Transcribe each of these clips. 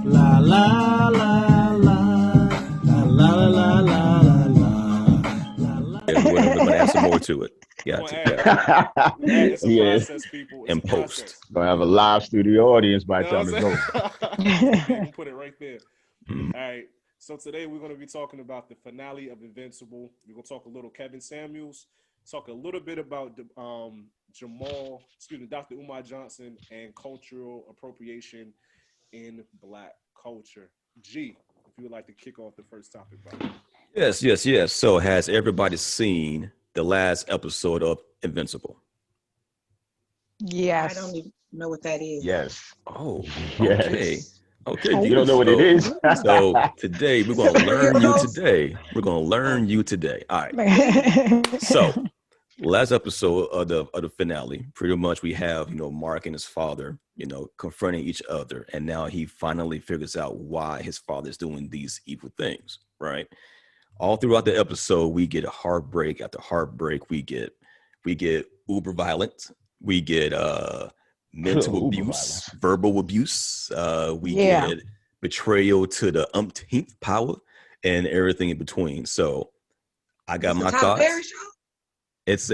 La la la la la la la la la. Yeah, we're going to add some more to it. We're Got gonna to. add Yeah. it's a Yeah, process, people. It's In a post. process. gonna have a live studio audience by You the know time what it's I'm over. saying? We're gonna put it right there. Mm. All right. So today we're gonna be talking about the finale of Invincible. We're gonna talk a little Kevin Samuels, talk a little bit about Dr. Umar Johnson, and cultural appropriation in Black culture. G, if you would like to kick off the first topic, bro. Yes. So, has everybody seen the last episode of Invincible? I Yes. don't even know what that is. Yes. Oh, okay. Yes. Okay, Oh, You don't Gina. know what it is? So today we're going to learn you Weirdos. today. We're going to learn you today. All right. Please. So last episode of the finale, pretty much we have, Mark and his father, confronting each other. And now he finally figures out why his father is doing these evil things, right? All throughout the episode, we get heartbreak after heartbreak. We get uber violence. We get mental Uber abuse, violence. verbal abuse. We Yeah. get betrayal to the umpteenth power and everything in between. So I got It's a my Tyler Perry thoughts. show. It's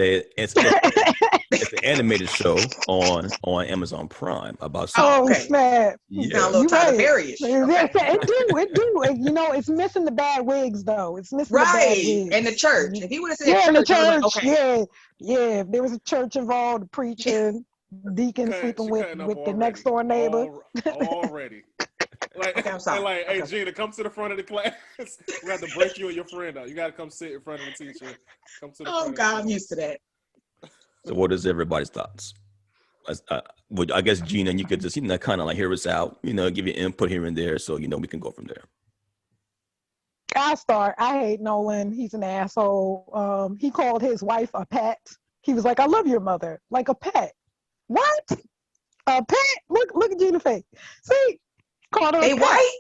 an animated show on Amazon Prime about Oh, Oh, superheroes. okay. snap. Sound a Yeah. little You Tyler right. Perry-ish. Okay. It do. It's missing the bad wigs though. It's missing the bad Right. wigs. And the church. If he would have said Yeah, in the church, I was like, church. okay. Yeah. If there was a church involved, the preacher, deacon sleeping She with cutting up the next already. door neighbor. Already. Like, Okay, I'm sorry. like, hey, Okay. Gina, come to the front of the class. We have to break you and your friend up. You got to come sit in front of the teacher. Come to the Oh, front God, of I'm the used to that. So what is everybody's thoughts? I guess Gina, you could just kind of like hear us out, give your input here and there, so we can go from there. I start. I hate Nolan. He's an asshole. He called his wife a pet. He was like, "I love your mother," like a pet. What? A pet? Look at Gina's face. See, called her They a pet. white?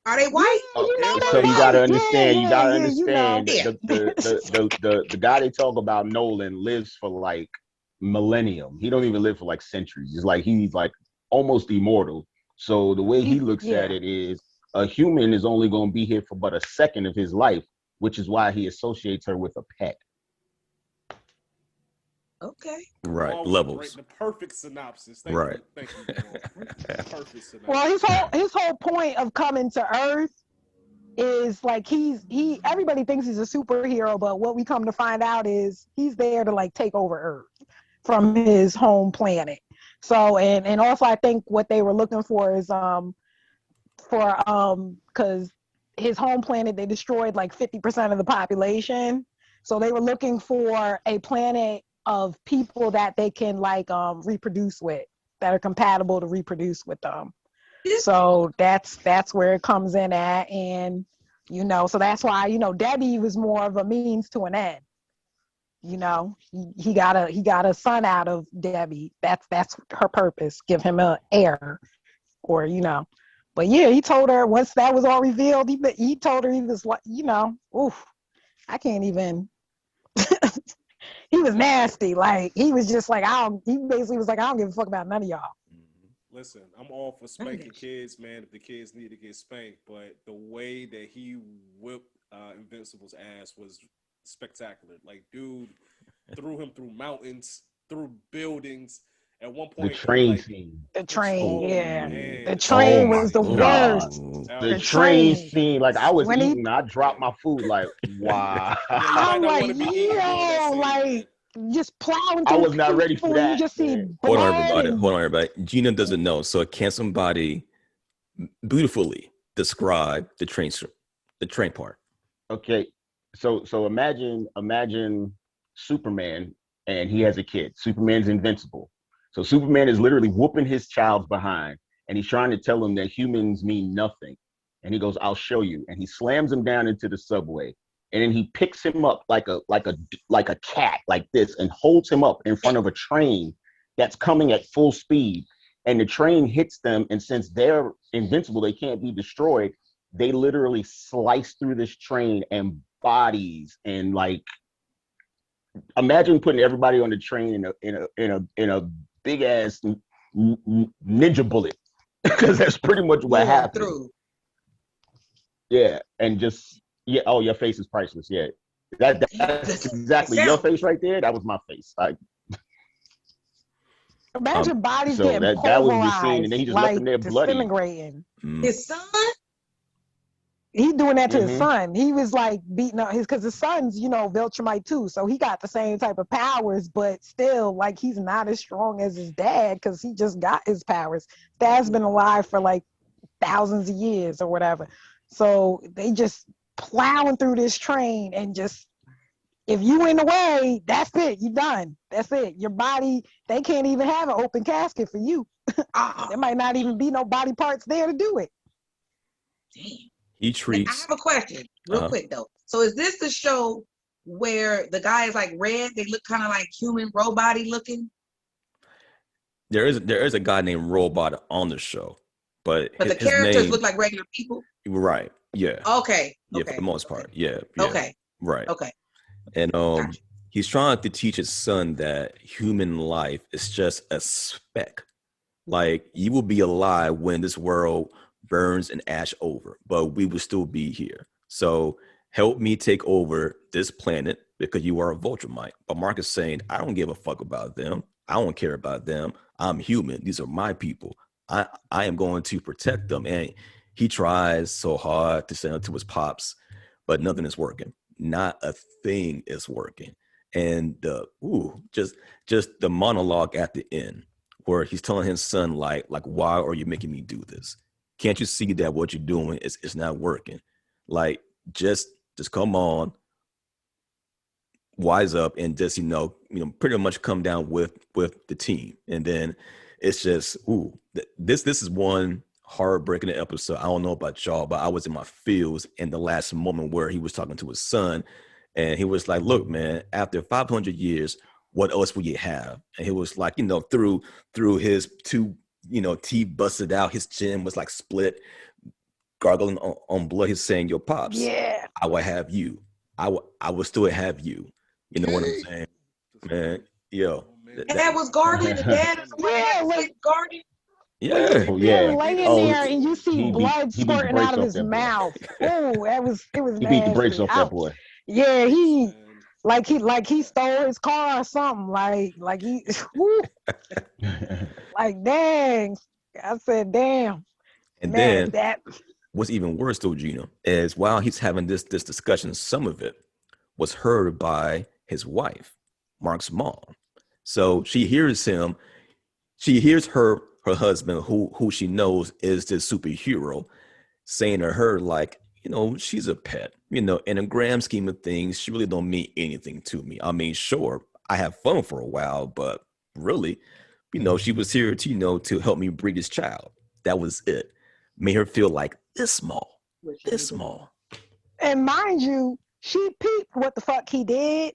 Are they white? Yeah, you know everybody So they you white. gotta white. understand. You gotta Yeah, you know. understand. The guy they talk about, Nolan, lives for like millennium. He don't even live for like centuries. It's like he's like almost immortal. So the way he looks at it is, a human is only going to be here for but a second of his life, which is why he associates her with a pet. Okay. Right, Along with levels. The perfect synopsis. Thank Right. You, perfect synopsis. Well, his whole point of coming to Earth is like everybody thinks he's a superhero, but what we come to find out is he's there to like take over Earth from his home planet. So and also I think what they were looking for is because his home planet, they destroyed like 50% of the population. So they were looking for a planet of people that they can like reproduce with, that are compatible to reproduce with them. So that's where it comes in at. And so that's why Debbie was more of a means to an end. He got a son out of Debbie. That's her purpose. Give him an heir, or But yeah, he told her once that was all revealed. He told her he was like, oof, I can't even. He was nasty. Like he was just like He basically was like, I don't give a fuck about none of y'all. Listen, I'm all for spanking kids, man, if the kids need to get spanked. But the way that he whipped Invincible's ass was spectacular. Like, dude threw him through mountains, through buildings. At one point, The train like, scene. The train, yeah. man. The train Oh was the my God. worst. The The train train. scene, like I was When he- eating, I dropped my food, like, wow. Yeah, you might I'm not like, want to be eating during that scene, like just plowing I through was not ready for people, and you that, just see man. Hold on, blood. everybody. Gina doesn't know. So can somebody beautifully describe the train part? Okay, so imagine Superman, and he has a kid. Superman's invincible. So Superman is literally whooping his child's behind, and he's trying to tell him that humans mean nothing. And he goes, "I'll show you." And he slams him down into the subway, and then he picks him up like a cat, like this, and holds him up in front of a train that's coming at full speed. And the train hits them, and since they're invincible, they can't be destroyed. They literally slice through this train, and bodies, and like, imagine putting everybody on the train in a big ass ninja bullet, because that's pretty much what Going happened. through. Yeah, and just oh, your face is priceless. Yeah, that's exactly your face right there. That was my face. Imagine bodies So getting that was the scene, and then pulverized, he just left like him there bloody. disintegrating. His son? He doing that to his Mhm. son. He was like beating up because his son's, Viltrumite too. So he got the same type of powers, but still, like, he's not as strong as his dad because he just got his powers. Dad's been alive for like thousands of years or whatever. So they just plowing through this train and just, if you in the way, that's it. You done. That's it. Your body, they can't even have an open casket for you. There might not even be no body parts there to do it. Damn. He I treats. have a question, real quick though. So is this the show where the guy is like red? They look kind of like human, robot-y looking. There is a guy named Robot on the show, but the his characters name, look like regular people. right? Yeah. Okay. Yeah, for the most part. Yeah. Okay. Right. Okay. And Gotcha. he's trying to teach his son that human life is just a speck. Like, you will be alive when this world burns and ash over, but we will still be here. So help me take over this planet because you are a Viltrumite. But Mark is saying, I don't give a fuck about them. I don't care about them. I'm human. These are my people. I am going to protect them. And he tries so hard to send it to his pops, but nothing is working. Not a thing is working. And just the monologue at the end, where he's telling his son, like, why are you making me do this? Can't you see that what you're doing is not working? Like, just come on, wise up, and just pretty much come down with the team. And then it's just this is one heartbreaking episode. I don't know about y'all, but I was in my feels in the last moment where he was talking to his son, and he was like, look, man, after 500 years, what else will you have? And he was like, through his two teeth busted out, his chin was like split, gargling on blood. He's saying, your pops, Yeah. I will have you. I will still have you. You know what I'm saying, man? Yo, Dad was guardian. The dad is guardian. yeah. Oh yeah. Laying there and you see he blood beat the squirting out brakes of off his that boy. mouth. Oh, it was He beat the brakes nasty. off that boy. Yeah, he stole his car or something. Like he, whoo, like dang. I said, damn. And Man, then what's even worse though, Gina, is while he's having this discussion, some of it was heard by his wife, Mark's mom. So she hears him. She hears her husband, who she knows is this superhero, saying to her, like, she's a pet. In a grand scheme of things, she really don't mean anything to me. I mean, sure, I have fun for a while, but really, she was here to, to help me breed this child. That was it. Made her feel like this small. And mind you, she peeped what the fuck he did.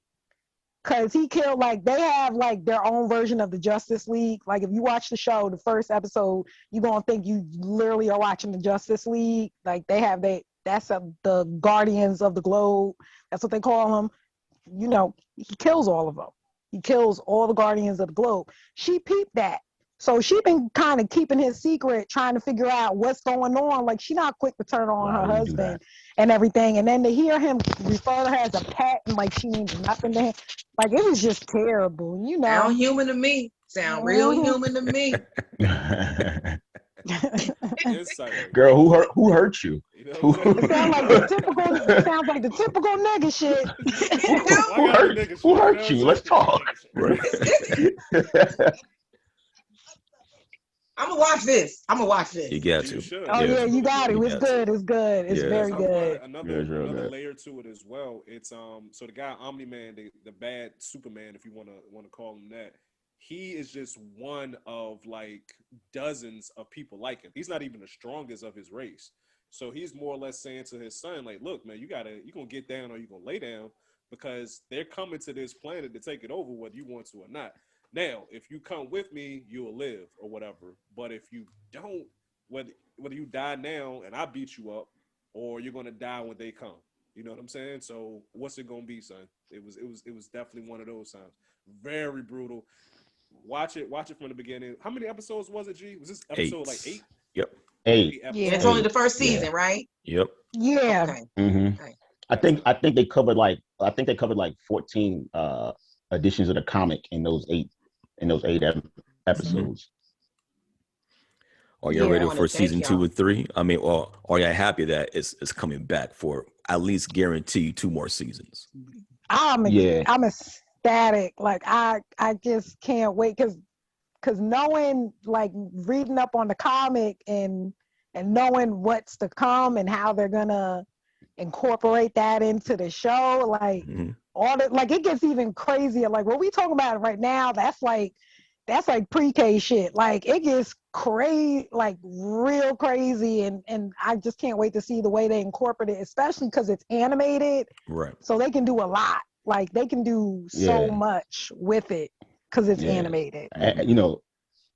Cause he killed, like, they have like their own version of the Justice League. Like, if you watch the show, the first episode, you're gonna think you literally are watching the Justice League. Like, they have the Guardians of the Globe. That's what they call them. He kills all of them. He kills all the Guardians of the Globe. She peeped that. So she been kind of keeping his secret, trying to figure out what's going on. Like, she not quick to turn on her husband and everything. And then to hear him refer to her as a pet and like she means nothing to him, like, it was just terrible. Sound human to me. Sound real human to me. Girl, who hurt you? It sounds like the typical nigga shit. Who hurt you? Let's talk. I'm gonna watch this. You got to. Oh yeah, you got it. It's good. It's good. It's very good. Another layer to it as well. It's so the guy Omni-Man, the bad Superman, if you want to call him that, he is just one of like dozens of people like him. He's not even the strongest of his race. So he's more or less saying to his son, like, look, man, you're gonna get down or you're gonna lay down, because they're coming to this planet to take it over, whether you want to or not. Now, if you come with me, you'll live or whatever. But if you don't, whether you die now and I beat you up, or you're gonna die when they come. You know what I'm saying? So what's it gonna be, son? It was definitely one of those times. Very brutal. Watch it from the beginning. How many episodes was it, G? Was this episode 8? Yep. 8. And Yeah. it's only 8. the first Yeah. season, right? Yep. Yeah. Okay. Mm-hmm. Okay. I think they covered like 14 editions of the comic in those 8 Mhm. episodes. Are you I ready Yeah. want to for thank season 2 y'all. and 3? I mean, or are you happy that it's coming back for at least guaranteed 2 more seasons? Yeah. I'm ecstatic. Like I just can't wait because knowing, like, reading up on the comic and knowing what's to come and how they're gonna incorporate that into the show, like Mhm. all the, like, it gets even crazier. Like what we talking about right now, that's like pre-K shit. Like it gets crazy, like real crazy, and I just can't wait to see the way they incorporate it, especially because it's animated, Right. so they can do a lot. Like they can do so Yeah. much with it because it's Yeah. animated. You know,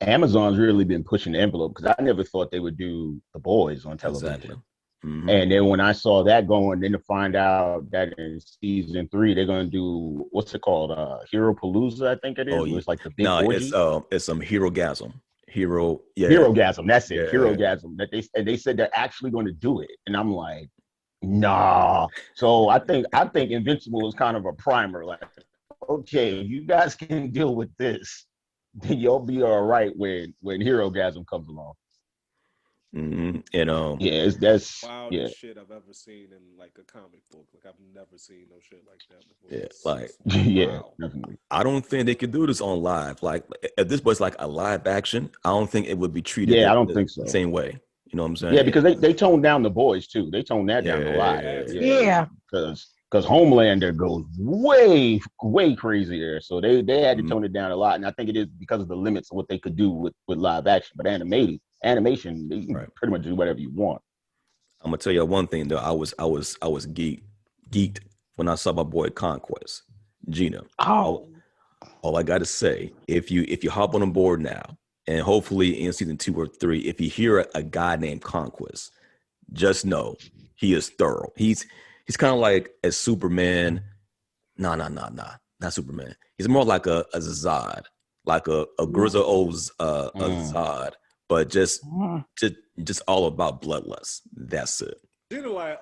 Amazon's really been pushing the envelope because I never thought they would do The Boys on Exactly. television. Mhm. And then when I saw that going, then to find out that in season 3 they're going to do what's it called, Hero Palooza, I think it Oh, is, where yeah. it's like the big No, orgy. it's some hero gasm. Hero, yeah, Herogasm, that's it. yeah. Herogasm. That they said they're actually going to do it, and I'm like, nah. So I think Invincible is kind of a primer. Like, okay, you guys can deal with this, then you'll be all right when Herogasm comes along. And Yeah, that's yeah, Wildest shit I've ever seen in like a comic book. Like I've never seen no shit like that before. yeah, It's, like it's yeah, wow. definitely. I don't think they could do this on live. Like if this was like a live action, I don't think it would be treated Yeah, I don't think the so. same way. You know what I'm Yeah, saying? because they toned down The Boys too. They toned that down a lot. Had Yeah. to. Yeah, Yeah. because Homelander goes way crazier. So they had to Mhm. tone it down a lot, and I think it is because of the limits of what they could do with live action. But animation, they can Right. pretty much do whatever you want. I'm gonna tell you one thing though. I was geeked when I saw my boy Conquest, Gina. Oh, All I gotta say, if you hop on board now, and hopefully in season 2 or 3, if you hear a guy named Conquest, just know he is thorough. He's kind of like a Superman. Not Superman. He's more like a Zod, like a grizzled old a Mm. Zod, but just mm. just just all about bloodlust. That's it. You know, like,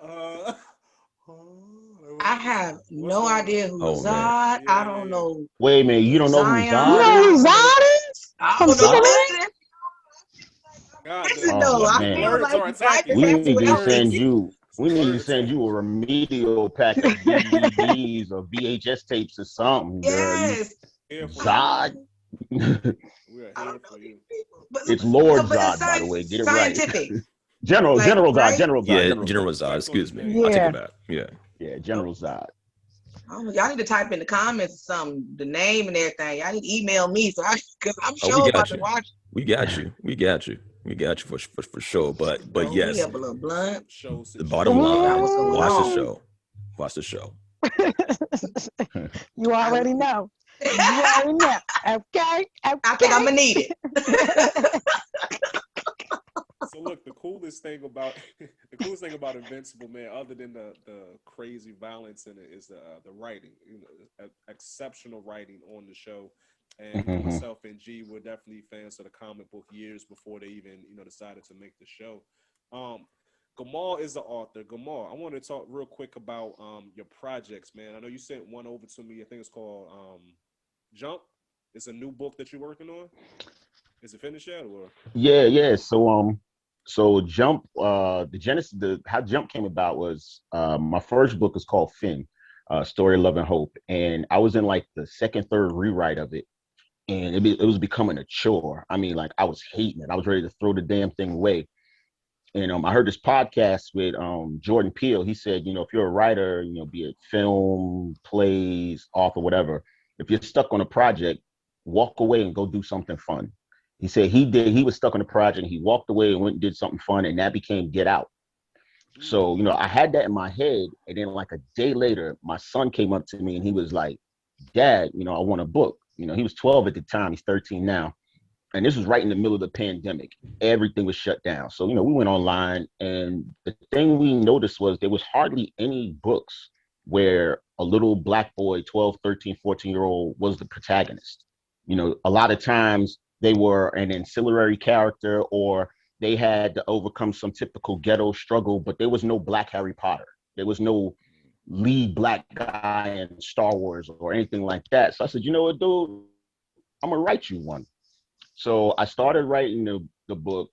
I have what's no going on? idea who Oh man, Zod. I don't Yeah. know Wait a minute, you don't know who You Zion. Zod know I who is? don't know. Zod is I from don't know Zod? Superman? nothing. God, Listen, Oh though, I the feel man, blurs like are you might attacking. just we have The to need to help me. send blurs, you. We the need to blur send you attacking. a remedial pack of DVDs or VHS tapes or something, girl. You Yes. Here for I you. Zod. don't, We are I here don't know for these you. people. But It's Lord but it's Zod, by the way. Get it right. scientific, General like, General Zod. right? General Zod. yeah, General General Zod. Zod. Respect on Excuse his me, name. I take it Yeah. back. Yeah, Yeah, Oh, General Zod. y'all need to type in the comments or something, the name and everything. Y'all need to email me because I'm oh, we sure about got to you. watch. We got you. We got you. We got you for sure. But Roll me yes, up a little blunt. Show the bottom suggestions. Figure out line, what's going watch the on. show. Watch the show. You I, already know. You already know. Okay. I think I'm Okay. gonna need it. So look, the coolest thing about Invincible, man, other than the crazy violence in it, is the writing. You know, exceptional writing on the show. And you know, Mhm. myself and G were definitely fans of the comic book years before they even decided to make the show. Um, Gamal is the author. Gamal, I want to talk real quick about your projects, man. I know you sent one over to me. I think it's called Jump. It's a new book that you're working on. Is it finished yet, or? Yeah. So Jump, the genesis, the how Jump came about was my first book is called Finn, Story of Love and Hope, and I was in like the second, third rewrite of it, and it was becoming a chore. I mean, like I was hating it. I was ready to throw the damn thing away. And I heard this podcast with Jordan Peele. He said, if you're a writer, be it film, plays, author, whatever, if you're stuck on a project, walk away and go do something fun. He said he was stuck on a project and he walked away and went and did something fun, and that became Get Out. So, I had that in my head. And then like a day later, my son came up to me and he was like, Dad, I want a book. He was 12 at the time. He's 13 now. And this was right in the middle of the pandemic. Everything was shut down. So, we went online, and the thing we noticed was there was hardly any books where a little black boy, 12, 13, 14-year-old was the protagonist. A lot of times they were an ancillary character, or they had to overcome some typical ghetto struggle, but there was no Black Harry Potter. There was no lead Black guy in Star Wars or anything like that. So I said, you know what, dude, I'm gonna write you one. So I started writing the book.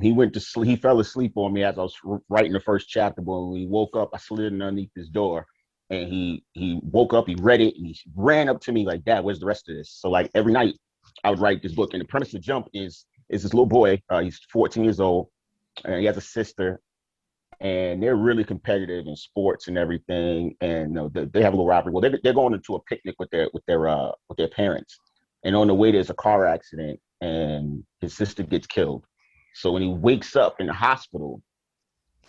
He went to sleep. He fell asleep on me as I was writing the first chapter. But when he woke up, I slid underneath his door, and he woke up. He read it, and he ran up to me like, "Dad, where's the rest of this?" So like every night, I would write this book. And the premise of Jump is this little boy. He's 14 years old, and he has a sister, and they're really competitive in sports and everything. And they have a little rivalry. Well, they're going into a picnic with their parents, and on the way there's a car accident, and his sister gets killed. So when he wakes up in the hospital,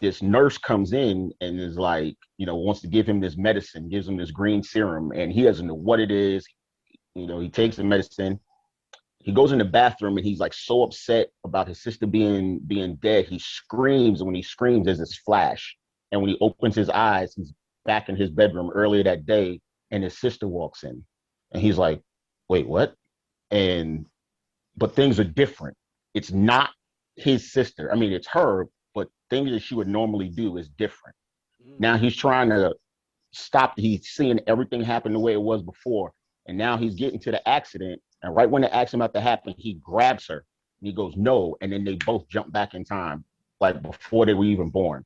this nurse comes in and is like, wants to give him this medicine, gives him this green serum, and he doesn't know what it is. He takes the medicine. He goes in the bathroom and he's like so upset about his sister being dead. He screams, and when he screams, there's this flash. And when he opens his eyes, he's back in his bedroom earlier that day, and his sister walks in, and he's like, "Wait, what?" But things are different. It's not his sister. I mean, it's her, but things that she would normally do is different. Now he's trying to stop. He's seeing everything happen the way it was before, and now he's getting to the accident. And right when the accident about to happen, he grabs her and he goes, "No!" And then they both jump back in time, like before they were even born.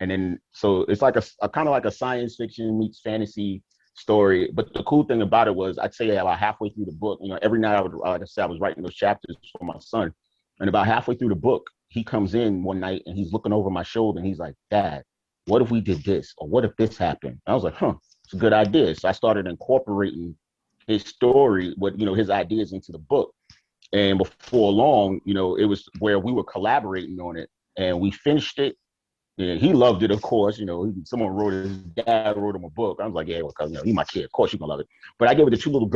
And then so it's like a kind of like a science fiction meets fantasy story. But the cool thing about it was, I'd say about halfway through the book, every night like I said, I was writing those chapters for my son. And about halfway through the book, he comes in one night and he's looking over my shoulder and he's like, "Dad, what if we did this? Or what if this happened?" And I was like, it's a good idea. So I started incorporating his story, his ideas into the book. And before long, it was where we were collaborating on it, and we finished it. Yeah, he loved it, of course. Someone his dad wrote him a book. I was like, yeah, well, because he's my kid. Of course you're gonna love it. But I gave it to two little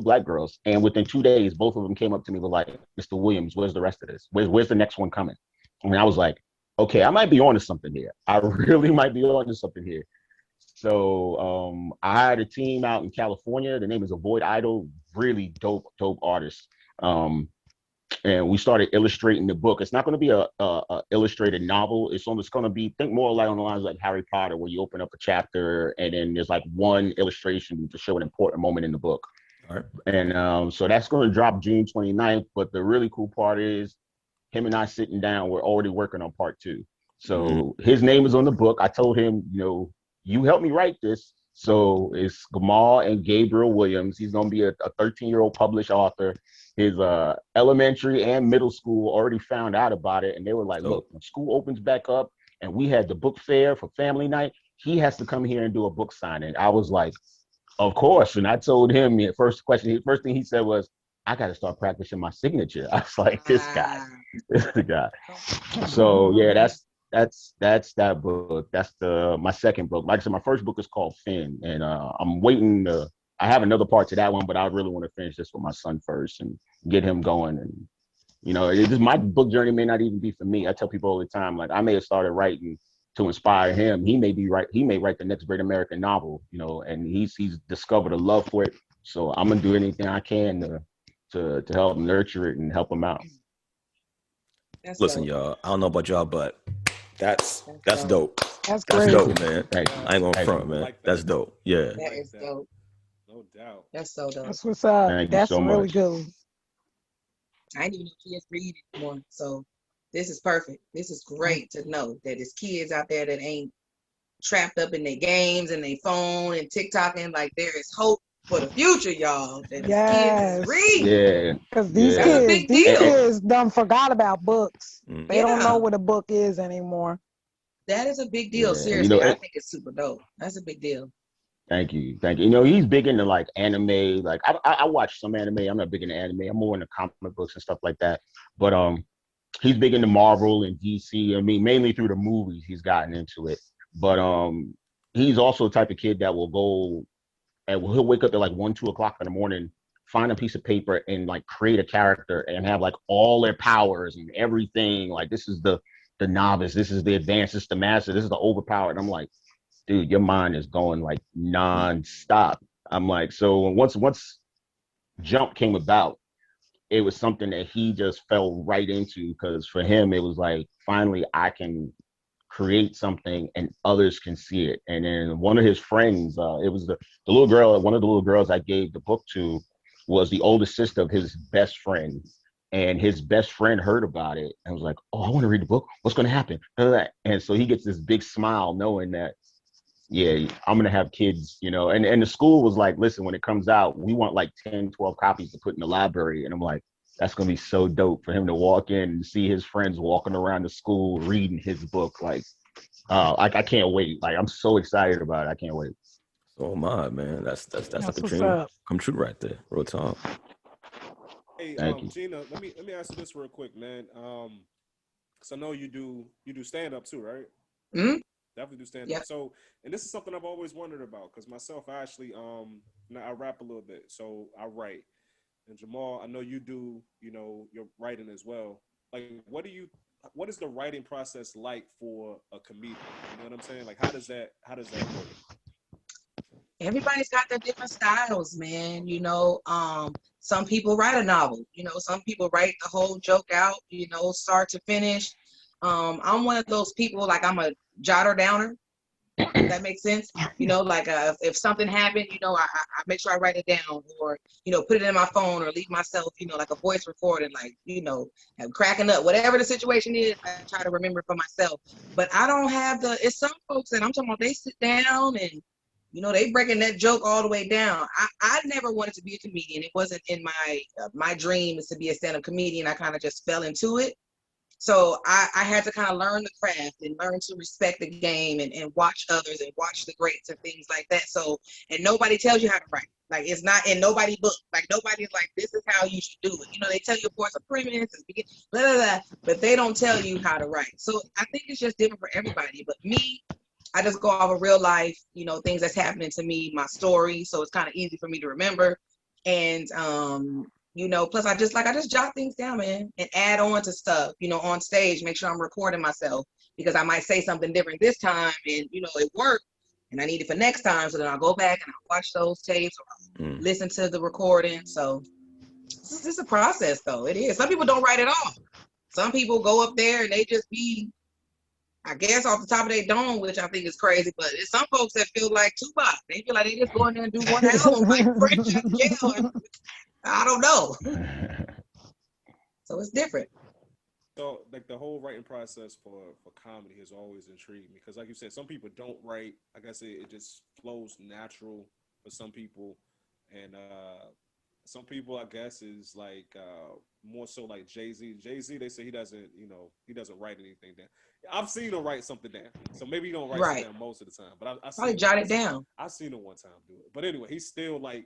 Black girls. And within 2 days, both of them came up to me with like, "Mr. Williams, where's the rest of this? Where's the next one coming?" And I was like, okay, I might be onto something here. I really might be onto something here. So I hired a team out in California. The name is Avoid Idol. Really dope artists. And we started illustrating the book. It's not going to be a illustrated novel. It's almost going to be, think more like on the lines like Harry Potter, where you open up a chapter and then there's like one illustration to show an important moment in the book. All right. And so that's going to drop June 29th. But the really cool part is him and I sitting down, we're already working on part 2. So his name is on the book. I told him, you helped me write this. So it's Gamal and Gabriel Williams. He's going to be a 13-year-old published author. His elementary and middle school already found out about it. And they were like, look, when school opens back up and we had the book fair for family night, he has to come here and do a book signing. I was like, of course. And I told him the first thing he said was, "I got to start practicing my signature." I was like, this is the guy. So yeah, that's that book. That's my second book. Like I said, my first book is called Finn, and I'm waiting to. I have another part to that one, but I really want to finish this with my son first and get him going. And it's just, my book journey may not even be for me. I tell people all the time, like, I may have started writing to inspire him. He may write the next great American novel, and he's discovered a love for it. So I'm gonna do anything I can to help nurture it and help him out. Listen, y'all, I don't know about y'all, but that's dope. That's That's great. dope, man. Thank you. I ain't gonna front, man. Like that. That's dope. Yeah. That is dope. No doubt. That's so dope. That's what's up. Thank you That's so really much. good. I didn't even know kids read anymore. So this is perfect. This is great to know that there's kids out there that ain't trapped up in their games and their phone and TikTok, and like there is hope for the future, y'all. That Yes. kids read. Yeah. Because these Yeah. That's a kids, big these deal. kids done forgot about books. Mm. They don't Yeah. know what a book is anymore. That is a big deal. Yeah. Seriously, I think it's super dope. That's a big deal. Thank you. He's big into like anime. Like I watch some anime. I'm not big into anime. I'm more into comic books and stuff like that. But he's big into Marvel and DC. I mean, mainly through the movies he's gotten into it. But he's also the type of kid that will go and he'll wake up at like 1, 2 o'clock in the morning, find a piece of paper and like create a character and have like all their powers and everything. Like, this is the novice, this is the advanced, this is the master, this is the overpowered. And I'm like, dude, your mind is going like non-stop. I'm like, so once Jump came about, it was something that he just fell right into, because for him it was like, finally I can create something and others can see it. And then one of his friends, it was the little girl, one of the little girls I gave the book to was the older sister of his best friend. And his best friend heard about it and was like, oh, I want to read the book. What's going to happen? And so he gets this big smile knowing that, yeah, I'm going to have kids, you know. And the school was like, listen, when it comes out, we want like 10, 12 copies to put in the library. And I'm like, that's going to be so dope for him to walk in and see his friends walking around the school reading his book. Like, I can't wait. Like, I'm so excited about it. I can't wait. So am I, man. That's like a That's what's dream up. come true right there. Real talk. Hey, Thank you. Gina, let me ask you this real quick, man. Because I know you do stand up too, right? Mhm. Definitely do stand up. Yep. So, and this is something I've always wondered about, because myself, I actually now I rap a little bit, so I write. And Jamal, I know you do, you know, your writing as well. Like, what is the writing process like for a comedian? You know what I'm saying? Like, how does that work? Everybody's got their different styles, man. You know, some people write a novel. You know, some people write the whole joke out, you know, start to finish. I'm one of those people, like, I'm a jotter downer. If that makes sense. You know, like, if something happened, you know, I make sure I write it down, or, you know, put it in my phone, or leave myself, you know, like a voice recording, like, you know, cracking up, whatever the situation is, I try to remember for myself. But I don't have it's some folks that I'm talking about, they sit down and, you know, they breaking that joke all the way down. I never wanted to be a comedian. It wasn't in my dream is to be a stand-up comedian. I kind of just fell into it. So I had to kind of learn the craft and learn to respect the game, and watch others and watch the greats and things like that. So, and nobody tells you how to write. Like, it's not in nobody's book. Like, nobody's like, this is how you should do it. You know, they tell you, of course, a premise and blah, blah, blah, but they don't tell you how to write. So I think it's just different for everybody. But me, I just go off of real life, you know, things that's happening to me, my story. So it's kind of easy for me to remember. And you know, plus I just jot things down, man, and add on to stuff, you know, on stage, make sure I'm recording myself, because I might say something different this time and, you know, it worked and I need it for next time. So then I'll go back and I'll watch those tapes or listen to the recording. So this is a process, though. It is. Some people don't write at all. Some people go up there and they just be, I guess, off the top of their dome, which I think is crazy. But it's some folks that feel like Tupac. They feel like they just go in there and do one album, like fresh out of jail. And I don't know. So it's different. So, like, the whole writing process for comedy has always intrigued me, because, like you said, some people don't write. I guess it just flows natural for some people, and some people, I guess, is like more so like Jay-Z. Jay-Z, they say he doesn't, you know, he doesn't write anything down. I've seen him write something down, so maybe he don't write something Right. down most of the time. But I Probably seen jot it down. I seen him one time do it. But anyway, he's still like,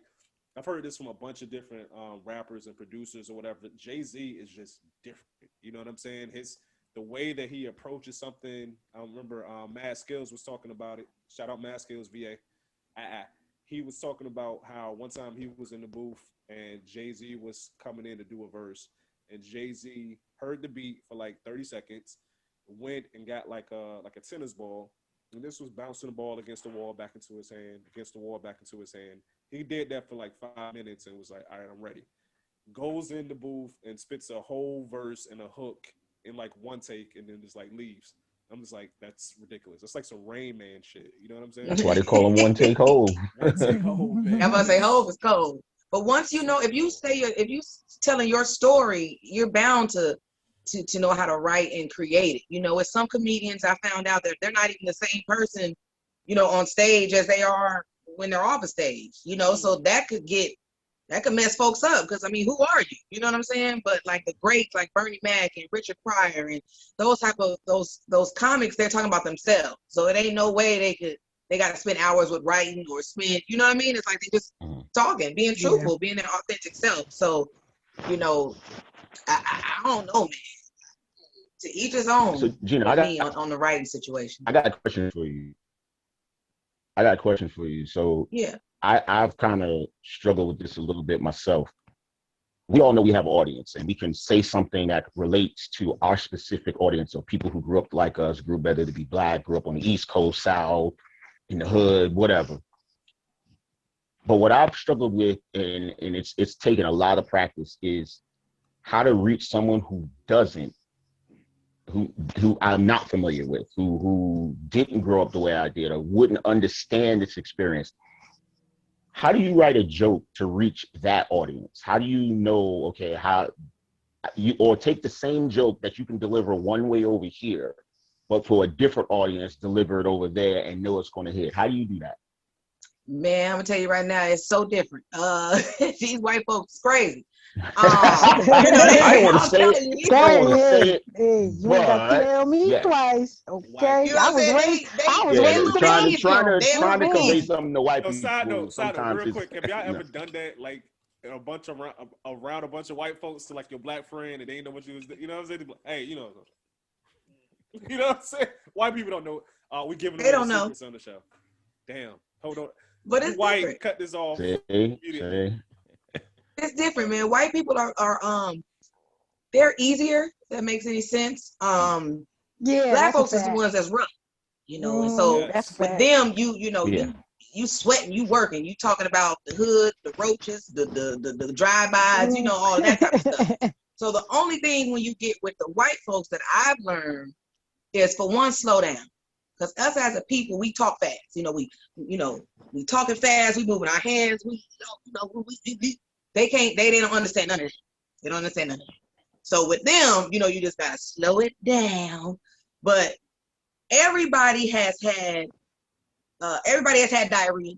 I've heard this from a bunch of different rappers and producers or whatever. Jay-Z is just different. You know what I'm saying? The way that he approaches something. I remember Mad Skills was talking about it. Shout out Mad Skills VA. He was talking about how one time he was in the booth and Jay-Z was coming in to do a verse, and Jay-Z heard the beat for like 30 seconds, went and got like a tennis ball, and this was bouncing the ball against the wall, back into his hand, against the wall, back into his hand. He did that for like 5 minutes and was like, all right, I'm ready. Goes in the booth and spits a whole verse and a hook in like one take, and then just like leaves. I'm just like, that's ridiculous. That's like some Rain Man shit. You know what I'm saying? That's why they call him One Take Hove. One take home, man. I'm gonna say Hove is cold. But once you know, if you telling your story, you're bound to know how to write and create it. You know, with some comedians, I found out that they're not even the same person, you know, on stage as they are when they're off a stage. You know, so that could mess folks up, because I mean, who are you? You know what I'm saying? But like the greats, like Bernie Mac and Richard Pryor and those type of those comics, they're talking about themselves. So it ain't no way they got to spend hours with writing or spend. You know what I mean? It's like they just talking, being truthful, being their authentic self. So, you know, I don't know, man. To each his own. So Gina, with me on the writing situation. I got a question for you. So Yeah. I've kind of struggled with this a little bit myself. We all know we have an audience, and we can say something that relates to our specific audience, or people who grew up like us, grew better to be Black, grew up on the East Coast, South, in the hood, whatever. But what I've struggled with, and it's taken a lot of practice, is how to reach someone who doesn't, who I'm not familiar with, who didn't grow up the way I did or wouldn't understand this experience. How do you write a joke to reach that audience? How do you know, okay, how you, or take the same joke that you can deliver one way over here, but for a different audience, deliver it over there and know it's going to hit? How do you do that? Man, I'm gonna tell you right now, it's so different. These white folks crazy. You know, I don't want to I'm say telling it. you, I don't want to Hey, say it, hey, you ain't got to but tell me yeah, twice, White okay? you know I what I'm was saying? raised, I was yeah. They raised look around. easy on them. They Trying look to convey easy. something to white Yo, side people note, sometimes real it's quick. Have y'all no. ever done that? Like a bunch of around a bunch of white folks to like your black friend, and they didn't know what you was. You know what I'm saying? They be like, hey, you know, you know what I'm saying? White people don't know. We giving They away the don't know, secrets on the show. Damn. Hold on. but You it's white, different. cut this off Say, immediately. say. It's different, man. White people are they're easier. If that makes any sense. Yeah, Black that's a folks is the fact. ones that's rough, and so That's a Yes. with fact. them, Yeah. you sweating, you working, you talking about the hood, the roaches, the drive-bys, all of that type of stuff. So the only thing when you get with the white folks that I've learned is, for one, slow down. Because us as a people, we talk fast. We talking fast, we moving our hands, they don't understand none of that. They don't understand none of that. So with them, you just gotta slow it down. But everybody has had diarrhea.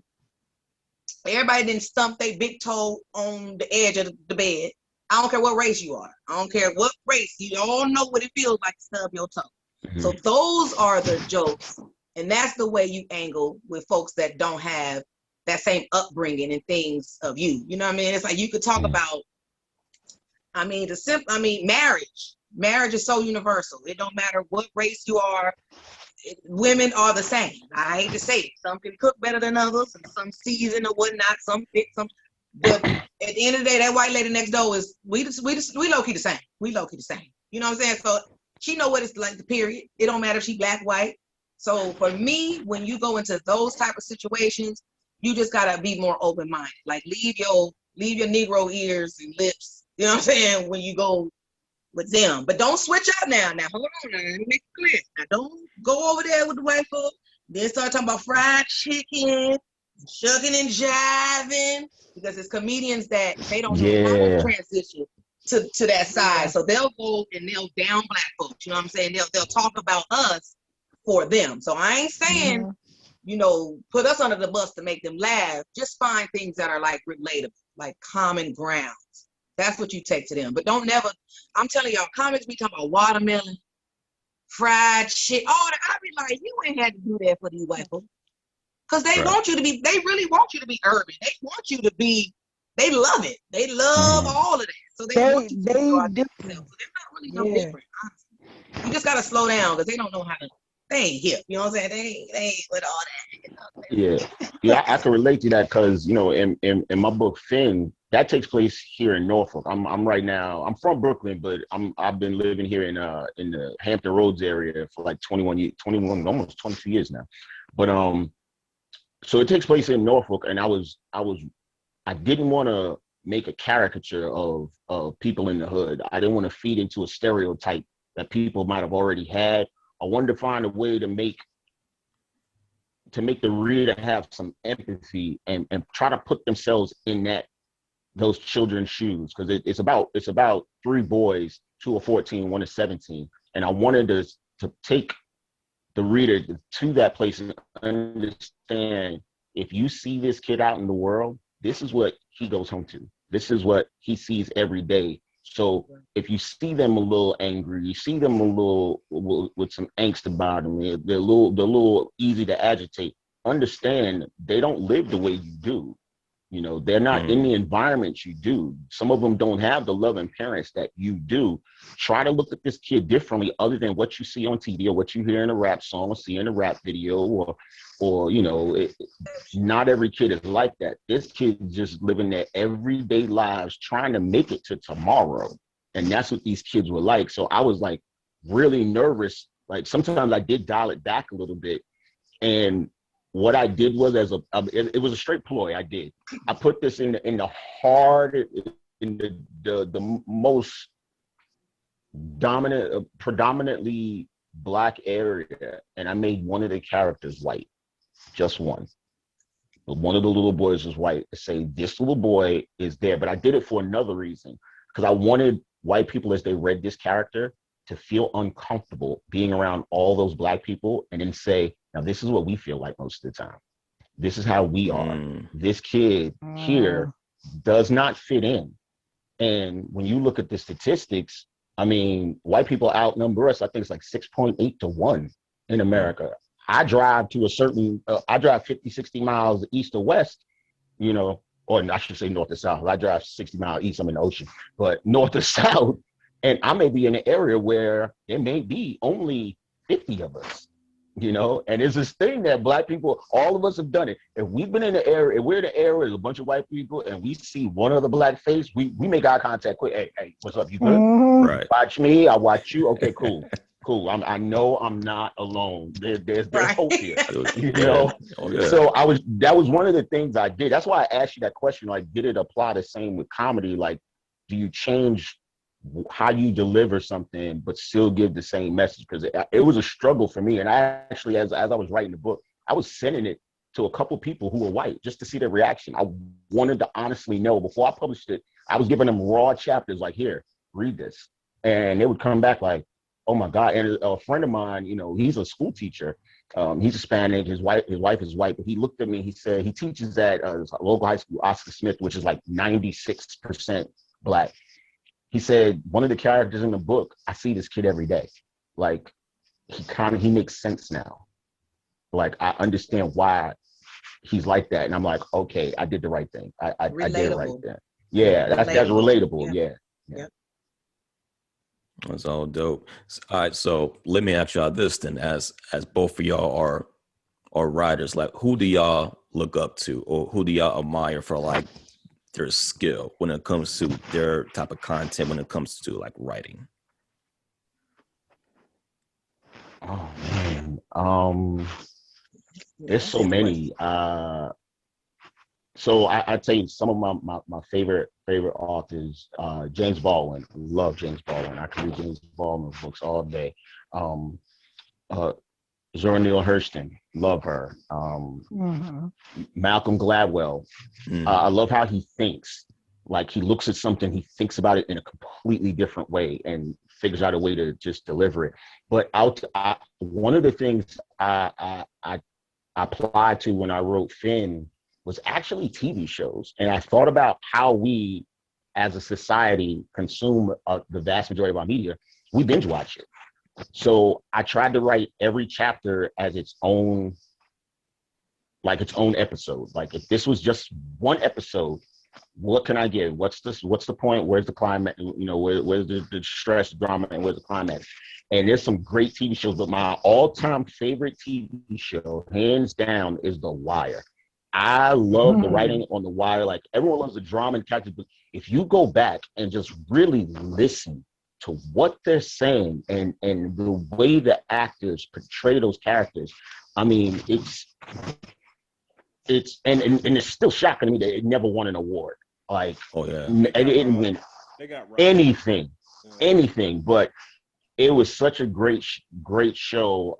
Everybody didn't stump their big toe on the edge of the bed. I don't care what race you are. I don't care what race. You all know what it feels like to stub your toe. So Mhm. those are the jokes. And that's the way you angle with folks that don't have that same upbringing and things of you. You know what I mean? It's like you could talk about, marriage. Marriage is so universal. It don't matter what race you are. Women are the same. I hate to say it. Some can cook better than others, and some season or whatnot. Some fit some. But at the end of the day, that white lady next door is we low key the same. We low key the same. You know what I'm saying? So she know what it's like. The period. It don't matter if she black, white. So for me, when you go into those type of situations, you just gotta be more open minded. Like leave your Negro ears and lips. You know what I'm saying? When you go with them. But don't switch up now. Now, hold on. Now, let me make it clear. Now, don't go over there with the white folks. Then start talking about fried chicken, shucking and jiving, because it's comedians that they don't know how to Yeah. transition to that side. Yeah. So they'll go and they'll down black folks. You know what I'm saying? They'll talk about us for them. So I ain't saying, put us under the bus to make them laugh. Just find things that are like relatable, like common grounds. That's what you take to them. But don't never, I'm telling y'all, comics be talking about watermelon, fried shit, all that. I be like, you ain't had to do that for these white folks. Because they Right. really want you to be urban. They want you to be, they love it. They love Mhm. all of that. So they want you to be your They do. authentic self. So they're not really no Yeah. different, honestly. You just got to slow down because they don't know how to, they ain't hip. You know what I'm saying? They ain't with all that. Yeah. Yeah, I can relate to that because, in my book, Finn, that takes place here in Norfolk. I'm right now, I'm from Brooklyn, but I've been living here in the Hampton Roads area for like 21 years, 21, almost 22 years now. But so it takes place in Norfolk, and I didn't want to make a caricature of people in the hood. I didn't want to feed into a stereotype that people might have already had. I wanted to find a way to make the reader have some empathy and try to put themselves in those children's shoes, because it's about three boys, two are 14, one is 17, and I wanted to take the reader to that place and understand, if you see this kid out in the world, this is what he goes home to. This is what he sees every day. So if you see them a little angry, you see them a little with some angst about them, they're a little easy to agitate. Understand they don't live the way you do. They're not in the environment you do. Some of them don't have the loving parents that you do. Try to look at this kid differently, other than what you see on TV or what you hear in a rap song or see in a rap video, or not every kid is like that. This kid is just living their everyday lives, trying to make it to tomorrow. And that's what these kids were like. So I was like really nervous. Like sometimes I did dial it back a little bit. And what I did was, it was a straight ploy. I put this in the hard, in the most predominantly black area, and I made one of the characters white, just one. But one of the little boys was white. To say this little boy is there, but I did it for another reason, because I wanted white people, as they read this character, to feel uncomfortable being around all those black people, and then say, now this is what we feel like most of the time. This is how we are. This kid here does not fit in. And when you look at the statistics, I mean, white people outnumber us. I think it's like 6.8 to 1 in America. I drive to a certain, I drive 50, 60 miles east or west, you know, or I should say north to south. I drive 60 miles east, I'm in the ocean, but north to south. And I may be in an area where there may be only 50 of us, you know, and it's this thing that black people, all of us have done it. If we've been in the area, if we're in the area with a bunch of white people and we see one other black face, we make eye contact quick. Hey, what's up? You good? Right. Watch me, I watch you. Okay, cool. Cool. I know I'm not alone. There's hope here. You know? Oh, yeah. So that was one of the things I did. That's why I asked you that question. Like, did it apply the same with comedy? Like, do you change how you deliver something but still give the same message? Because it was a struggle for me. And I actually, as I was writing the book, I was sending it to a couple people who were white just to see their reaction. I wanted to honestly know. Before I published it, I was giving them raw chapters, like, here, read this. And they would come back like, oh my God. And a friend of mine, you know, he's a school teacher. He's Hispanic. His wife is white. But he looked at me. He said he teaches at a local high school, Oscar Smith, which is like 96% black. He said, one of the characters in the book, I see this kid every day. Like, he makes sense now. Like, I understand why he's like that. And I'm like, okay, I did the right thing. I did it right there. Yeah, that's relatable. Yeah. That's all dope. All right, so let me ask y'all this then, as both of y'all are writers, like, who do y'all look up to, or who do y'all admire for like their skill when it comes to their type of content, when it comes to like writing? Oh man, there's so many. So I tell you some of my favorite authors. James Baldwin, love James Baldwin. I can read James Baldwin's books all day. Zora Neale Hurston, love her. Malcolm Gladwell, I love how he thinks. Like, he looks at something, he thinks about it in a completely different way and figures out a way to just deliver it. But one of the things I applied to when I wrote Finn was actually TV shows. And I thought about how we as a society consume the vast majority of our media. We binge watch it. So I tried to write every chapter as its own episode. Like, if this was just one episode, what can I give? What's the point? Where's the climax? You know, where's the stress, drama, and where's the climax? And there's some great TV shows, but my all-time favorite TV show, hands down, is The Wire. I love the writing on The Wire. Like, everyone loves the drama and characters, but if you go back and just really listen to what they're saying and the way the actors portray those characters, I mean, it's and it's still shocking to me that it never won an award. Like, it didn't win anything, but it was such a great show.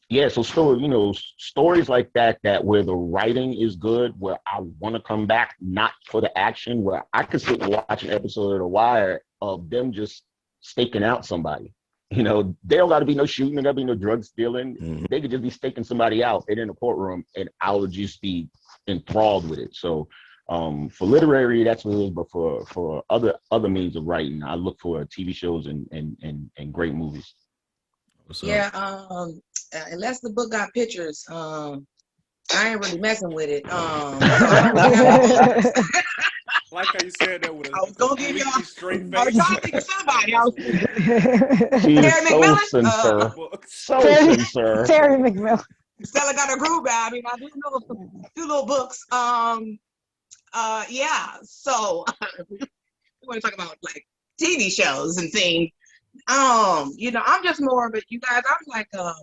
Yeah, so still, you know, stories like that where the writing is good, where I want to come back, not for the action, where I could sit and watch an episode of The Wire of them just staking out somebody. You know, there don't got to be no shooting, there got to be no drug stealing. They could just be staking somebody out and in a courtroom, and I would just be enthralled with it. So for literary, that's what it is. But for other means of writing, I look for TV shows and great movies. Yeah, unless the book got pictures, I ain't really messing with it. Like how you said that with I was gonna give y'all straight I was face. trying to think of somebody. She's so sincere. So sincere. Terry McMillan. Stella got a groove guy. I mean, I do know a few little books. Yeah. So we want to talk about like TV shows and things. You know, I'm just more, but you guys, I'm like, I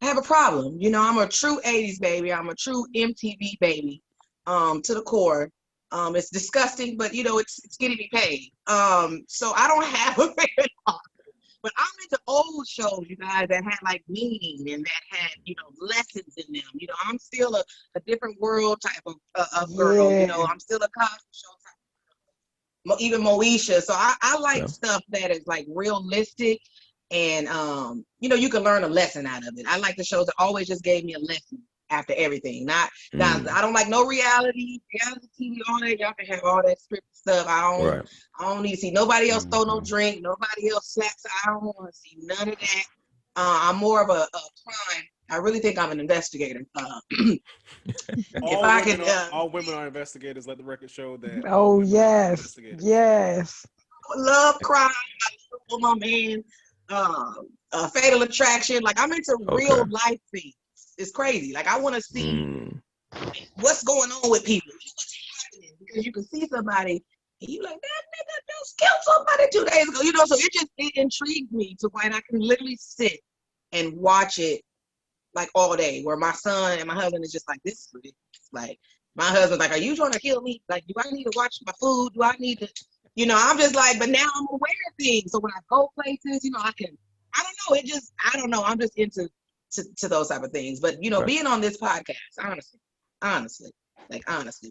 have a problem. You know, I'm a true 80s baby. I'm a true MTV baby, to the core. It's disgusting, but it's getting me paid. So I don't have a favorite author. But I'm into old shows, you guys, that had like meaning and that had, lessons in them. I'm still a different world type of girl. Yeah. I'm still a Cosby Show type. Even Moesha. So I like stuff that is like realistic and you can learn a lesson out of it. I like the shows that always just gave me a lesson after everything. Now I don't like no reality TV, all that. Y'all can have all that scripted stuff. I don't need to see nobody else throw no drink, nobody else slaps. I don't want to see none of that. I'm more of a crime. I really think I'm an investigator. All women are investigators. Let the record show that. Oh yes, yes. Love crime. I love my man. Fatal Attraction. Like I'm into real life things. It's crazy. Like I want to see what's going on with people, what's happening, because you can see somebody and you like, that nigga just killed somebody 2 days ago. So it intrigued me to where I can literally sit and watch it like all day. Where my son and my husband is just like, this is ridiculous. Like my husband's like, are you trying to kill me? Like, do I need to watch my food? Do I need to? I'm just like, but now I'm aware of things. So when I go places, I don't know. I'm just into those type of things. But being on this podcast, honestly,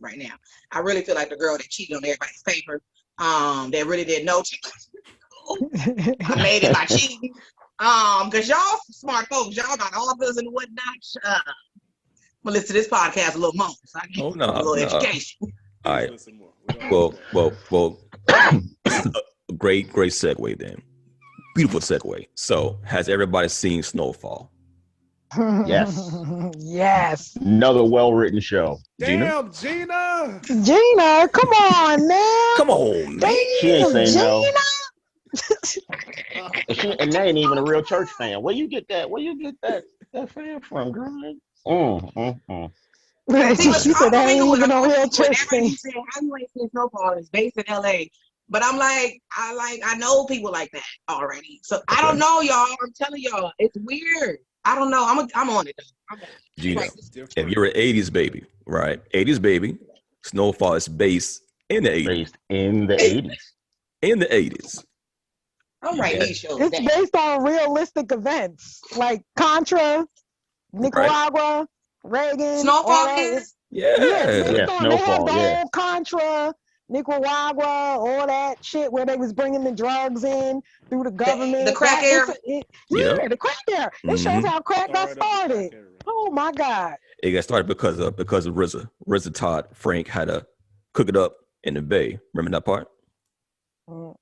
right now, I really feel like the girl that cheated on everybody's paper, that really didn't know. I made it by cheating. Because y'all smart folks, y'all got authors and whatnot. I'm gonna listen to this podcast a little more, so I get a little education. All right. Well. Great segue then. Beautiful segue. So, has everybody seen Snowfall? Yes. Yes. Another well-written show. Damn, Gina, come on now. Come on, man. She ain't saying no. Gina. And that ain't even a real church fan. Where you get that fan from, girl? She said that ain't even a real church fan. How you ain't seen Snowfall is based in LA. But I'm like, I know people like that already. So I don't know, y'all. I'm telling y'all, it's weird. I don't know. I'm on it though. Gina, if you're an 80s baby, right? 80s baby, Snowfall is based in the 80s. Based in the 80s. In the 80s. I'm right. These shows. It's based on realistic events like Contra, Nicaragua, Reagan. Snowfall is? Yeah, Snowfall. They had the whole Contra, Nicaragua, all that shit where they was bringing the drugs in through the government. The crack era. The crack era. It shows how crack got started. Oh my God. It got started because of RZA. RZA taught Frank how to cook it up in the Bay. Remember that part? Y'all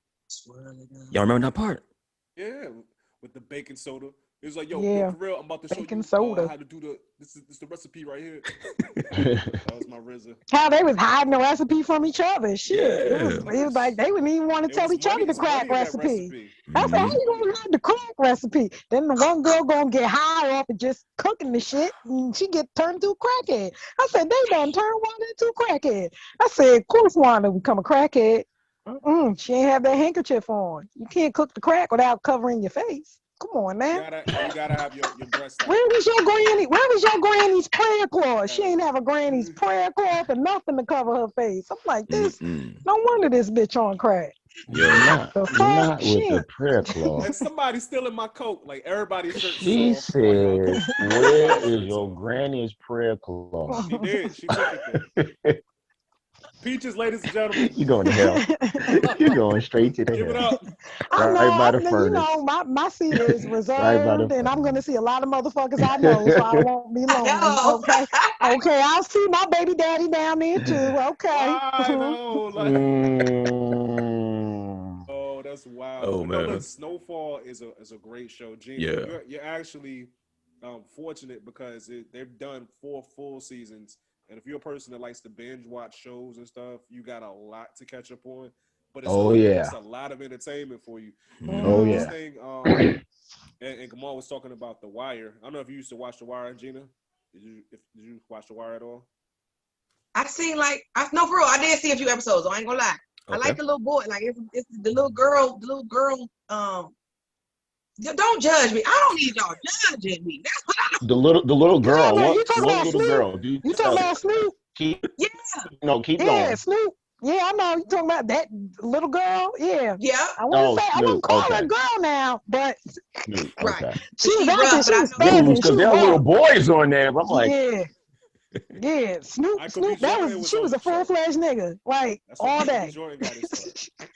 remember that part? Yeah, with the baking soda. It was like, yo, for real, I'm about to show you how to do this is the recipe right here. That was my RZA. How they was hiding the recipe from each other. Shit. It was like they wouldn't even want to tell each other the crack recipe. I said, how you gonna hide the crack recipe? Then the one girl gonna get high off of just cooking the shit and she get turned to a crackhead. I said, they done turned Wanda into a crackhead. I said, of course Wanda would become a crackhead. She ain't have that handkerchief on. You can't cook the crack without covering your face. Come on, man. You gotta have your breast out. Where was your granny? Where was your granny's prayer cloth? She ain't have a granny's prayer cloth and nothing to cover her face. I'm like, this. No wonder this bitch on crack. Yeah, not with the prayer cloth. And somebody stealing my coat. Like everybody's shirt. She said, "Where is your granny's prayer cloth?" She did. She took it there. Peaches, ladies and gentlemen. You going to hell. You're going straight to the Give hell. it up. Right by the furnace. My seat is reserved, and I'm going to see a lot of motherfuckers I know, so I won't be lonely. Okay, I'll see my baby daddy down there, too. Okay. I know. Oh, that's wild. Oh, man. Look, Snowfall is a great show. Gina, you're actually fortunate because they've done 4 full seasons. And if you're a person that likes to binge watch shows and stuff, you got a lot to catch up on. But it's a lot of entertainment for you. This thing, and Kamal was talking about The Wire. I don't know if you used to watch The Wire, Gina. Did you watch The Wire at all? I've seen no, for real. I did see a few episodes. I ain't gonna lie. Okay. I like the little boy. Like it's the little girl. Don't judge me. I don't need y'all judging me. That's what I. The little girl. No, what little girl? You talking about Snoop? keep Yeah. keep Yeah, going. Snoop. Yeah, I know you talking about that little girl. Yeah. Yeah. I wouldn't Oh, say I wouldn't Snoop. call her Okay, a girl now, but Snoop. Right. Okay. she But was she acting, rough, but she I was know Yeah, she. thugging, she because was there are little raw. boys on there. I'm like, Yeah. Yeah. Snoop, I Kobe Snoop, that Jordan was was she on was the a show. full-fledged nigga. Like That's when all Kobe day. Jordan got his start.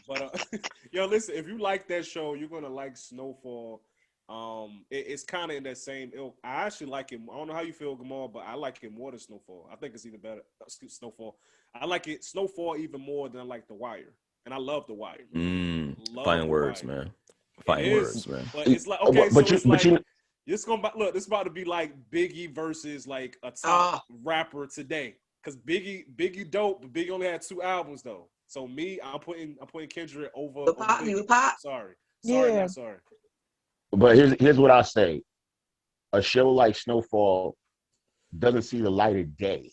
But yo, listen, if you like that show, you're gonna like Snowfall. It's kind of in that same ilk. I actually like him. I don't know how you feel, Gamal, but I like it more than Snowfall. I think it's even better. Snowfall. I like it Snowfall even more than I like The Wire, and I love The Wire. Love Finding The words, Wire. man. It Finding is, words, man. but it's like okay, but so you it's but like you it's gonna look. This about to be like Biggie versus like a top rapper today. Cause Biggie dope, but Biggie only had 2 albums though. So me, I'm putting Kendrick over You Biggie. with Pop. Sorry, Yeah. not sorry. but here's what I say. A show like Snowfall doesn't see the light of day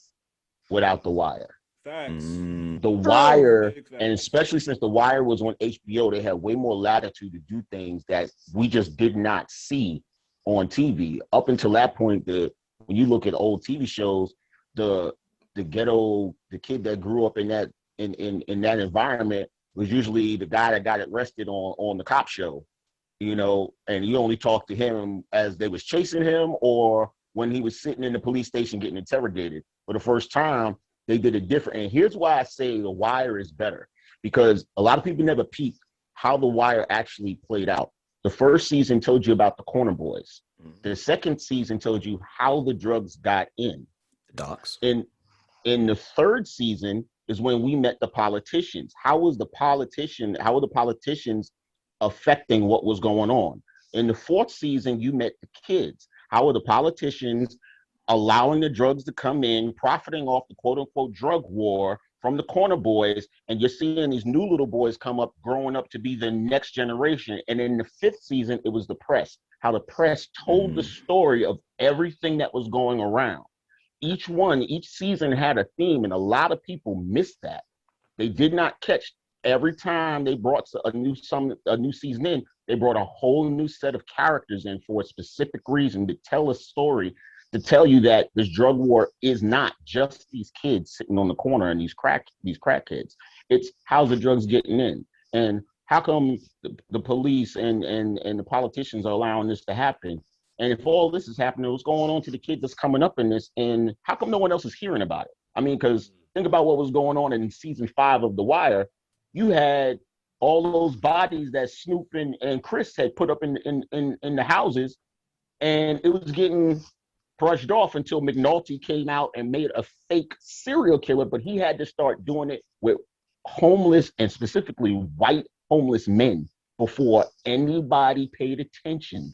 without The Wire. Facts. The True. Wire, Big and facts. especially since The Wire was on HBO, they had way more latitude to do things that we just did not see on TV. Up until that point, when you look at old TV shows, the the kid that grew up in that in that environment was usually the guy that got arrested on the cop show, and you only talk to him as they was chasing him or when he was sitting in the police station getting interrogated. For the first time, they did it different. And here's why I say The Wire is better, because a lot of people never peeped how The Wire actually played out. The first season told you about the corner boys. The second season told you how the drugs got in. The docs. In the third season is when we met the politicians. How were the politicians affecting what was going on? In the fourth season, you met the kids. How are the politicians allowing the drugs to come in, profiting off the quote unquote drug war from the corner boys? And you're seeing these new little boys come up, growing up to be the next generation. And in the fifth season, it was the press, how the press told the story of everything that was going around. Each season had a theme, and a lot of people missed that. They did not catch every time they brought a new season in. They brought a whole new set of characters in for a specific reason, to tell a story, to tell you that this drug war is not just these kids sitting on the corner and these crack kids. It's how's the drugs getting in, and how come the police and the politicians are allowing this to happen. And if all this is happening, what's going on to the kids that's coming up in this? And how come no one else is hearing about it? I mean, because think about what was going on in season 5 of The Wire. You had all those bodies that Snoop and Chris had put up in the houses, and it was getting brushed off until McNulty came out and made a fake serial killer. But he had to start doing it with homeless, and specifically white homeless men, before anybody paid attention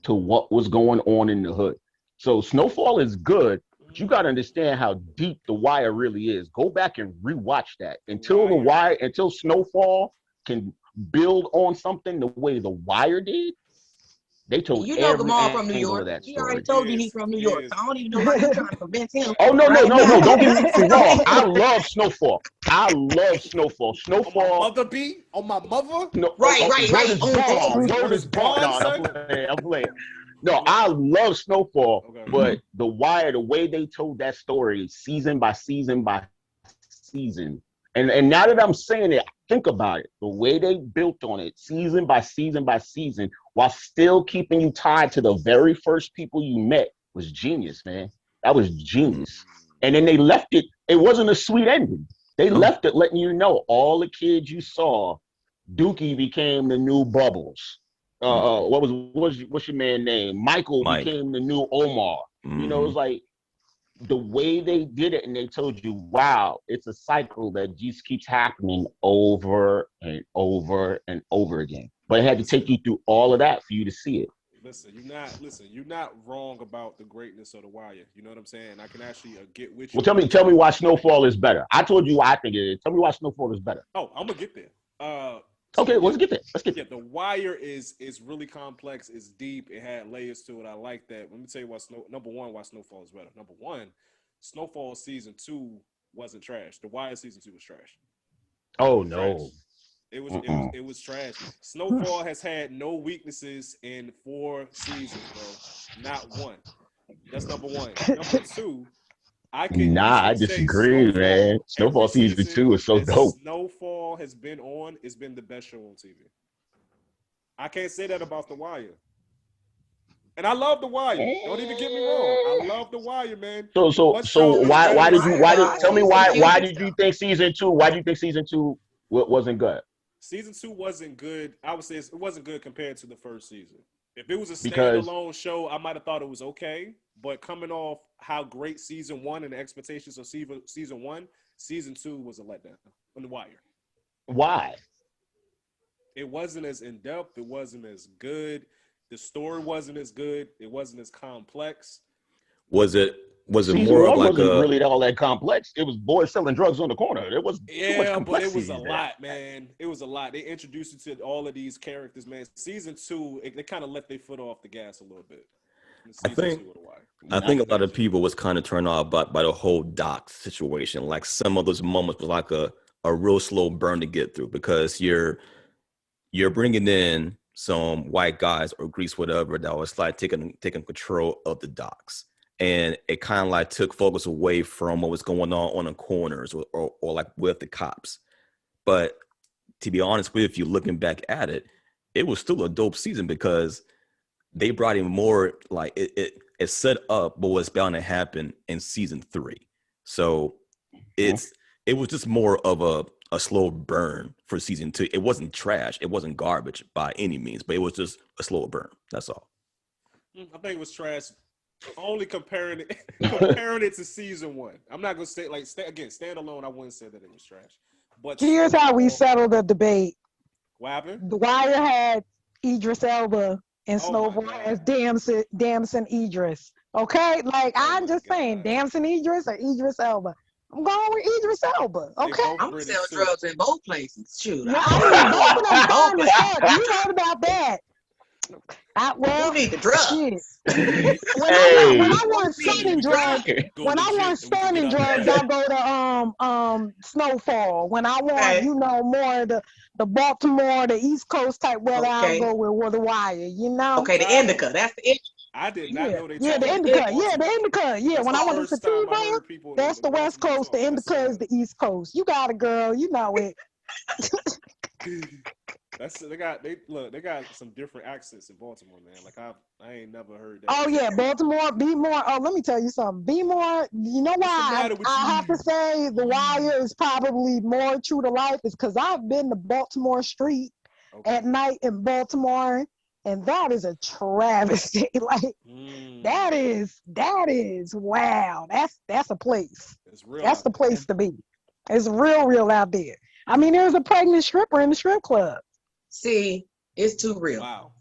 to what was going on in the hood. So Snowfall is good, but you got to understand how deep The Wire really is. Go back and rewatch that. Until Snowfall can build on something the way The Wire did. They told You know every Gamal from New angle York. of that He already story. told you he's from New York. So I don't even know why you're trying to convince him Oh no, right now. Don't get me wrong. I love Snowfall. Snowfall. On my mother B? On my mother? No, Right. Word is bond. Word is bond, No, son? I'm playing. No, I love Snowfall, Okay. but The Wire, the way they told that story, season by season by season, and now that I'm saying it, think about it. The way they built on it, season by season by season, while still keeping you tied to the very first people you met, was genius, man. That was genius. And then they left it. It wasn't a sweet ending. They left it letting you know all the kids you saw. Dookie became the new Bubbles. What's your man name? Mike became the new Omar. You know, it's like the way they did it, and they told you, wow, it's a cycle that just keeps happening over and over and over again. But it had to take you through all of that for you to see it. You're not wrong about the greatness of The Wire. You know what I'm saying? I can actually get with you. Well, tell me why Snowfall is better. I told you why I think it is. Tell me why Snowfall is better. Oh, I'm gonna get there. Okay, let's get there. Yeah, The Wire is really complex. It's deep. It had layers to it. I like that. Let me tell you why why Snowfall is better. Number one, Snowfall season 2 wasn't trash. The Wire season 2 was trash. Oh no. It was trash. Snowfall has had no weaknesses in 4 seasons, bro. Not one. That's number one. Number two, I can Nah, I easily say disagree, man. Snowfall every Snowfall season season 2 is so that dope. Snowfall has been on. It's been the best show on TV. I can't say that about The Wire. And I love The Wire. Don't even get me wrong. I love The Wire, man. What So show is better than tell me Snowfall? why did you think season 2? Why do you think season 2 wasn't good? Season 2 wasn't good. I would say it wasn't good compared to the first season. If it was a Because standalone show, I might have thought it was okay. But coming off how great season 1 and the expectations of season 1, season 2 was a letdown on The Wire. why? It wasn't as in depth. It wasn't as good. The story wasn't as good. It wasn't as complex. Was it Season more of 1 like wasn't a really all that complex. It was boys selling drugs on the corner. There was too much Yeah, but it was complexity a there. lot, man. It was a lot. They introduced you to all of these characters, man. Season 2, they kind of let their foot off the gas a little bit. I think Of The Wire. I think a lot of people was kind of turned off by the whole doc situation. Like some of those moments was like a real slow burn to get through because you're bringing in some white guys or Greeks, whatever, that was like taking control of the docks. And it kind of like took focus away from what was going on the corners or like with the cops. But to be honest with you, looking back at it, it was still a dope season because they brought in more like it set up what was bound to happen in season 3. So it was just more of a slow burn for season 2. It wasn't trash. It wasn't garbage by any means, but it was just a slower burn. That's all. I think it was trash. Only comparing it to season 1. I'm not gonna say like again standalone. I wouldn't say that it was trash. But Here's how we settled the debate. What happened? The Wire had Idris Elba and Oh my Snowfall God. as Damson Idris. Okay, like I'm my just God. saying, Damson Idris or Idris Elba. I'm going with Idris Elba. They Okay. both I'm British, sell too. drugs in both places. Shoot. Yeah, I mean, both of them Both fine as fuck. You heard about that? Who need the drugs? Shit. When Hey. I want stunning drugs, Go when I legit, want and we can stunning get out drugs, there. I go to Snowfall. When I want, Okay. more the Baltimore, the East Coast type weather, I'll Okay. go with the Wire, Okay, the indica. That's the indica. I did not know they Yeah, talked the about indica. Baltimore. Yeah, the indica. Yeah, That's when the I want the first time I sativa, heard people that's the West Baltimore Coast. The talk. indica is the East Coast. You got it, girl. You know it. They got some different accents in Baltimore, man. Like I ain't never heard that. Oh yeah, Baltimore. Be more. Oh, let me tell you something. Be more. You know What's the why matter with I have you? to say The Wire is probably more true to life is because I've been to Baltimore Street at night in Baltimore, and that is a travesty. Like that is wow. That's a place. It's real. That's the place to be. It's real out there. I mean, there's a pregnant stripper in the strip club. See, it's too real. Wow.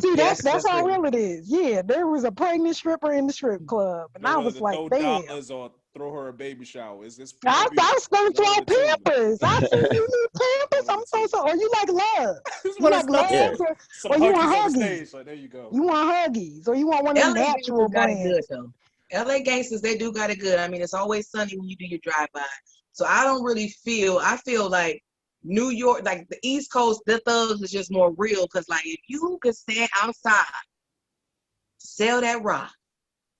See, Yes, that's how real. real it is. Yeah, there was a pregnant stripper in the strip club, and I was like, throw damn. dollars or throw her a baby shower. It's I was gonna throw Pampers. I see you need Pampers. I'm so sorry. Or you like love? You like love, or you want Huggies? Like, there you go. You want Huggies, or you want one of them natural brands? LA gangsters, they do got it good. I mean, it's always sunny when you do your drive-by. So I don't really feel. I feel like New York, like the East Coast, the thugs is just more real. Cause like if you could stand outside, sell that rock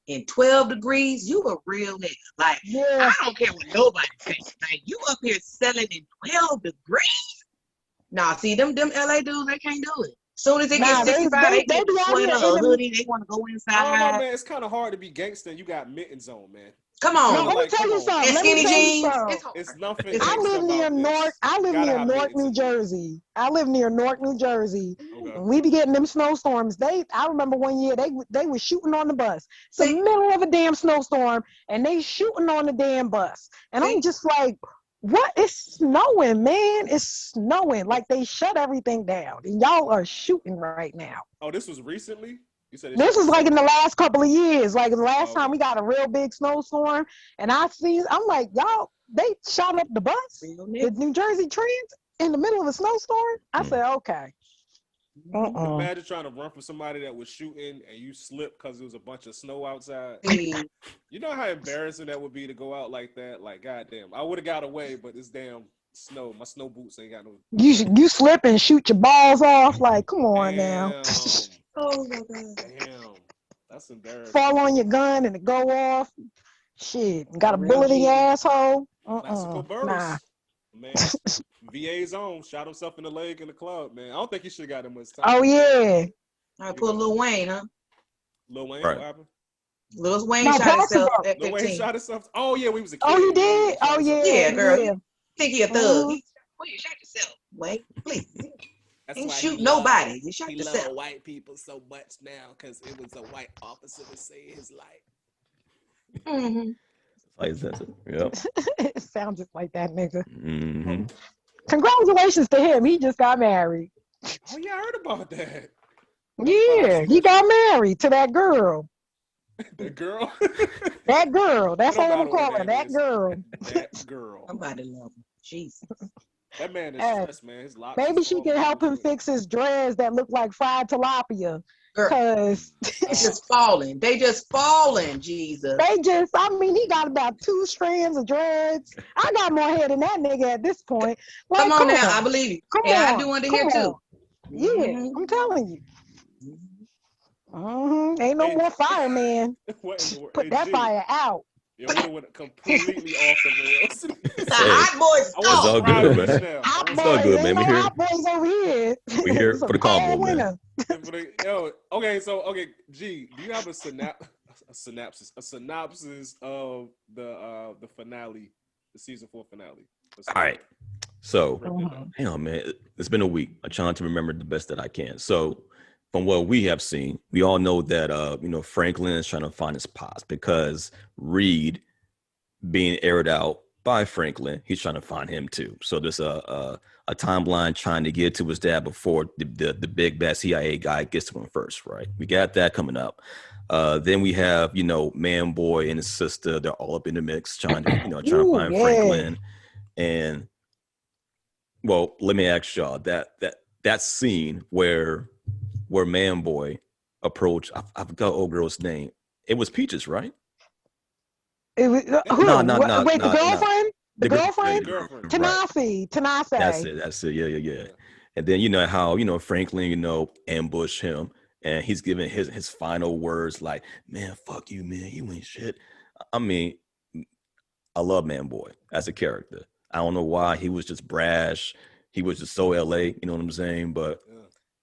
in 12 degrees, you a real nigga. Like I don't care what nobody thinks. Like you up here selling in 12 degrees. Nah, see them LA dudes, they can't do it. Soon as they get 65, they get the sweater or hoodie. They want to go inside. I don't know, man. It's kind of hard to be gangster and you got mittens on, man. Come on. No, let me tell you something. And skinny jeans. It's nothing. I live near Newark, New Jersey. I live near Newark, New Jersey. Okay. And we be getting them snowstorms. I remember one year they were shooting on the bus. It's the middle of a damn snowstorm, and they shooting on the damn bus. And I'm just like, what? It's snowing, man. It's snowing. Like they shut everything down, and y'all are shooting right now. Oh, this was recently? This was like in the last couple of years. Like the last time we got a real big snowstorm, and I'm like, y'all, they shot up the bus, the New Jersey Trans, in the middle of a snowstorm. I said, okay. Imagine trying to run from somebody that was shooting and you slipped because there was a bunch of snow outside. You know how embarrassing that would be to go out like that? Like, goddamn, I would have got away, but this damn snow, my snow boots ain't got no. You slip and shoot your balls off. Like, come on now. Oh my God. Damn. That's embarrassing. Fall on your gun and it go off. Shit, got a Real bullet in your G. asshole. Classical Nah. burst. Man, VA's on. Shot himself in the leg in the club, man. I don't think he should have got that much time. Oh yeah. I put Lil Wayne, huh? Lil Wayne, Right. what happened? Lil Wayne No, shot himself Plaxico. at Lil Wayne 15. shot himself. Oh yeah, we was a kid. Oh, he Yeah, did. shot Oh himself. yeah. Yeah, girl. Yeah. Think he a thug. Mhm. Well, you shot yourself. Wait, please. That's Ain't why shoot he nobody. love- You shot he yourself. love white people so much now because it was a white officer that saved his life. Mm-hmm. Like that. Yep. It sounds just like that nigga. Mm-hmm. Congratulations to him. He just got married. Oh yeah, I heard about that. Yeah, he got married to that girl. That girl. That girl. That's It don't all I'm matter what calling her her. name That is. girl. That girl. Somebody love him. Jesus. That man is Hey, stressed, man. His locks maybe is she all can help him premature. fix his dreads that look like fried tilapia. Girl, Cause just falling. They just falling, Jesus. I mean, he got about 2 strands of dreads. I got more hair than that nigga at this point. Like, Come on now, I believe you. Come And I on. do under Come here on. too. Yeah, Mhm. I'm telling you. Ain't no Hey, more fireman. what in the world? Put Hey, that G. fire out. It would have went completely off the rails. The Hey, hot boys I it's wasn't all talk. riding good, this man. now. Hot I It's wasn't all boys. good, Ain't man. no We here. hot boys over here. We here It's a for the cold combo, man. winter. Okay, so G, do you have a synopsis of the finale, the season 4 finale? All right. So, Break that down. hang on, man. It's been a week. I'm trying to remember the best that I can. So, from what we have seen, we all know that Franklin is trying to find his pops because Reed being aired out by Franklin, he's trying to find him too. So there's a timeline trying to get to his dad before the big bad CIA guy gets to him first, right? We got that coming up. Then we have Man Boy and his sister. They're all up in the mix trying to Ooh, find yeah. Franklin. And well, let me ask y'all that scene where Man Boy approached. I forgot old girl's name. It was Peaches, right? Who? No. Wait, the girlfriend? The girlfriend? girlfriend. Right. Tanase. That's it. Yeah. And then how Franklin ambushed him, and he's giving his final words like, "Man, fuck you, man. You ain't shit." I mean, I love Man Boy as a character. I don't know why he was just brash. He was just so LA. You know what I'm saying? But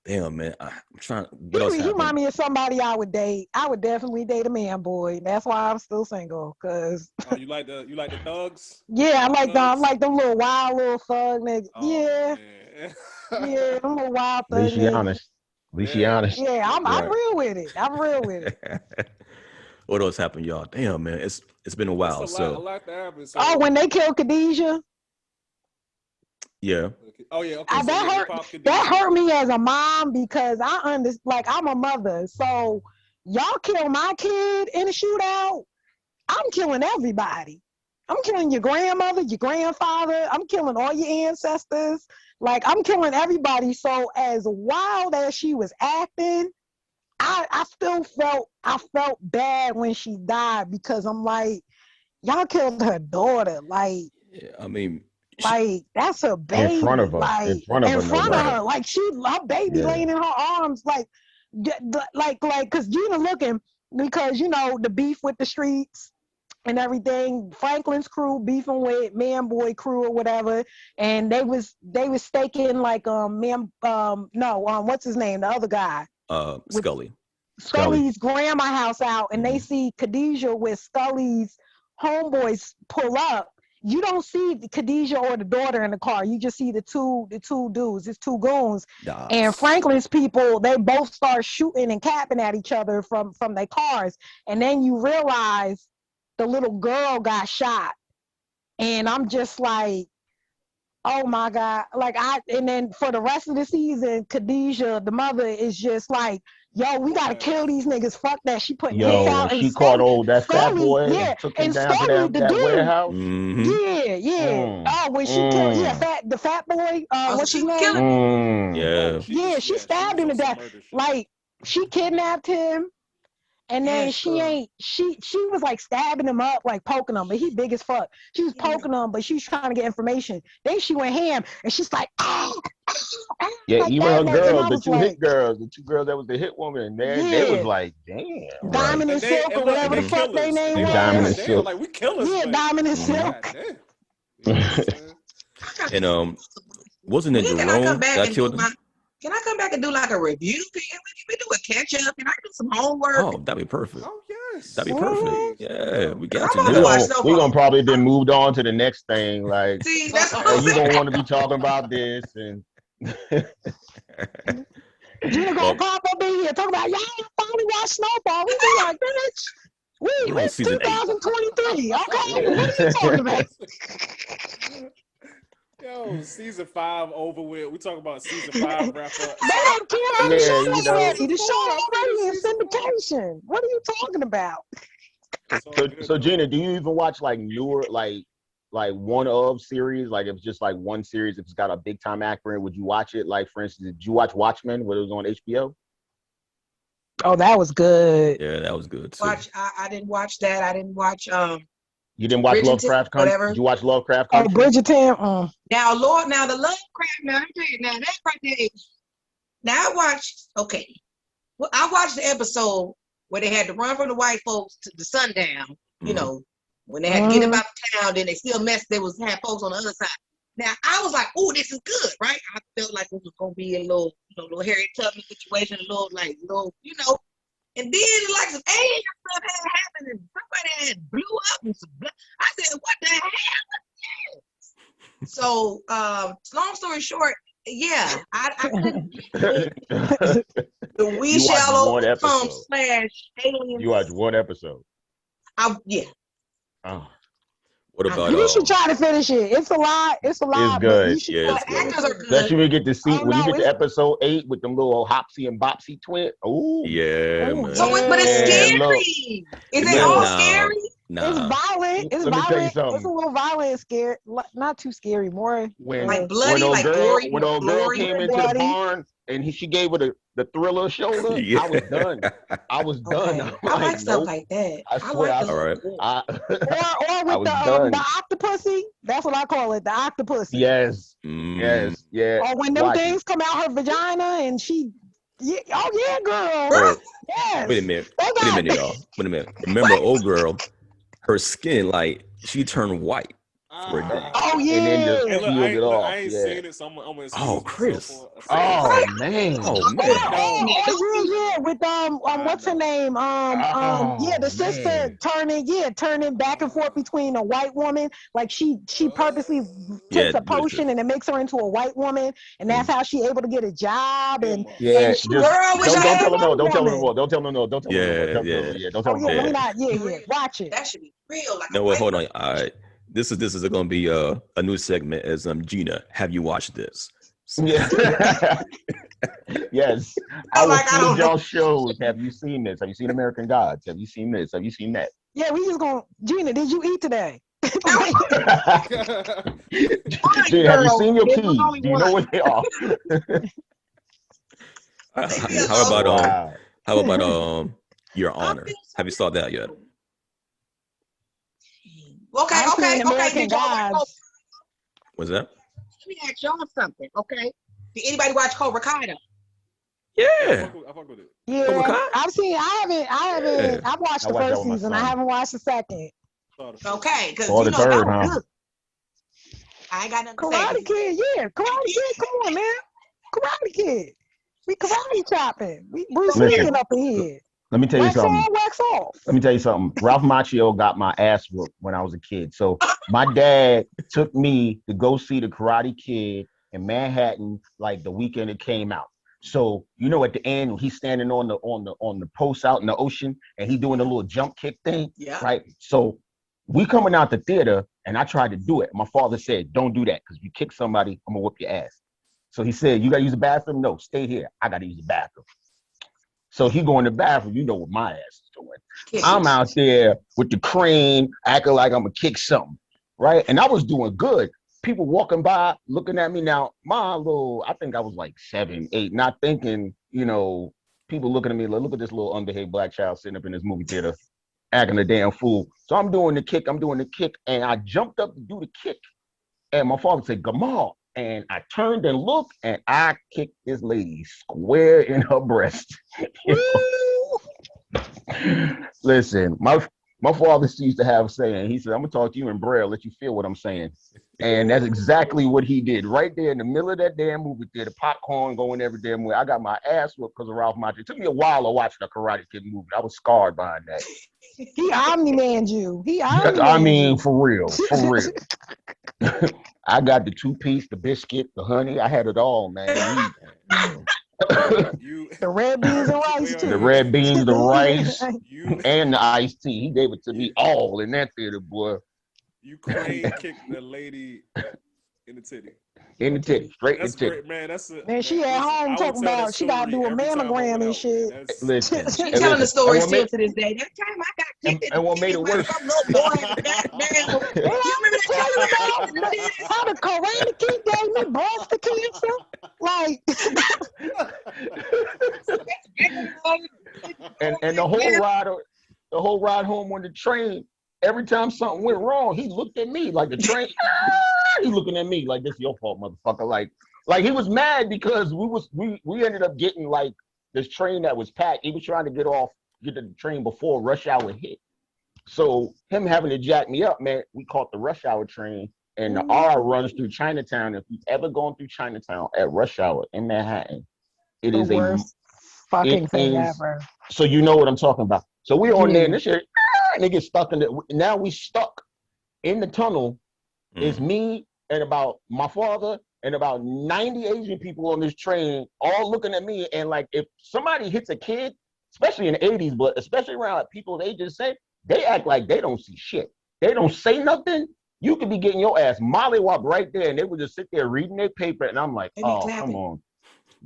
damn, man, I'm trying. What else He happened? remind me of somebody I would date. I would definitely date a Man Boy. That's why I'm still single. Cause Oh, you like the thugs? yeah, I Thugs? like them little wild little thug niggas. Oh, Yeah, man. yeah, them little wild At least thug she niggas. honest. At least she honest. Yeah, I'm Right. real with it. I'm real with it. What else happened, y'all? Damn, man, it's been a while. It's a So lot to happen. So, Oh, when they killed Khadijah, oh yeah, okay. So that hurt me as a mom because I understand. Like I'm a mother, so y'all kill my kid in a shootout. I'm killing everybody. I'm killing your grandmother, your grandfather. I'm killing all your ancestors. Like I'm killing everybody. So as wild as she was acting, I still felt bad when she died because I'm like, y'all killed her daughter. Like yeah, I mean, that's her baby. In front of her. Like In front of her, no her. less. Like her baby Yeah. laying in her arms. Like because Gina looking because the beef with the streets and everything. Franklin's crew beefing with Man Boy crew or whatever, and they was staking like what's his name, the other guy, Scully. Scully's grandma house out, and they see Khadijah with Scully's homeboys pull up. You don't see Khadijah or the daughter in the car. You just see the two dudes. It's two goons. And Franklin's people, they both start shooting and capping at each other from their cars. And then you realize the little girl got shot. And I'm just like, oh my God. And then for the rest of the season, Khadijah, the mother, is just like, yo, we gotta kill these niggas. Fuck that. She putting hits out. When she caught that fat boy and took him down to that warehouse. Mm-hmm. Oh, when she killed, the fat boy. What's his name? Yeah. She stabbed him to death. Like she kidnapped him, And then Yes, she girl. ain't she was like stabbing him up, like poking him, but he big as fuck. She was poking him, but she was trying to get information. Then she went ham and she's like, Yeah, like even that, her like, and girls, I the was two hit like, girls, the two girls that was the hit woman, they was yeah, like, damn. Right. Diamond and Silk or look, and whatever they the fuck they killers. And name they like, Diamond was. and God damn, Silk. like we killers, Yeah, but Diamond and Mhm. Silk. God damn. You know what I'm saying? And wasn't it When can I come Jerome back that and do killed him? my? Can I come back and do like a review? Can we do a catch up? Can I do some homework? Oh, that'd be perfect. Oh yes. That'd be perfect. Mhm. Yeah, we Cause got to I'm do gonna watch that. no We more. gonna probably then moved on to the next thing. Like, See, that's what hey, I'm you saying. gonna want to be talking about this and Gina gonna Well, pop up in here talking about, y'all finally watch Snowfall. We be like, bitch, we on it's season 8. 2023. Okay, what are you talking about? Yo, season 5 over with. We talk about season 5 wrap up. They have canceled the Yeah, show you know. already. The Season 4, show I already in finished season 4. syndication. What are you talking about? It's all So, good, so though. Gina, do you even watch like newer, like one of series? Like if it's just like one series, if it's got a big time actor in it, would you watch it? Like for instance, did you watch Watchmen when it was on HBO? Oh, that was good. Yeah, that was good too. I didn't watch that. I didn't watch You didn't watch Bridgerton, Lovecraft Country? whatever. Did you watch Lovecraft Oh, Country? Bridgerton. Now, Lord, now the Lovecraft. Now, let me tell you, now that right there. Now I watched. Okay, well, I watched the episode where they had to run from the white folks to the sundown. You Mhm. know, when they had to get up out the town, then they still messed. They had folks on the other side. Now I was like, "Oh, this is good, right?" I felt like it was gonna be a little, little Harriet Tubman situation, a little, And then like some alien stuff had happened, and somebody had blew up and some. I said, "What the hell is this?" So, long story short, yeah, I couldn't. The We You watched Shall one Overcome episode. / Aliens. You watched one episode. Yeah. Oh, What about You should try to finish it. It's a lot. It's a lot, but good. you should. Yeah, The it's good. actors are good. especially when you get to see Oh, when you no, get to it's- episode 8 with them little Hopsy and Bopsy twin. Oh, Yeah, Oh, man. So, but it's Yeah, scary. look. Is it Yeah, all nah, scary? It's nah. violent. It's Let me tell you violent. It's a something. little violent and scary. Not too scary. More When Like uh, bloody, old like girl gory, when old girl glory? came into the bloody. barn and she gave her the thriller shoulder, Yeah. I was done. I was done. Okay. I'm I like stuff nope. like that. I I swear, like the All right. little gore. I or I with was the done. octopussy. That's what I call it. The octopussy. Yes, Mm. yeah. Or when them Watch things it. come out her vagina and she. Yeah, oh yeah, girl. Oh, Yes. wait a minute. They Wait a got- minute, y'all. Wait a minute. Remember, old girl, her skin, like, she turned white for a day. Oh And then just Yeah. Hey, look, peeled it I off. ain't Yeah. seen it, so I'm gonna Oh, excuse myself Chris. for a second. Oh man. Oh, Or, man. Man, don't oh do yeah, with what's her know. name? Yeah, the Oh sister man. turning back and forth between a white woman. Like she purposely Yeah, takes a do it, potion Chris. and it makes her into a white woman, and that's how she able to get a job. And Yeah, she just Girl, wish I don't had tell her no. white Don't tell her no woman. more. Don't tell her no. Don't tell her no more. Yeah, Don't tell her, yeah. yeah, don't tell Oh her yeah, no let me more. not. Yeah, watch it. that should be real. Like No, a well, white hold on. person. All right. This is going to be a new segment as Gina. Have you watched this? Yeah. Yes. I I'm will like, I feed don't know. y'all shows. Have you seen this? Have you seen American Gods? Have you seen this? Have you seen that? Yeah, we just gonna. Gina, did you eat today? Gee, have you seen your It was keys? only Do you know one. what they are? Leave me How alone. about Wow. Your I Honor? feel so Have you saw that yet? Okay, I've okay, seen okay. American Did y'all watch? Gods. Was that? Let me ask y'all something, okay? Did anybody watch Cobra Kai though? Yeah, Yeah. I fuck with it. Cobra Yeah, Kai? I've seen. I haven't. Yeah. I've watched I the watched that first with my season. I son. haven't watched the second. Okay, because Or the that third, was huh? good. I ain't got nothing to say. Karate Kid, yeah, Karate Kid. Come on, man, Karate Kid. We karate chopping. We Bruce Lee Listen, up in here. let me tell you Wax something. on, wax off. Let me tell you something. Ralph Macchio got my ass whooped when I was a kid. So my dad took me to go see the Karate Kid in Manhattan, like the weekend it came out. So at the end, he's standing on the post out in the ocean, and he doing a little jump kick thing, Yeah. right? So we coming out the theater, and I tried to do it. My father said, "Don't do that, because if you kick somebody, I'm gonna whoop your ass." So he said, "You gotta use the bathroom." No, stay here. I gotta use the bathroom. So he go in the bathroom. You know what my ass is doing. Kick I'm it. out there with the crane, acting like I'm gonna kick something, right? And I was doing good. People walking by, looking at me. Now, I think I was like 7, 8, not thinking, people looking at me like, look at this little underhead black child sitting up in this movie theater acting a damn fool. So I'm doing the kick, and I jumped up to do the kick. And my father said, Gamal. And I turned and looked, and I kicked this lady square in her breast. Listen, my father used to have a saying. He said, I'm going to talk to you in Braille, let you feel what I'm saying. And that's exactly what he did. Right there in the middle of that damn movie theater, popcorn going every damn way. I got my ass whooped because of Ralph Macchio. It took me a while to watch the Karate Kid movie. I was scarred behind that. He Omni-Man you. I mean, for real. I got the 2-piece, the biscuit, the honey. I had it all, man. The red beans and rice too. The red beans, the rice, and the iced tea. He gave it to me all in that theater, boy. You crane kicked the lady in the titty. In the titty, straight That's in the titty. great, man. That's a Man, she at home talking about she gotta do a mammogram and shit. Listen, She telling the story still to this day. That time I got kicked and what made it worse? Some little boy in the goddamn. You remember that? How the Karate Kid gave me breast cancer? Like, and the whole ride home on the train, every time something went wrong, he looked at me like the train. He looking at me like, this is your fault, motherfucker. Like he was mad because we ended up getting like this train that was packed. He was trying to get the train before rush hour hit. So him having to jack me up, man, we caught the rush hour train, and the R runs through Chinatown. If you've ever gone through Chinatown at rush hour in Manhattan, it is the worst fucking thing ever. So you know what I'm talking about. So we're on there, and this shit, and they get stuck in it. Now we stuck in the tunnel. It's me and about my father and about 90 Asian people on this train, all looking at me. And like, if somebody hits a kid, especially in the 80s, but especially around people they just say, they act like they don't see shit. They don't say nothing. You could be getting your ass mollywop right there, and they would just sit there reading their paper. And I'm like, oh, come on.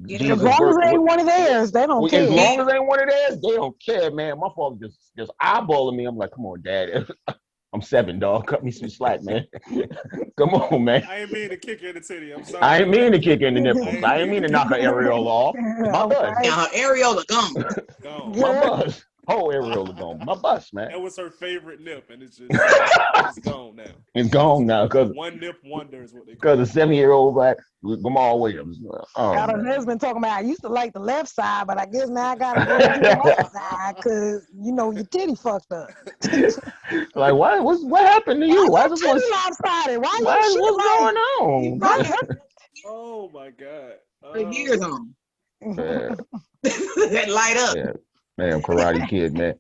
As long as they ain't one of theirs, they don't care. As long as they ain't one of theirs, they don't care, man. My father just eyeballing me. I'm like, come on, Dad. I'm 7, dog. Cut me some slack, man. Come on, man. I ain't mean to kick her in the titty. I'm sorry. I ain't mean to kick her in the nipples. I ain't mean to knock her areola off. My buzz. Now her areola gone. My buzz. Whole areola gone. My bust, man. That was her favorite nip, and it's gone now. It's gone now because one nip wonder is what they call it. Because a 7-year-old black Gamal Williams. Got her husband talking about, I used to like the left side, but I guess now I gotta go to the right side because your titty fucked up. Like, what happened to you? Why is this lopsided? What's going on? Oh my God. The years on. That light up. Yeah. Man, Karate Kid, man.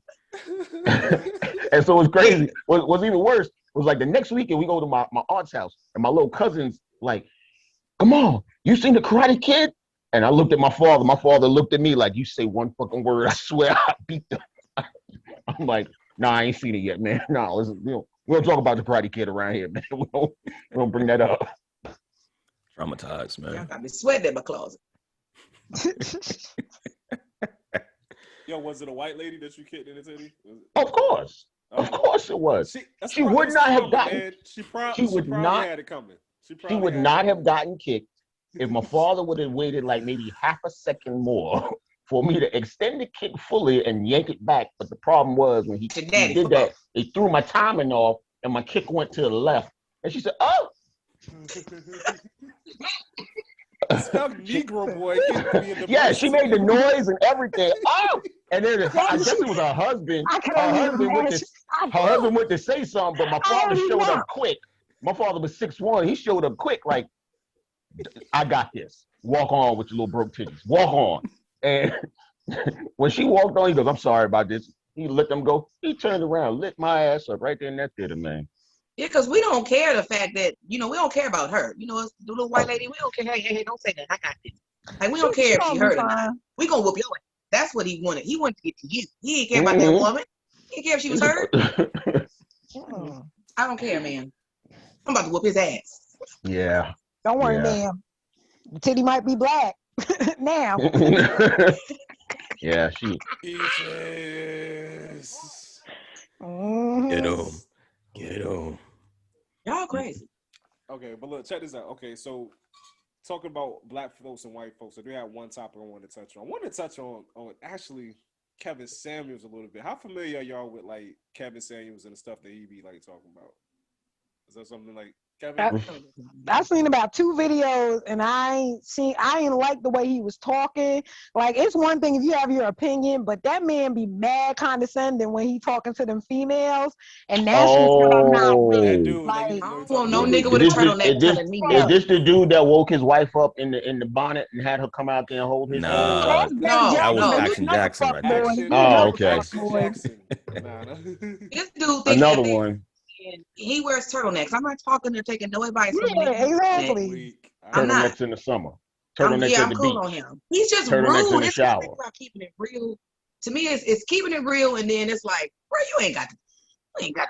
And so it's crazy. What's even worse was like the next weekend we go to my aunt's house, and my little cousin's like, come on, you seen the Karate Kid? And I looked at my father. My father looked at me like, you say one fucking word, I swear I beat them. I'm like, nah, I ain't seen it yet, man. Nah, listen, we don't talk about the Karate Kid around here, man. We don't bring that up. Traumatized, man. I got me sweating in my closet. Yo, was it a white lady that you kicked in the titty? Of course. Of course it was. She would not have gotten. She would not had it coming. She would not have gotten kicked if my father would have waited like maybe half a second more for me to extend the kick fully and yank it back. But the problem was when he did that, he threw my timing off and my kick went to the left. And she said, "Oh." Negro boy. Yeah, she made the noise and everything. Oh, and then I guess it was her husband. Her husband went to say something, but my father showed up quick. My father was 6'1". He showed up quick, like, I got this. Walk on with your little broke titties. Walk on. And when she walked on, he goes, I'm sorry about this. He let them go. He turned around, lit my ass up right there in that theater, man. Yeah, because we don't care the fact that, we don't care about her. It's the little white lady, we don't care. Hey, don't say that. I got this. Like, we don't care if she hurt or not. We gonna whoop your ass. That's what he wanted. He wanted to get to you. He didn't care about that woman. He didn't care if she was hurt. I don't care, man. I'm about to whoop his ass. Yeah. Don't worry, ma'am. The titty might be black now. Yeah, she. Peaches. Get on. Y'all crazy. Okay, but look, check this out. Okay, so talking about black folks and white folks, I do have one topic I want to touch on. I want to touch on actually Kevin Samuels a little bit. How familiar are y'all with like Kevin Samuels and the stuff that he be like talking about? Is that something like Kevin? I seen about 2 videos and I ain't like the way he was talking. Like, it's one thing if you have your opinion, but that man be mad condescending when he talking to them females, and that's just what I'm not with. That Oh, dude, like, you Like, I know, he don't want talking no about nigga women. with a is this turtleneck telling me is fuck. nothing. this the dude that woke his wife up in the bonnet and had her come out there and hold his hand? Oh, Nah, that's Ben No, that was Jackson. no. You Action another Jackson fuck right there. boy. Action, You Oh, another okay. fuck Action boy. Jackson. Nah, nah. This dude think that Another they one. and he wears turtlenecks. I'm not talking or taking no advice from Yeah, nigga. exactly. Weak. I'm not. Turtlenecks in the summer. Turtlenecks at I'm the cool on beach. him. He's just Turtlenecks in rude. the It's one thing shower. about keeping it real. To me, it's keeping it real, and then it's like, bro, you ain't got to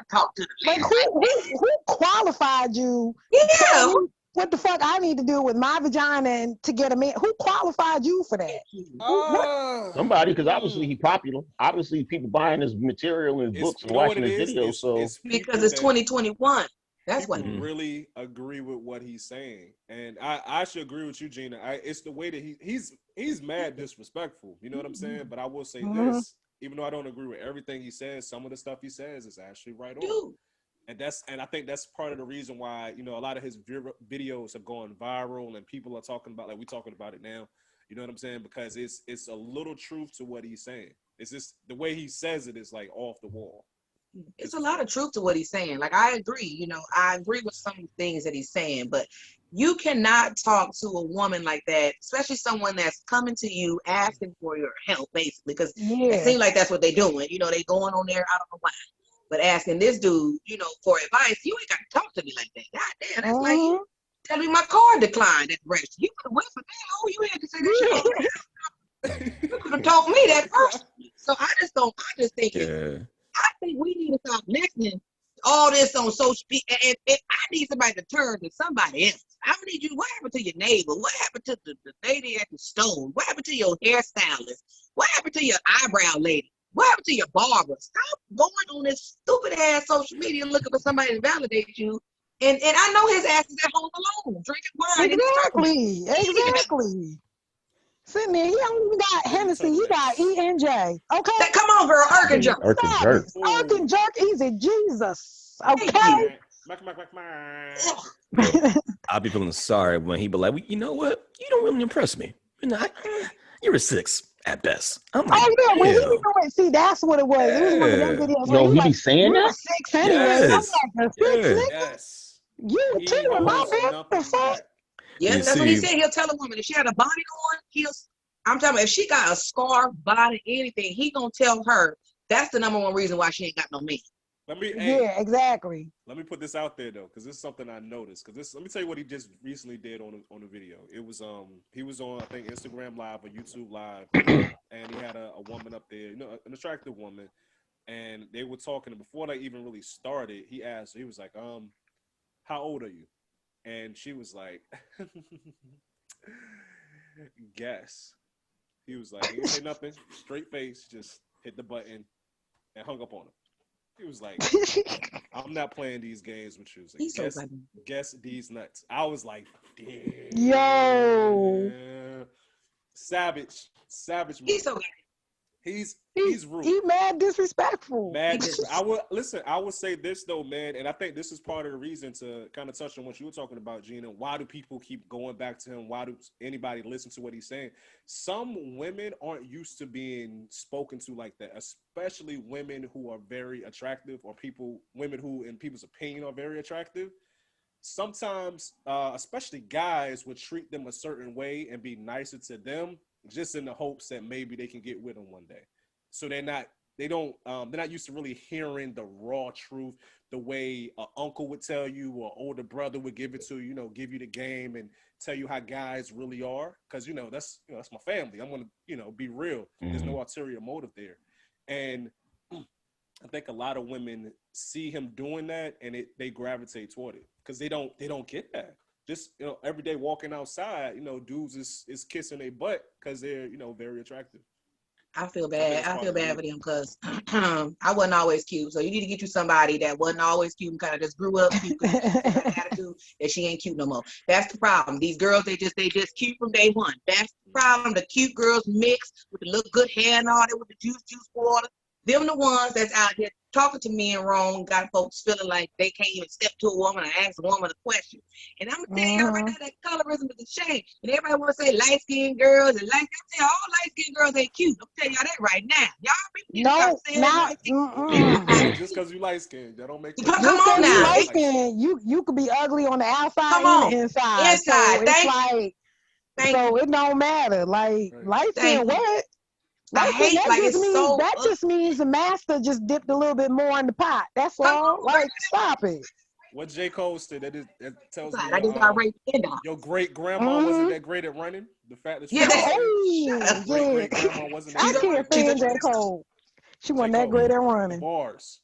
talk to the Like, lady like that. who qualified you? Tell Yeah, me what the fuck I need to do with my vagina and to get a man. Who qualified you for that? What? Somebody, because obviously Hmm. he popular. Obviously, people buying his material and his It's, books you and know what watching it his is? videos. So It's because people it's that 2021. That's what. people Mhm. really agree with what he's saying, and I should agree with you, Gina. It's the way that he's mad disrespectful. You know what I'm saying? But I will say Mm-hmm. this: even though I don't agree with everything he says, some of the stuff he says is actually right on. Dude, And I think that's part of the reason why a lot of his videos have gone viral and people are talking about, like, we talking about it now. You know what I'm saying? Because it's a little truth to what he's saying. It's just the way he says it is like off the wall. it's a lot of truth to what he's saying. Like, I agree. I agree with some things that he's saying, but you cannot talk to a woman like that, especially someone that's coming to you asking for your help, basically, because it Yeah. seems like that's what they're doing. They going on there, I don't know why, but asking this dude, for advice. You ain't got to talk to me like that. God damn, that's like you tell me my car declined at the register. You could have went for that. Oh, you had to say that shit all the time. You could have told me that first. So I just think Yeah. I think we need to stop listening to all this on social media. And I need somebody to turn to somebody else. I need you. What happened to your neighbor? What happened to the lady at the store? What happened to your hairstylist? What happened to your eyebrow lady? What happened to your barber? Stop going on this stupid ass social media looking for somebody to validate you. And I know his ass is at home alone, drinking wine in his turtleneck. Exactly. Sitting there, he don't even got In the Hennessy. He got turtlenecks. E&J. Okay? Come on, girl, Stop Irk and it. Jerk. Urkin Stop jerk. it. Stop and jerk easy. Jesus. Thank Okay? you. Well, I'll be feeling sorry when he be like, well, you know what? You don't really impress me. You're a 6 at best. I'm like, Oh, yeah. When he be damn. doing, see, that's what it was. It was one of them Yeah. videos where Yo, he he be like, saying you're a that? 6 anyway. Yes. I'm like, a 6, Yeah. nigga? Yes. You He too in my holds bed? The nothing fuck? back. Yeah, You that's what he see, said. He'll tell a woman if she had a bonnet on, I'm talking about if she got a scarf, bonnet, anything, he gonna tell her that's the number one reason why she ain't got no man. Yeah, exactly. Let me put this out there though, because this is something I noticed. Let me tell you what he just recently did on the video. It was he was on, I think, Instagram Live or YouTube Live, and he had a woman up there, an attractive woman, and they were talking. And before they even really started, he asked, he was like, how old are you? And she was like, guess. He was like, he didn't say nothing, straight face, just hit the button and hung up on him. He was like, I'm not playing these games with you. He's so Like, funny. guess these nuts. I was like, damn. Yo. Savage move. He's so He's rude. He mad disrespectful. Mad. I would say this though, man, and I think this is part of the reason to kind of touch on what you were talking about, Gina. Why do people keep going back to him? Why do anybody listen to what he's saying? Some women aren't used to being spoken to like that, especially women who are very attractive, or women who, in people's opinion, are very attractive. Sometimes, especially guys, would treat them a certain way and be nicer to them, just in the hopes that maybe they can get with them one day. So they're not used to really hearing the raw truth, the way an uncle would tell you or older brother would give it to you, give you the game and tell you how guys really are. Because that's my family. I'm gonna be real. There's no ulterior motive there, and I think a lot of women see him doing that and they gravitate toward it because they don't get that. Just every day walking outside, dudes is kissing their butt because they're very attractive. I feel I think bad. it's I feel probably bad you. for them because I wasn't always cute. So you need to get you somebody that wasn't always cute and kind of just grew up cute because she got an attitude that she ain't cute no more. That's the problem. These girls, they just cute from day one. That's the problem. The cute girls mix with the little good hair and all that with the juice water. Them the ones that's out here talking to men wrong, got folks feeling like they can't even step to a woman and ask a woman a question. And I'm gonna tell y'all right now that colorism is a shame. And everybody wanna say light skinned girls and light. I tell you, all light skinned girls ain't cute. I'm telling y'all that right now. Y'all people need to stop No, saying not light So skinned. just because you light skinned, that don't make you Come cute. just on because Just you because now. you light It's light skinned. skin, you could be ugly on the outside come and on. the inside. So Inside. it's like, Thank so you. it don't matter. Like Right. light skin, Thank you. what? I Light skin, hate like it's so that just means the master just dipped a little bit more in the pot. That's come all. on, Like, stop it. What J. Cole said, that tells me I just got raped in the your great grandma wasn't Mm-hmm. that great at running. The fact that you Yeah, light that's skinned, shut your up. Oh, great yeah. great grandma wasn't that I She's a great can't at she's a stand running. J. Cole. She J. wasn't that Cole, great at running. bars.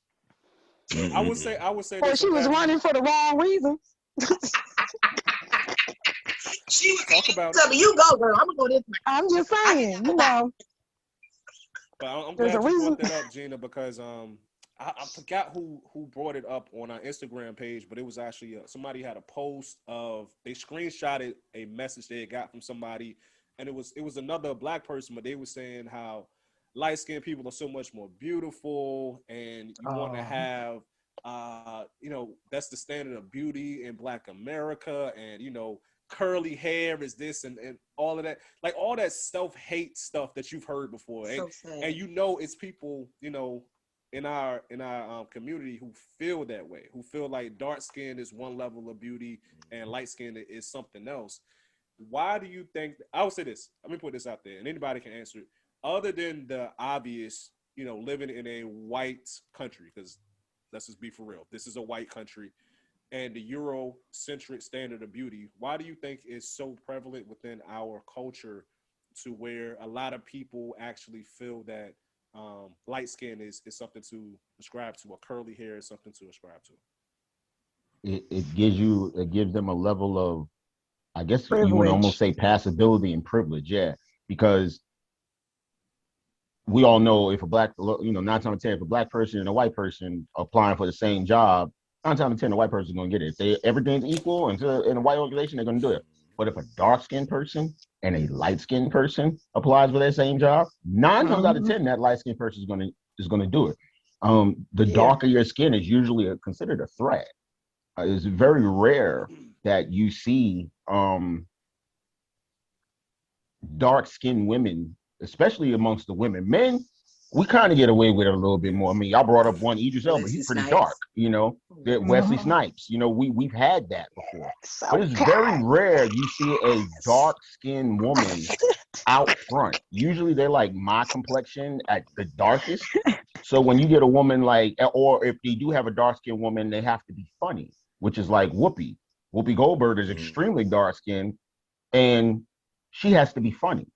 Mm-mm-mm. I would say Or this. she I'm was glad you running for the wrong reasons. she was talk about it. tell me, you go, girl. I'm gonna go this way. I'm just I saying, ain't got But I'm there's a glad you reason. brought that up, Gina, because I forgot who brought it up on our Instagram page, but it was actually somebody had a post of they screenshotted a message they had got from somebody, and it was another black person, but they were saying how light skinned people are so much more beautiful, and you want to Oh, have that's the standard of beauty in Black America, and curly hair is this and all of that, like all that self-hate stuff that you've heard before, so and sad. it's people in our community who feel that way, who feel like dark skin is one level of beauty and light skin is something else. Why do you think? I would say this. Let me put this out there, and anybody can answer it. Other than the obvious, living in a white country, because let's just be for real, this is a white country, and the Eurocentric standard of beauty. Why do you think it's so prevalent within our culture to where a lot of people actually feel that light skin is something to ascribe to, or curly hair is something to ascribe to? It gives them a level of, I guess you want to almost privilege. say, passability and privilege. Yeah, because we all know if a black, 9 times out of 10, if a black person and a white person applying for the same job, 9 times out of 10, the white person is going to get it. If everything's equal in a white organization, they're going to do it. But if a dark skinned person and a light skinned person applies for that same job, 9 times out of 10, that light skinned person is going to do it. The Yeah. darker your skin is usually considered a threat. It's very rare that you see dark skinned women, especially amongst the women. Men, we kind of get away with it a little bit more. I Yes. mean, y'all brought up one Idris Elba. Wesley He's pretty dark, Snipes. That Wesley Mhm. Snipes. We've had that before, but So it's very cat. rare you see a dark skinned woman out front. Usually they're like my complexion at the darkest. So when you get a woman like, or if they do have a dark skinned woman, they have to be funny, which is like Whoopi. Whoopi Goldberg is Mm-hmm. extremely dark skinned, and she has to be funny.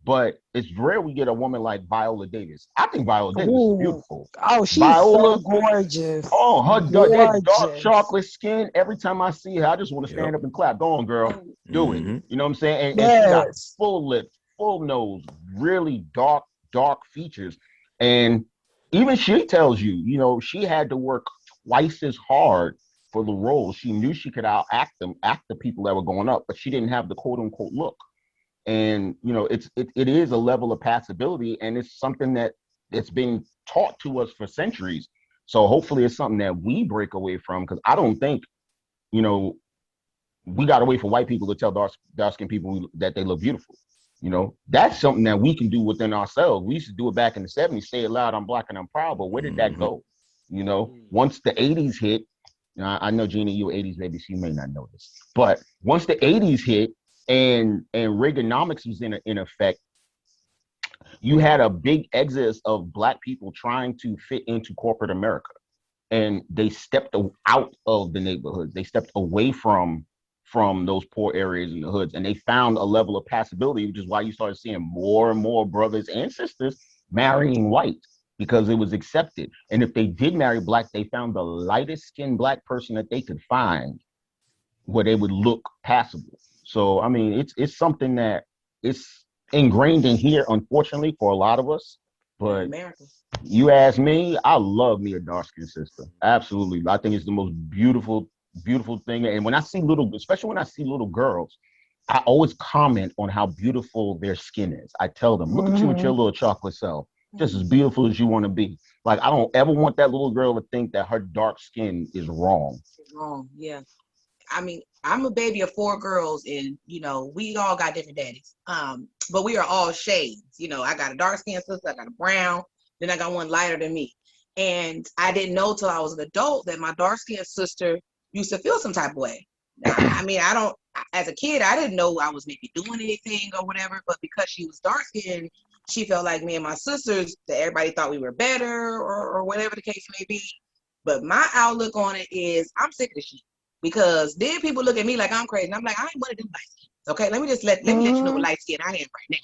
But it's rare we get a woman like Viola Davis. I think Viola Davis is Ooh. beautiful. Oh, she's so Viola, Yes. gorgeous. oh, that dark Gorgeous. chocolate skin. Every time I see her, I just want to stand Yep. up and clap. Go on, girl, Oh, do it. Mm-hmm. You know what I'm saying? And she got Yes. full lips, full nose, really dark features. And even she tells you, she had to work twice as hard for the role. She knew she could act the people that were going up, but she didn't have the quote unquote look. And it is a level of passability, and it's something that's been taught to us for centuries. So hopefully it's something that we break away from, because I don't think you know we got to wait for white people to tell dark skinned people that they look beautiful. That's something that we can do within ourselves. We used to do it back in the 70s, say it loud, I'm black and I'm proud. But where did that Mm-hmm. go? Once the 80s hit, I know Gina, you 80s baby, so you may not know this, but once the 80s hit and Reaganomics was in effect, you had a big exodus of black people trying to fit into corporate America, and they stepped out of the neighborhoods. They stepped away from those poor areas in the hoods, and they found a level of passability, which is why you started seeing more and more brothers and sisters marrying white, because it was accepted. And if they did marry black, they found the lightest skinned black person that they could find where they would look passable. So I mean, it's something that it's ingrained in here, unfortunately, for a lot of us. But America. you ask me, I love me a dark skinned sister. Absolutely. I think it's the most beautiful thing. And when I see especially when I see little girls, I always comment on how beautiful their skin is. I tell them, look at you with your little chocolate self, just as beautiful as you want to be. Like, I don't ever want that little girl to think that her dark skin is wrong. It's wrong. Yeah. I mean, I'm a baby of 4 girls, and we all got different daddies. But we are all shades. I got a dark skinned sister, I got a brown, then I got one lighter than me. And I didn't know till I was an adult that my dark skinned sister used to feel some type of way. I mean, as a kid, I didn't know I was maybe doing anything or whatever, but because she was dark skinned, she felt like me and my sisters, that everybody thought we were better or whatever the case may be. But my outlook on it is, I'm sick of the shit. Because then people look at me like I'm crazy. And I'm like, I ain't one of them light skins. Okay, let me let you know what light skin I am right now.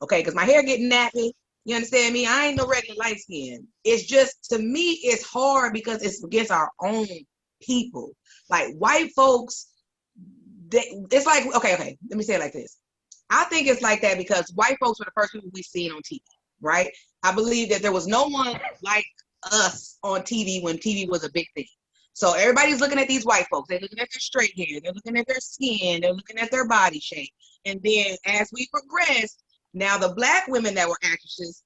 Okay, because my hair getting nappy. You understand me? I ain't no regular light skin. It's just, to me, it's hard because it's against our own people. Like, white folks, it's like, okay, let me say it like this. I think it's like that because white folks were the first people we seen on TV, right? I believe that there was no one like us on TV when TV was a big thing. So everybody's looking at these white folks. They're looking at their straight hair. They're looking at their skin. They're looking at their body shape. And then as we progressed, now the black women that were actresses,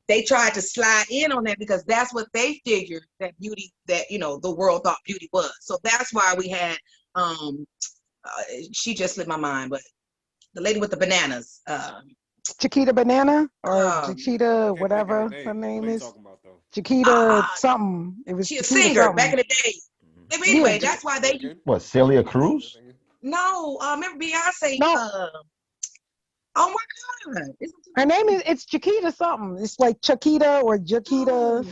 they tried to slide in on that because that's what they figured that beauty, that, the world thought beauty was. So that's why we had, she just slipped my mind, but the lady with the bananas. Chiquita Banana or Chiquita, Can't think of her whatever name. her What name are you is. talking about, though? Chiquita something. It was She a Chiquita singer something. back in the day. But anyway, that's why they. What, Celia Cruz? No, remember Beyonce? No. Oh my God! Her name it's Chiquita something. It's like Chiquita or Jaquita.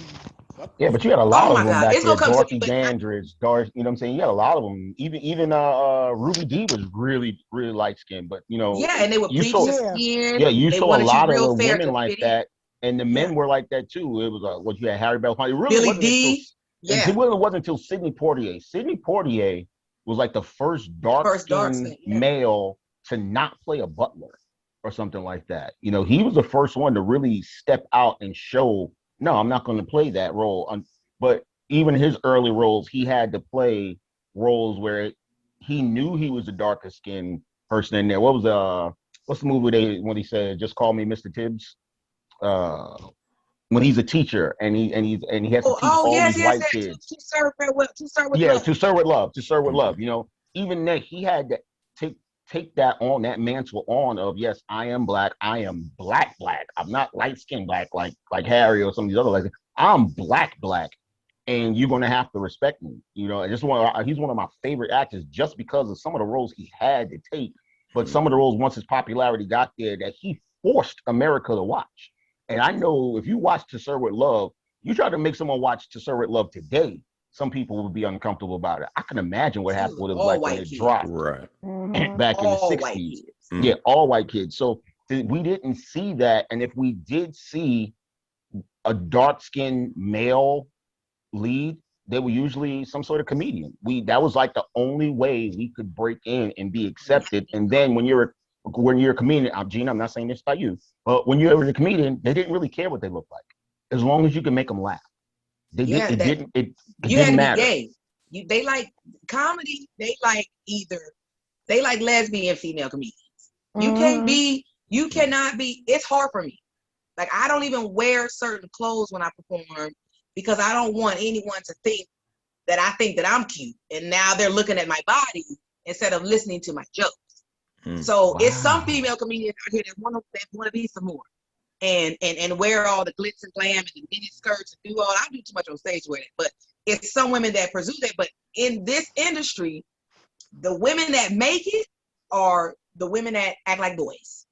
Yeah, but you had a Oh lot my of them God! back It's there. gonna come to Dorothy me. Dandridge, Doris, you know what I'm saying? You had a lot of them. Even Ruby Dee was really, really light skinned. But Yeah, and they would you bleach saw, the skin. yeah, you They saw a wanted you lot of real the fair women to like fit in. that, and the men were like that too. It was what you had Harry Belafonte. It really Billy wasn't D. until it wasn't until Sidney Poitier. Sidney Poitier was like the first dark skinned male to not play a butler or something like that. He was the first one to really step out and show, no, I'm not going to play that role. But even his early roles, he had to play roles where he knew he was the darker skinned person in there. What's the movie when he said, "Just call me Mr. Tibbs"? When he's a teacher and he has to teach all these white kids. To serve with yeah, love. to serve with love. To serve with love. Even that he had to take that mantle on of, yes, I am black. I am black. I'm not light skinned black like Harry or some of these other, like, I'm black, and you're gonna have to respect me. He's one of my favorite actors just because of some of the roles he had to take, but some of the roles, once his popularity got there, that he forced America to watch. And I know if you watch To Serve with Love, you try to make someone watch To Serve with Love today, some people would be uncomfortable about it. I can imagine what it was like when it dropped back in the 60s. Yeah, all white kids. So we didn't see that. And if we did see a dark-skinned male lead, they were usually some sort of comedian. That was like the only way we could break in and be accepted. And then when you're a comedian, Gina, I'm not saying this about you, but when you're a comedian, they didn't really care what they looked like, as long as you can make them laugh. It didn't matter. Be gay. They like comedy. They like lesbian female comedians. You cannot be. It's hard for me. Like, I don't even wear certain clothes when I perform because I don't want anyone to think that I think that I'm cute. And now they're looking at my body instead of listening to my jokes. So it's some female comedians out here that want to be some more and wear all the glitz and glam and the mini skirts and do all. I do too much on stage with it, but it's some women that pursue that. But in this industry, the women that make it are the women that act like boys.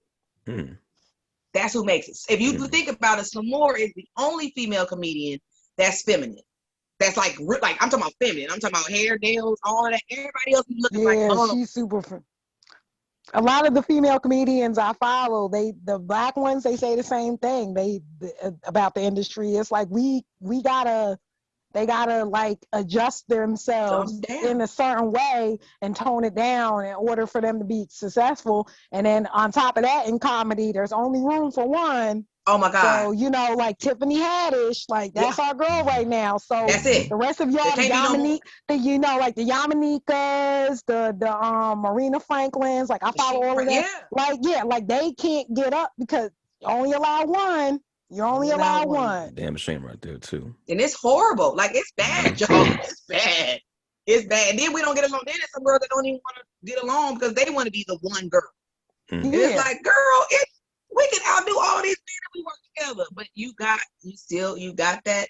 That's who makes it. If you think about it, Samora is the only female comedian that's feminine. That's like I'm talking about feminine. I'm talking about hair, nails, all of that. Everybody else is looking like, yeah, she's super. A lot of the female comedians I follow, the black ones, they say the same thing. They about the industry. It's like we gotta They gotta like adjust themselves Dumb in down. a certain way and tone it down in order for them to be successful. And then on top of that, in comedy, there's only room for one. Oh my God. So, you know, like Tiffany Haddish, like Yeah, that's our girl right now. So that's it. the rest of There y'all, the can't be no more. Yamanique, you know, like the Yamanikas, the Marina Franklins, like I follow all of them. Yeah. Like, yeah, like they can't get up because you only allow one. You're only allowed one. Damn shame right there too. And it's horrible. Like it's bad, y'all. It's bad. It's bad. And then we don't get along. Then there's some girls that don't even want to get along because they want to be the one girl. And it's Yeah. like, girl, we can outdo all these men if we work together. But you got that.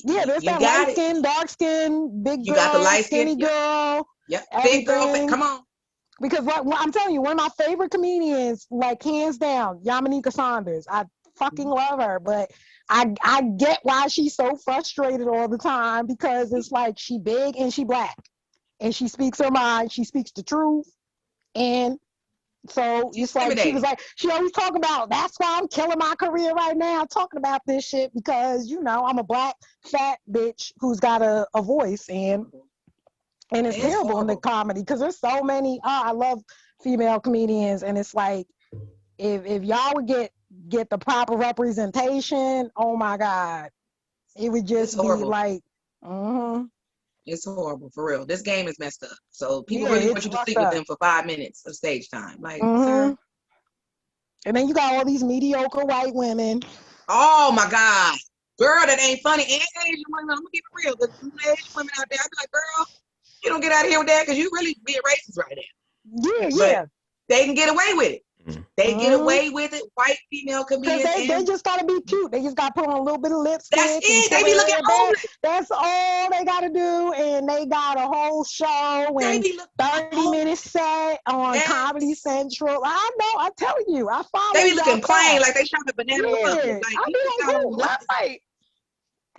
Yeah, there's You that got light it. skin, dark skin, big You girl, got the light skin. skinny girl, Yep. Big girl. everything. Come on. Because like I'm telling you, one of my favorite comedians, like hands down, Yamanika Saunders. I fucking love her, but I get why she's so frustrated all the time because it's like she big and she black, and she speaks her mind, she speaks the truth, and so it's like she was like she always talk about that's why I'm killing my career right now talking about this shit because you know I'm a black fat bitch who's got a voice and it's terrible in the comedy because there's so many. I love female comedians, and it's like if y'all would get the proper representation, oh my God, it would just be like, It's horrible for real. This game is messed up. So people yeah, really want you to sit with them for 5 minutes of stage time, like, sir. And then you got all these mediocre white women. Oh my God, girl, that ain't funny. And Asian women, I'm gonna keep it real. But Asian women out there, I be like, girl, you don't get out of here with that because you really being racist right now. Yeah, but yeah. They can get away with it. They get away with it. White female comedians. Because they just gotta be cute. They just gotta put on a little bit of lipstick. That's it. They be looking homeless. That's all they gotta do. And they got a whole show and 30-minute set on Comedy Central. I know, I'm telling you, I follow. They be looking plain, like they shop at Banana Republic. Like, I be like, who? I'm like,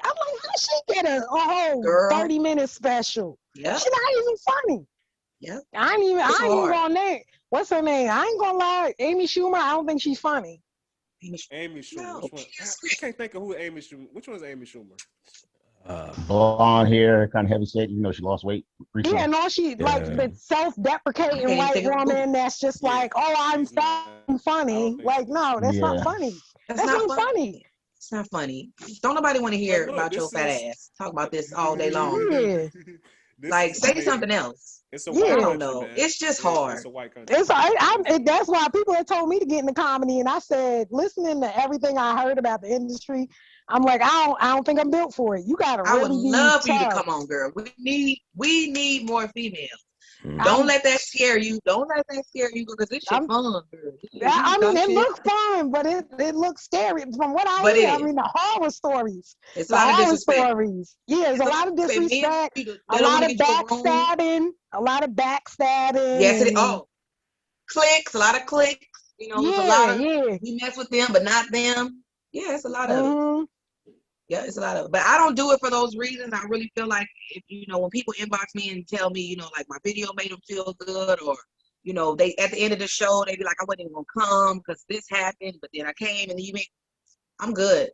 how she get a whole 30-minute special? Yeah. She's not even funny. Yeah. I ain't even gonna name. What's her name? I ain't gonna lie. Amy Schumer, I don't think she's funny. Amy Schumer. No. Which one? I can't think of who Amy Schumer. Which one's Amy Schumer? Blonde hair, kind of heavy set. You know, she lost weight recently. Yeah, no, she like the self-deprecating white woman that's just like, oh, I'm funny. Like, no, that's not funny. That's not funny. It's not funny. Don't nobody want to hear about your fat ass. Talk about this all day long. Yeah. Like, say something else. It's a white country, I don't know. Man. It's just hard. It's a white country. That's why people have told me to get into comedy, and I said, listening to everything I heard about the industry, I'm like, I don't think I'm built for it. You gotta really I would love for you to come on, girl. We need more females. Don't let that scare you. Don't let that scare you because this shit fun, girl. I mean, it looks fun, but it looks scary. From what I hear, I mean, the horror stories. It's a lot of disrespect. Stories. Yeah, there's a lot of disrespect, a lot of backstabbing, Yes, it is. Oh, clicks, a lot of clicks. You know, it's a lot of, we mess with them, but not them. Yeah, it's a lot of Yeah, it's a lot of, but I don't do it for those reasons. I really feel like if, you know, when people inbox me and tell me, you know, like my video made them feel good, or, you know, they, at the end of the show, they be like, I wasn't even gonna come because this happened, but then I came and I'm good.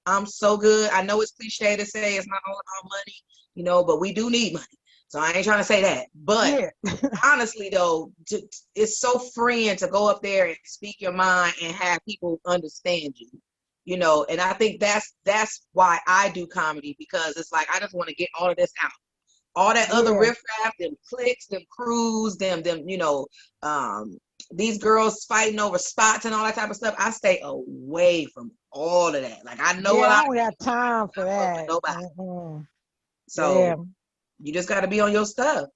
I'm so good. I know it's cliche to say it's not all about money, you know, but we do need money. So I ain't trying to say that. But honestly, though, it's so freeing to go up there and speak your mind and have people understand you. You know, and I think that's why I do comedy, because it's like I just want to get all of this out. All that other riffraff, them clicks, them crews, them, you know, these girls fighting over spots and all that type of stuff. I stay away from all of that. Like, I know what I don't got time for that. Nobody. So you just got to be on your stuff.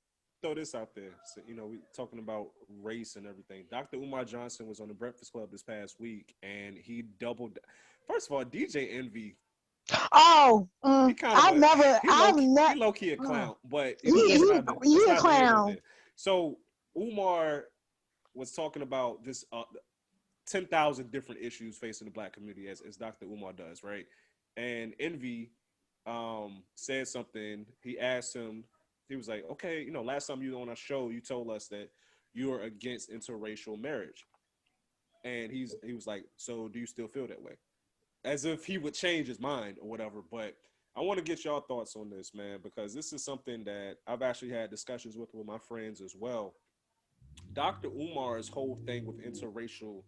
Throw this out there. So, you know, we talking about race and everything. Dr. Umar Johnson was on the Breakfast Club this past week, and he doubled. First of all, DJ Envy. Oh, I've never. He low key a clown, but he's a clown. So Umar was talking about just 10,000 different issues facing the Black community, as Dr. Umar does, right? And Envy said something. He asked him. He was like, "Okay, you know, last time you were on our show, you told us that you are against interracial marriage," and he was like, "So do you still feel that way?" As if he would change his mind or whatever. But I want to get y'all thoughts on this, man, because this is something that I've actually had discussions with my friends as well. Dr. Umar's whole thing with interracial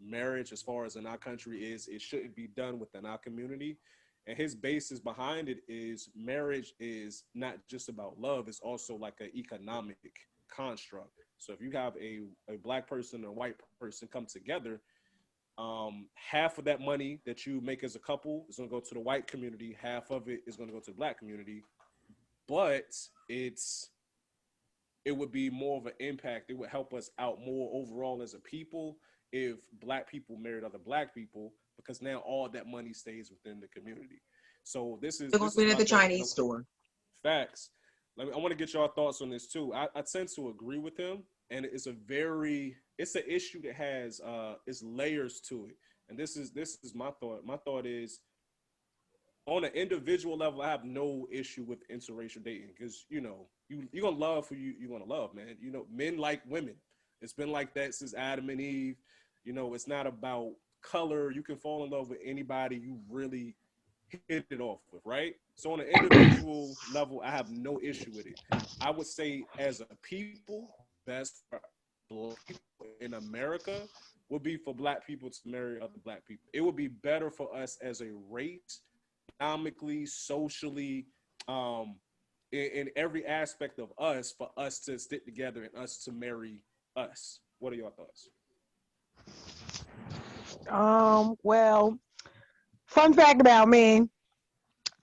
marriage, as far as in our country, is it shouldn't be done within our community. And his basis behind it is marriage is not just about love, it's also like an economic construct. So if you have a black person and a white person come together, half of that money that you make as a couple is going to go to the white community, half of it is going to go to the black community. But it would be more of an impact. It would help us out more overall as a people if black people married other black people, because now all that money stays within the community. So this is They're gonna this is spend at my the thing. Chinese store. Facts. I want to get your thoughts on this too. I tend to agree with him, and it's an issue that has its layers to it. And this is my thought. My thought is, on an individual level, I have no issue with interracial dating, because you're gonna love who you're gonna love, man. Men like women. It's been like that since Adam and Eve. It's not about color. You can fall in love with anybody you really hit it off with, right? So on an individual level, I have no issue with it. I would say, as a people, best for black people in America would be for black people to marry other black people. It would be better for us as a race, economically, socially, in every aspect of us, for us to stick together and us to marry us. What are your thoughts? Well, fun fact about me,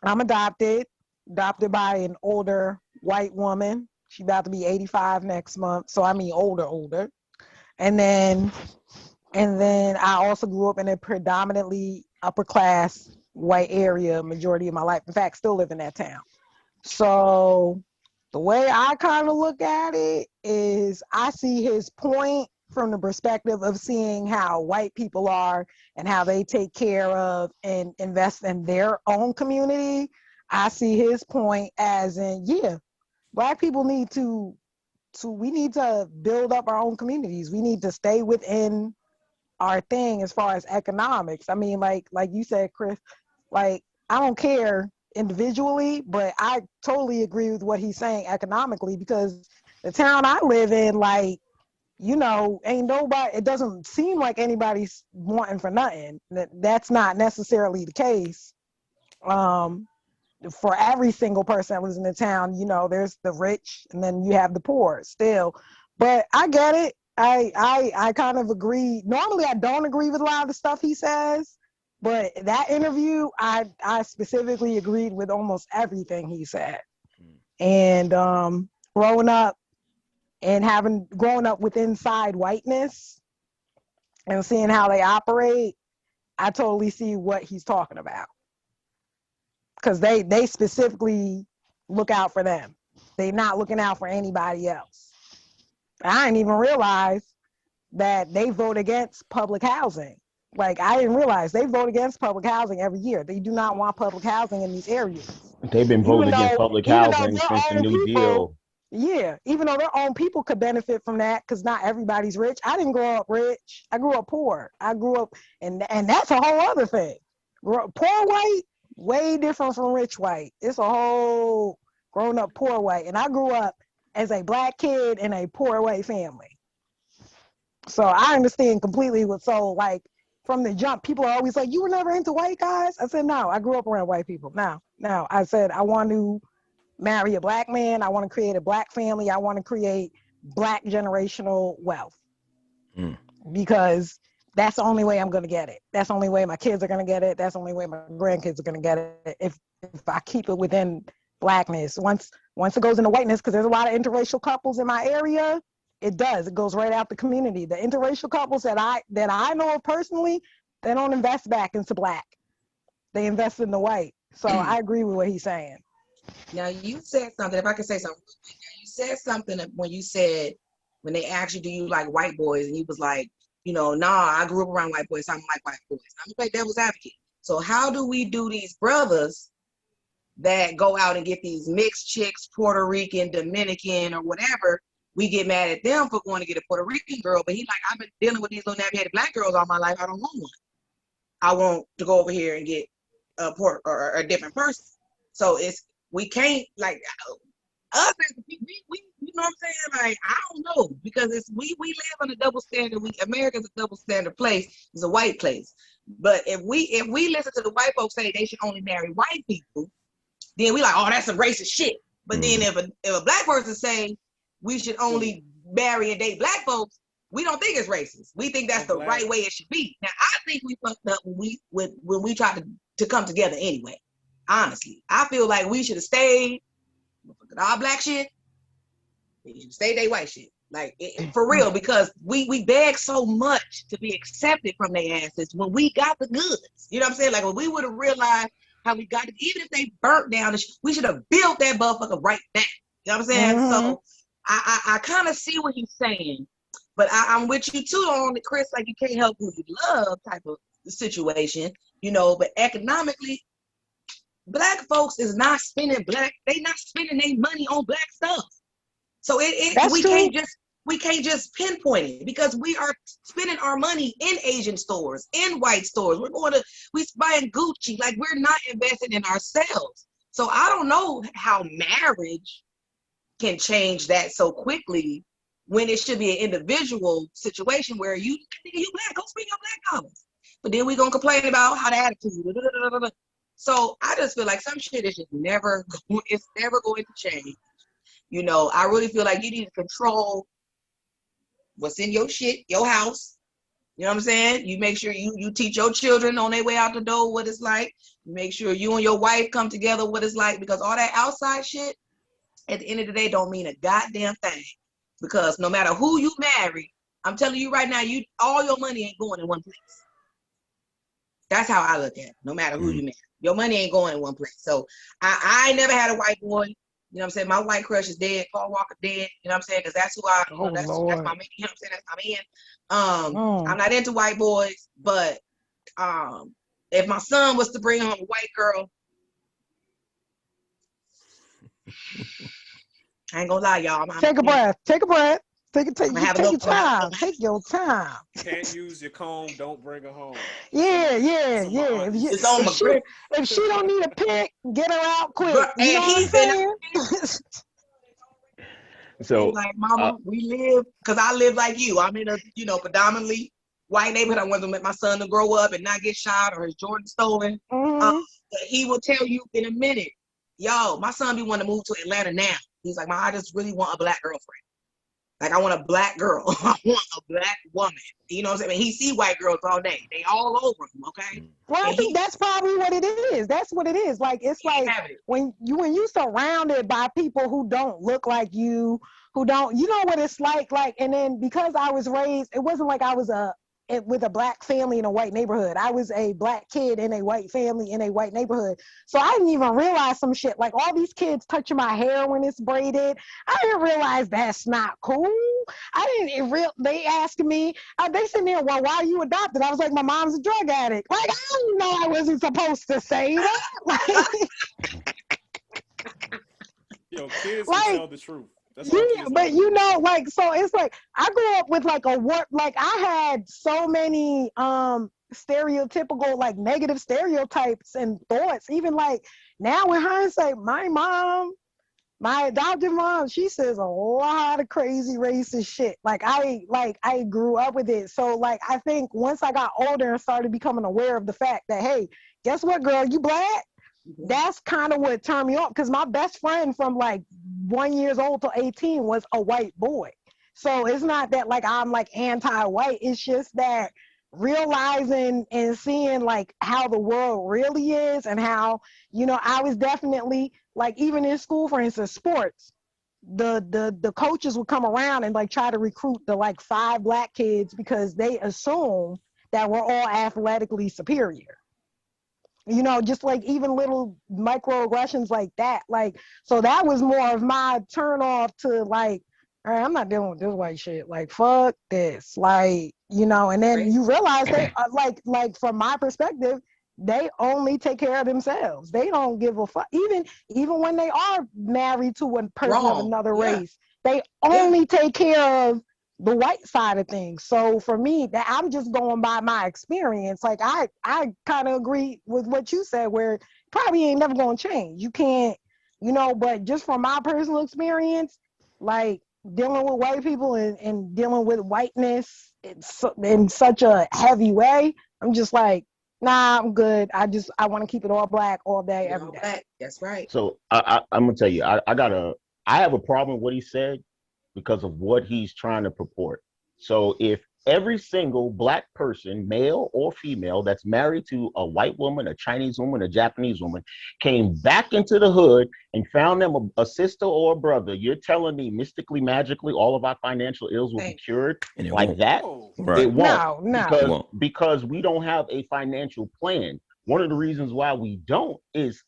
I'm adopted by an older white woman. She's about to be 85 next month. So I mean older. And then I also grew up in a predominantly upper class white area majority of my life. In fact, still live in that town. So the way I kind of look at it is I see his point from the perspective of seeing how white people are and how they take care of and invest in their own community. I see his point as in, yeah, black people need we need to build up our own communities. We need to stay within our thing as far as economics. I mean, like you said, Chris, like I don't care individually, but I totally agree with what he's saying economically, because the town I live in, like, ain't nobody, it doesn't seem like anybody's wanting for nothing. That's not necessarily the case. For every single person that lives in the town, there's the rich and then you have the poor still. But I get it. I kind of agree. Normally I don't agree with a lot of the stuff he says, but that interview, I specifically agreed with almost everything he said. And growing up growing up with inside whiteness and seeing how they operate, I totally see what he's talking about. Because they specifically look out for them. They're not looking out for anybody else. I didn't even realize that they vote against public housing. Like, I didn't realize they vote against public housing every year. They do not want public housing in these areas. They've been voting against public Even though housing since the their own New people, Deal. yeah, even though their own people could benefit from that, because not everybody's rich. I didn't grow up rich. I grew up poor. I grew up, and that's a whole other thing. Poor white, way different from rich white. It's a whole grown up poor white. And I grew up as a black kid in a poor white family. So I understand completely like from the jump, people are always like, you were never into white guys? I said, no, I grew up around white people. No, I said, I want to marry a black man. I want to create a black family. I want to create black generational wealth. Because that's the only way I'm going to get it. That's the only way my kids are going to get it. That's the only way my grandkids are going to get it if I keep it within blackness. Once it goes into whiteness, because there's a lot of interracial couples in my area, it goes right out the community. The interracial couples that I know of personally, they don't invest back into black. They invest in the white. So I agree with what he's saying. Now you said something, if I could say something. You said something when they asked you, do you like white boys? And you was like, nah, I grew up around white boys, so I don't like white boys. I'm gonna play devil's advocate. So how do we do these brothers that go out and get these mixed chicks, Puerto Rican, Dominican, or whatever? We get mad at them for going to get a Puerto Rican girl, but he's like, I've been dealing with these little nappy-headed black girls all my life. I don't want one. I want to go over here and get a different person. So we can't like us as we you know what I'm saying? Like I don't know because we live on a double standard. America's a double standard place. It's a white place. But if we listen to the white folks say they should only marry white people, then we like, oh, that's some racist shit. But then if a black person say we should only marry and date black folks, we don't think it's racist. We think that's the right way it should be. Now I think we fucked up when we tried to come together anyway. Honestly, I feel like we should have stayed with our black shit. We should stay they white shit. Like for real, because we beg so much to be accepted from their asses when we got the goods. You know what I'm saying? Like when we would have realized how we got it, even if they burnt down, we should have built that motherfucker right back. You know what I'm saying? So I kind of see what he's saying, but I'm with you too on the Chris, like you can't help who you love type of situation, you know, but economically, black folks is not spending they not spending their money on black stuff. So we can't just pinpoint it because we are spending our money in Asian stores, in white stores. We buying Gucci, like we're not investing in ourselves. So I don't know how marriage can change that so quickly when it should be an individual situation where you black, go spend your black dollars. But then we're gonna complain about how the attitude. So I just feel like some shit is just never going to change. You know, I really feel like you need to control what's in your shit, your house. You know what I'm saying? You make sure you teach your children on their way out the door what it's like. You make sure you and your wife come together what it's like, because all that outside shit, at the end of the day, don't mean a goddamn thing. Because no matter who you marry, I'm telling you right now, all your money ain't going in one place. That's how I look at it. No matter who you marry, your money ain't going in one place. So I never had a white boy. You know what I'm saying? My white crush is dead. Paul Walker dead. You know what I'm saying? Because that's who that's my man. You know what I'm saying? That's my man. I'm not into white boys, but if my son was to bring home a white girl, I ain't gonna lie, y'all. Take a breath. Take a breath. Take your time. Take your time. Can't use your comb. Don't bring her home. Yeah. If she don't need a pick, get her out quick. You know what I'm saying? So like, mama, we live, because I live like you. I'm in a predominantly white neighborhood. I want to let my son to grow up and not get shot or his Jordan stolen. He will tell you in a minute, yo, my son be wanting to move to Atlanta now. He's like, I just really want a black girlfriend. Like, I want a black girl. I want a black woman. You know what I'm saying? He see white girls all day. They all over him, okay? Well, I think that's probably what it is. That's what it is. Like, it's like when you surrounded by people who don't look like you, who don't, you know what it's like, and then because I was raised, it wasn't like I was with a black family in a white neighborhood. I was a black kid in a white family in a white neighborhood. So I didn't even realize some shit. Like all these kids touching my hair when it's braided. I didn't realize that's not cool. They asked me, they sitting there, well, why are you adopted? I was like, my mom's a drug addict. Like, I didn't know I wasn't supposed to say that. Yo, kids can tell the truth. That's but so it's like I grew up with I had so many stereotypical, like negative stereotypes and thoughts. Even like now in hindsight, my adopted mom, she says a lot of crazy racist shit. I grew up with it. So like I think once I got older and started becoming aware of the fact that, hey, guess what, girl, you black? That's kind of what turned me off, because my best friend from like 1 year old to 18 was a white boy. So it's not that like I'm like anti-white. It's just that realizing and seeing like how the world really is, and how, I was definitely like, even in school, for instance, sports, the coaches would come around and like try to recruit the like 5 black kids because they assume that we're all athletically superior. Just like even little microaggressions like that. Like, so that was more of my turn off to like, all right, I'm not dealing with this white shit. Like, fuck this. Like, and then you realize they like from my perspective, they only take care of themselves. They don't give a fuck. Even when they are married to a person of another race, they only take care of the white side of things. So for me, that I'm just going by my experience. Like I kind of agree with what you said, where probably ain't never gonna change. You can't, but just from my personal experience, like dealing with white people and dealing with whiteness in such a heavy way, I'm just like, nah, I'm good. I want to keep it all black all day, every All day. black. That's right. So I'm gonna tell you, I have a problem with what he said because of what he's trying to purport. So if every single black person, male or female, that's married to a white woman, a Chinese woman, a Japanese woman, came back into the hood and found them a sister or a brother, you're telling me mystically, magically, all of our financial ills will be Thank cured And it like won't. that? Oh, Right. It won't, No. It because won't. because we don't have a financial plan. One of the reasons why we don't is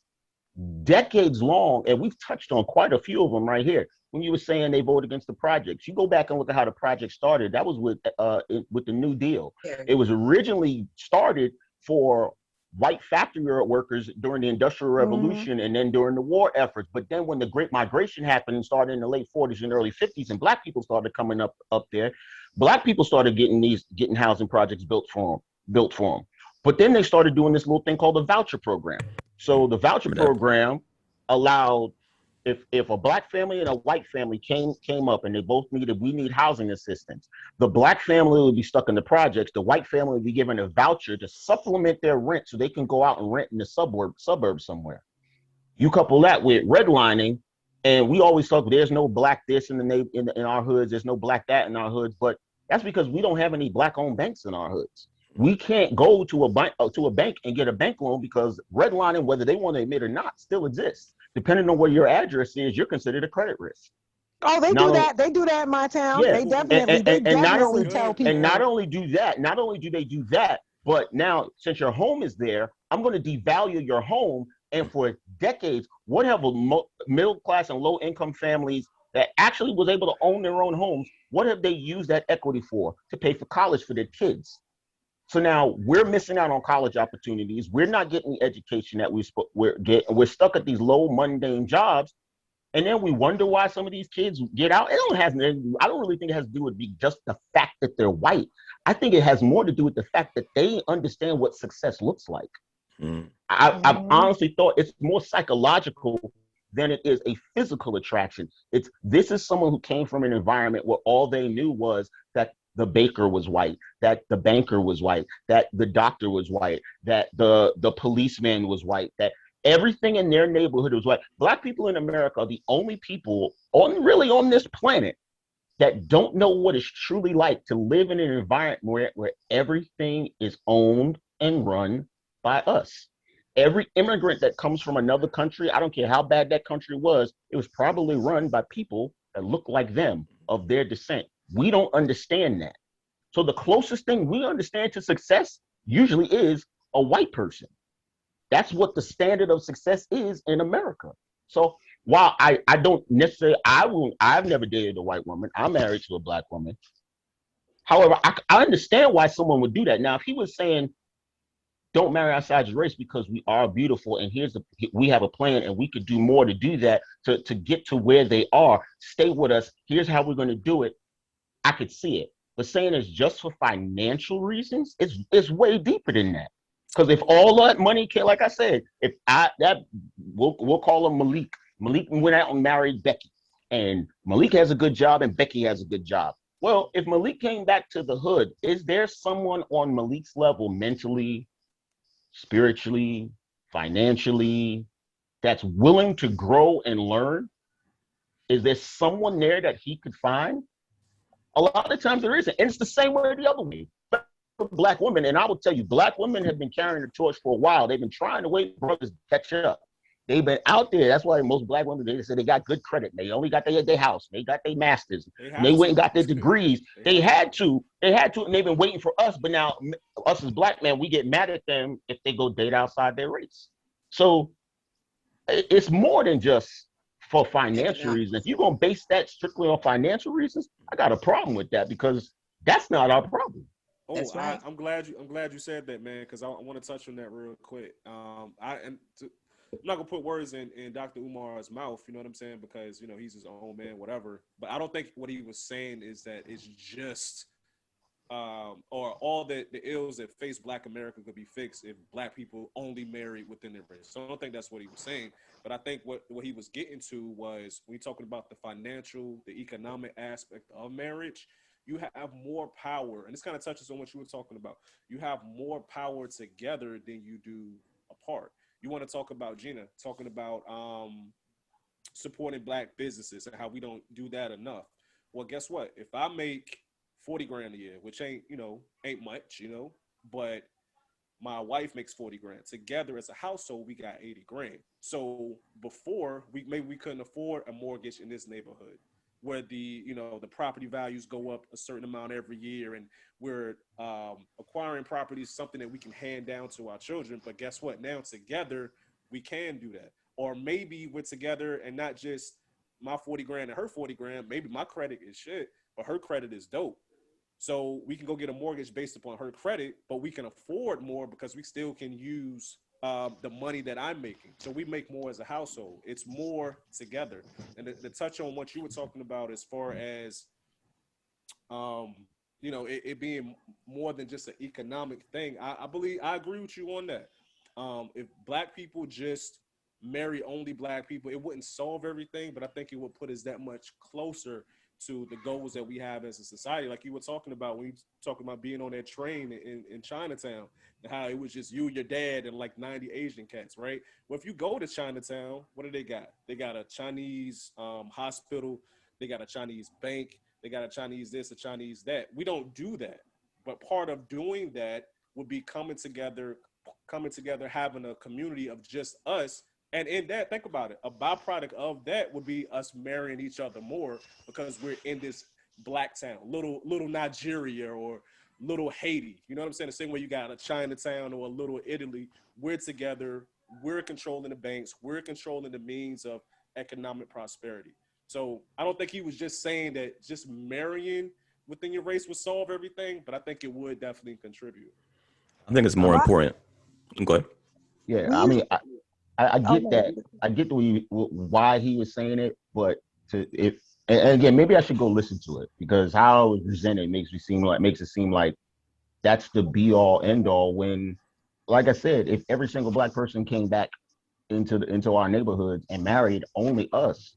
decades long, and we've touched on quite a few of them right here. When you were saying they voted against the projects, you go back and look at how the project started. That was with the New Deal. you. It was originally started for white factory workers during the Industrial Revolution and then during the war efforts. But then when the Great Migration happened and started in the late 40s and early 50s, and black people started coming up there, black people started getting housing projects built for them. But then they started doing this little thing called the voucher program. So the voucher Remember that. program allowed, if a black family and a white family came up and they both we need housing assistance, the black family would be stuck in the projects. The white family would be given a voucher to supplement their rent so they can go out and rent in the suburbs somewhere. You couple that with redlining, and we always talk, there's no black this in our hoods, there's no black that in our hoods, but that's because we don't have any black-owned banks in our hoods. We can't go to a bank and get a bank loan because redlining, whether they want to admit or not, still exists. Depending on where your address is, you're considered a credit risk. Oh, they Not do only, that. They do that in my town. yeah, They and, definitely, and, and not definitely only tell good, and man. not people. only do that, not only do they do that, but now since your home is there, I'm going to devalue your home. And for decades, what have middle class and low income families that actually was able to own their own homes? What have they used that equity for? To pay for college for their kids. So now we're missing out on college opportunities. We're not getting the education that we're stuck at these low mundane jobs. And then we wonder why some of these kids get out. I don't really think it has to do with just the fact that they're white. I think it has more to do with the fact that they understand what success looks like. Mm. I've honestly thought it's more psychological than it is a physical attraction. This is someone who came from an environment where all they knew was that the baker was white, that the banker was white, that the doctor was white, that the policeman was white, that everything in their neighborhood was white. Black people in America are the only people on this planet that don't know what it's truly like to live in an environment where everything is owned and run by us. Every immigrant that comes from another country, I don't care how bad that country was, it was probably run by people that look like them, of their descent. We don't understand that. So the closest thing we understand to success usually is a white person. That's what the standard of success is in America. So while I don't necessarily, I've never dated a white woman. I'm married to a black woman. However, I understand why someone would do that. Now, if he was saying, don't marry outside your race because we are beautiful and we have a plan and we could do more to do that, to get to where they are, stay with us, here's how we're going to do it, I could see it. But saying it's just for financial reasons, it's way deeper than that. Because if all that money can, like I said, we'll call him Malik. Malik went out and married Becky, and Malik has a good job, and Becky has a good job. Well, if Malik came back to the hood, is there someone on Malik's level mentally, spiritually, financially, that's willing to grow and learn? Is there someone there that he could find? A lot of times there isn't. And it's the same way the other way. Black women, and I will tell you, black women have been carrying the torch for a while. They've been trying to wait for brothers to catch up. They've been out there. That's why most black women, they say they got good credit. They only got their house. They got their masters. They went and got their degrees. They had to, and they've been waiting for us. But now us as black men, we get mad at them if they go date outside their race. So it's more than just for financial reasons. If you're going to base that strictly on financial reasons, I got a problem with that because that's not our problem. Oh, That's right. I'm glad you said that, man, because I want to touch on that real quick. I'm not gonna put words in Dr. Umar's mouth, you know what I'm saying? Because he's his own man, whatever. But I don't think what he was saying is that it's just or all the ills that face Black America could be fixed if Black people only married within their race. So I don't think that's what he was saying. But I think what he was getting to was when you're talking about the financial, the economic aspect of marriage, you have more power. And this kind of touches on what you were talking about. You have more power together than you do apart. You want to talk about Gina, talking about supporting Black businesses and how we don't do that enough. Well, guess what? If I make 40 grand a year, which ain't much, but my wife makes 40 grand. Together as a household, we got 80 grand. So before we couldn't afford a mortgage in this neighborhood where the property values go up a certain amount every year, and we're acquiring properties, something that we can hand down to our children. But guess what? Now together we can do that. Or maybe we're together and not just my 40 grand and her 40 grand. Maybe my credit is shit, but her credit is dope. So we can go get a mortgage based upon her credit, but we can afford more because we still can use the money that I'm making. So we make more as a household. It's more together. And to touch on what you were talking about as far as, it being more than just an economic thing, I agree with you on that. If Black people just marry only Black people, it wouldn't solve everything, but I think it would put us that much closer to the goals that we have as a society. Like you were talking about when you talking about being on that train in Chinatown, and how it was just you, your dad, and like 90 Asian cats, right? Well, if you go to Chinatown, what do they got? They got a Chinese hospital, they got a Chinese bank, they got a Chinese this, a Chinese that. We don't do that. But part of doing that would be coming together, having a community of just us. And in that, think about it, a byproduct of that would be us marrying each other more because we're in this Black town, little Nigeria or little Haiti. You know what I'm saying? The same way you got a Chinatown or a little Italy. We're together. We're controlling the banks. We're controlling the means of economic prosperity. So I don't think he was just saying that just marrying within your race would solve everything, but I think it would definitely contribute. I think it's more important. Go ahead. Yeah, I mean, I get Okay. that. I get why he was saying it, but and again, maybe I should go listen to it because how it was presented makes it seem like that's the be all end all. When, like I said, if every single Black person came back into our neighborhoods and married only us,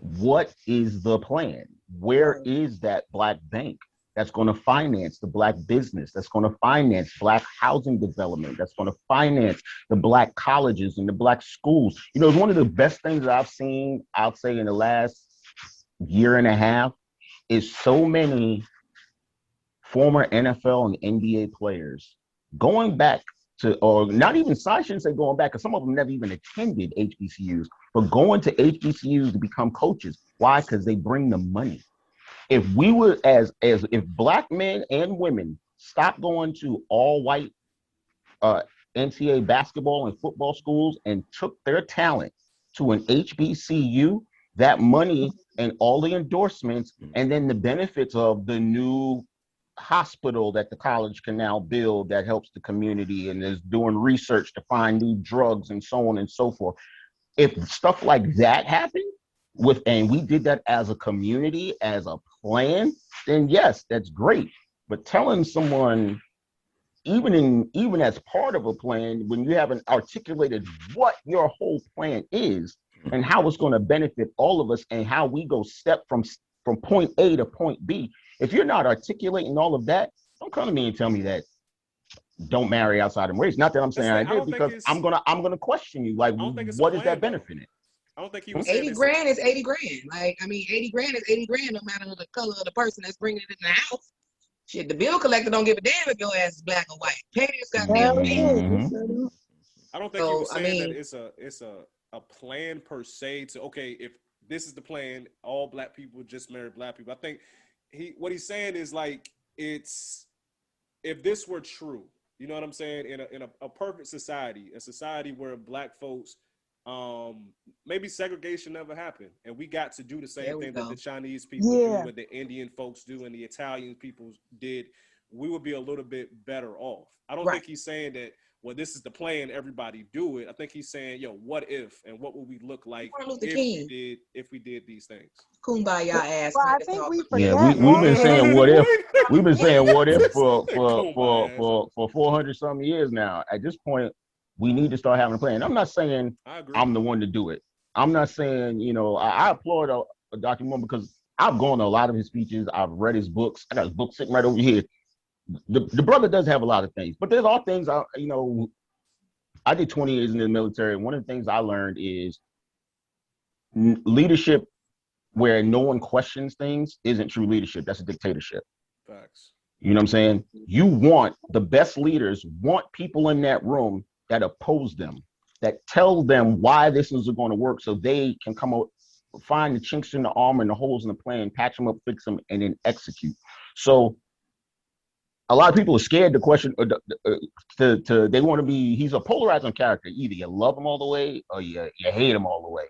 what is the plan? Where is that Black bank that's going to finance the Black business, that's going to finance Black housing development, that's going to finance the Black colleges and the Black schools? It's one of the best things that I've seen, I'll say, in the last year and a half is so many former NFL and NBA players going back to, or not even, I shouldn't say going back, because some of them never even attended HBCUs, but going to HBCUs to become coaches. Why? Because they bring the money. If we were if Black men and women stopped going to all white NCAA basketball and football schools and took their talent to an HBCU, that money and all the endorsements and then the benefits of the new hospital that the college can now build that helps the community and is doing research to find new drugs and so on and so forth. If stuff like that happened and we did that as a community, as a plan, then yes, that's great. But telling someone, even as part of a plan, when you haven't articulated what your whole plan is and how it's going to benefit all of us and how we go step from point A to point B, if you're not articulating all of that, don't come to me and tell me that don't marry outside of race. Not that I'm saying I did, because I'm gonna question you. Like, what is that benefiting? I don't think he was 80 grand is 80 grand. Like, I mean, 80 grand is 80 grand, no matter the color of the person that's bringing it in the house. Shit, the bill collector don't give a damn if your ass is Black or white. Pay this goddamn bill. I don't think he was saying that it's a plan per se to, okay, if this is the plan, all Black people just marry Black people. I think what he's saying is like, if this were true, you know what I'm saying, in a perfect society, a society where Black folks, maybe segregation never happened and we got to do the same thing that the Chinese people do, what the Indian folks do and the Italian people did, we would be a little bit better off. I don't think he's saying that well, this is the plan, everybody do it. I think he's saying, yo, what if, and what would we look like Martin Luther if King. we did these things? Kumbaya ass. Well, Man, I that's think all. we Yeah, forget we've been saying what if. What? We've been saying what if for Kumbaya. 400 some years now. At this point, we need to start having a plan. I'm not saying I agree. I'm the one to do it. I'm not saying, I applaud Dr. Moore because I've gone to a lot of his speeches. I've read his books. I got his book sitting right over here. The brother does have a lot of things, but there's all things I did 20 years in the military. One of the things I learned is leadership where no one questions things isn't true leadership. That's a dictatorship. Facts. You know what I'm saying? You want the best leaders, want people in that room that oppose them, that tell them why this is going to work so they can come out, find the chinks in the armor and the holes in the plan, patch them up, fix them, and then execute. So a lot of people are scared to question, they want to be, he's a polarizing character. Either you love him all the way or you hate him all the way.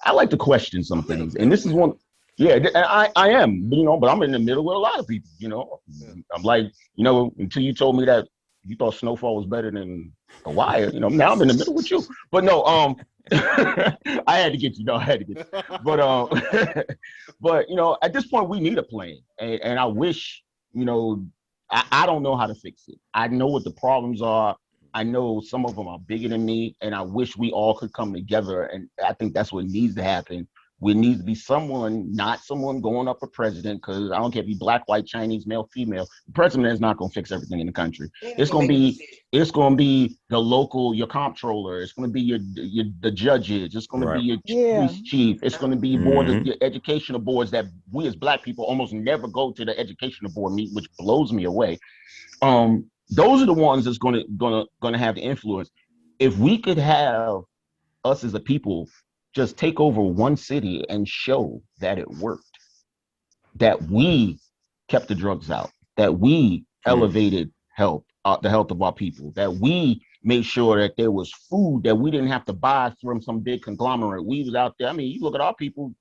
I like to question some things. And this is one, yeah, and I am, but I'm in the middle with a lot of people, Yeah. I'm like, until you told me that you thought Snowfall was better than The Wire, now I'm in the middle with you. But no, I had to get you. No, I had to get you. But but at this point we need a plan. And I wish, I don't know how to fix it. I know what the problems are. I know some of them are bigger than me, and I wish we all could come together. And I think that's what needs to happen. We need to be someone, not someone going up for president, because I don't care if you black, white, Chinese, male, female. The president is not going to fix everything in the country. It's going to be the local, your comptroller. It's going to be the judges. It's going to be your police chief. It's going to be your educational boards that we as black people almost never go to the educational board meet, which blows me away. Those are the ones that's going to have the influence. If we could have us as a people just take over one city and show that it worked, that we kept the drugs out, that we elevated the health of our people, that we made sure that there was food that we didn't have to buy from some big conglomerate. We was out there. I mean, you look at our people,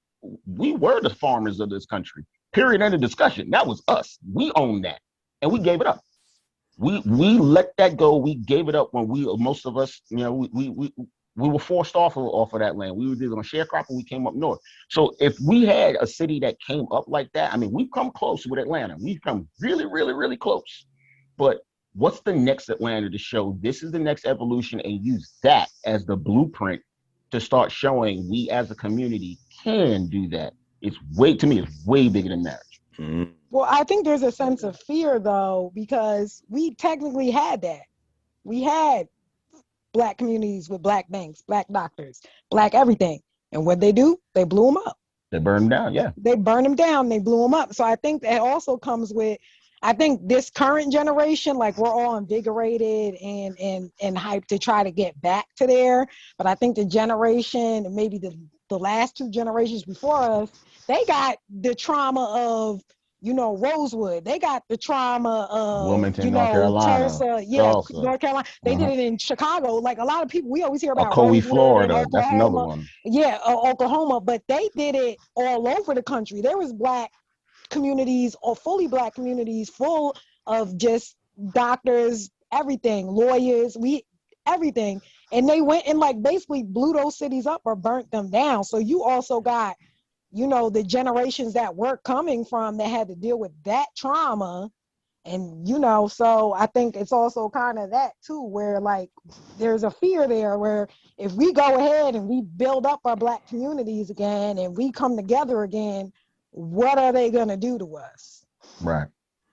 we were the farmers of this country. Period. End of discussion. That was us. We owned that, and we gave it up. We let that go. We gave it up when most of us, we were forced off of that land. We were either on sharecropper, we came up north. So if we had a city that came up like that, I mean, we've come close with Atlanta. We've come really, really, really close. But what's the next Atlanta to show this is the next evolution, and use that as the blueprint to start showing we as a community can do that? To me, it's way bigger than marriage. Mm-hmm. Well, I think there's a sense of fear, though, because we technically had that. We had Black communities with Black banks, Black doctors, Black everything. And what they do, they blew them up. They burned them down, yeah. They burned them down, they blew them up. So I think that also comes with, I think this current generation, like we're all invigorated and hyped to try to get back to there. But I think the generation, maybe the last two generations before us, they got the trauma of, Rosewood. They got the trauma of, Wilmington, North Carolina, Tulsa, Tulsa. North Carolina. They did it in Chicago. Like a lot of people, we always hear about Ocoee, Rosewood, Florida. That's another one. Yeah, Oklahoma. But they did it all over the country. There was Black communities or fully Black communities full of just doctors, everything, lawyers, everything. And they went and like basically blew those cities up or burnt them down. So you also got, the generations that were coming from that had to deal with that trauma. And, so I think it's also kind of that too, where like there's a fear there where if we go ahead and we build up our Black communities again and we come together again, what are they going to do to us? Right.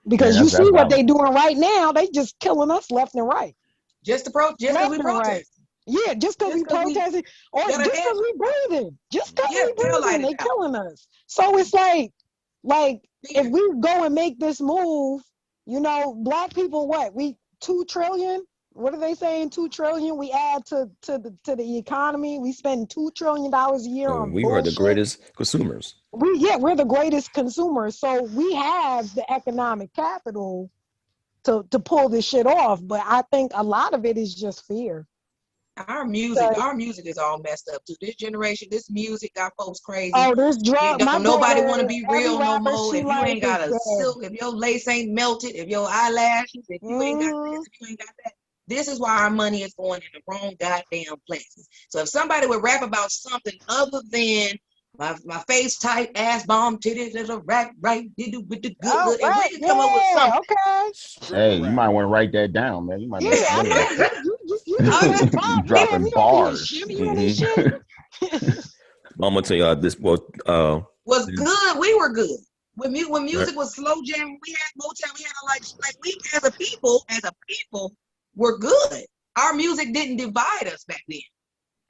Because you see what they're doing right now. They just killing us left and right. Just because we protest. Yeah, just because we protesting or just because we breathing. Just because we breathing, they killing us. So it's like if we go and make this move, Black people, we 2 trillion. What are they saying? 2 trillion. We add to the economy. We spend $2 trillion a year on we bullshit. are the greatest consumers. We're the greatest consumers. So we have the economic capital to pull this shit off. But I think a lot of it is just fear. Our music is all messed up too. This generation, this music got folks crazy. Oh, this drug. Don't nobody want to be real no more. If you ain't got a dead. silk, if your lace ain't melted, if your eyelashes, if you ain't got this, if you ain't got that, This is why our money is going in the wrong goddamn places. So if somebody would rap about something other than my face tight, ass bomb, titties, there's a rap right, did it with the good, Oh, good. If we right. could come up with Yeah. something, Okay. Stripper Hey, you rap. might want to write that down, man. You might Yeah, make I money know. off that. You I doing was it You proper. Yeah, dropping we don't be bars. shimmying and shit. I'm gonna tell y'all this. Well, was good. We were good. When right. music was slow jam, we had Motown. We had like we as a people were good. Our music didn't divide us back then.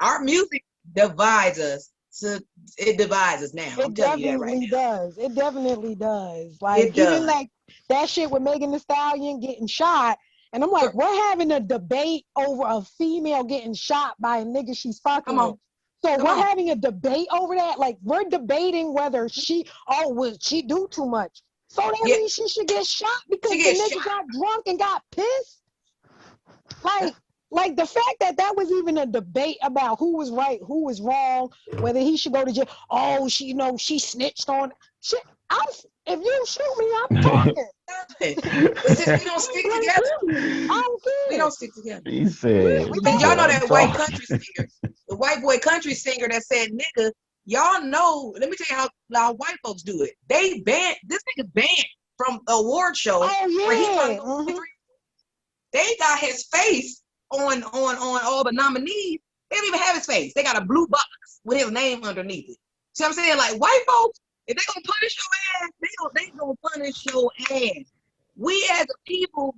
Our music divides us. So it divides us now. I'm It telling you that right definitely now. does. It definitely does. Like It even does. like that shit with Megan Thee Stallion getting shot. And I'm like, we're having a debate over a female getting shot by a nigga she's fucking Come with. on, So come we're on. having a debate over that. Like we're debating whether would she do too much? So that Yeah, means she should get shot because she the gets shot. nigga got drunk and got pissed. Like, like the fact that that was even a debate about who was right, who was wrong, whether he should go to jail. Oh, she snitched on shit. If you shoot me, I'm talking. It's just we don't stick Like, together. really, I don't We care. don't stick together. He said, We And he y'all said, don't. know I'm that white talking. country singer, the white boy country singer that said nigga. Y'all know. Let me tell you how white folks do it. They banned this nigga banned from the award show Oh where he probably yeah. gonna win 3. They got his face on all the nominees. They don't even have his face. They got a blue box with his name underneath it. See what I'm saying? Like white folks, if they gonna punish your ass, they gonna punish your ass. We as a people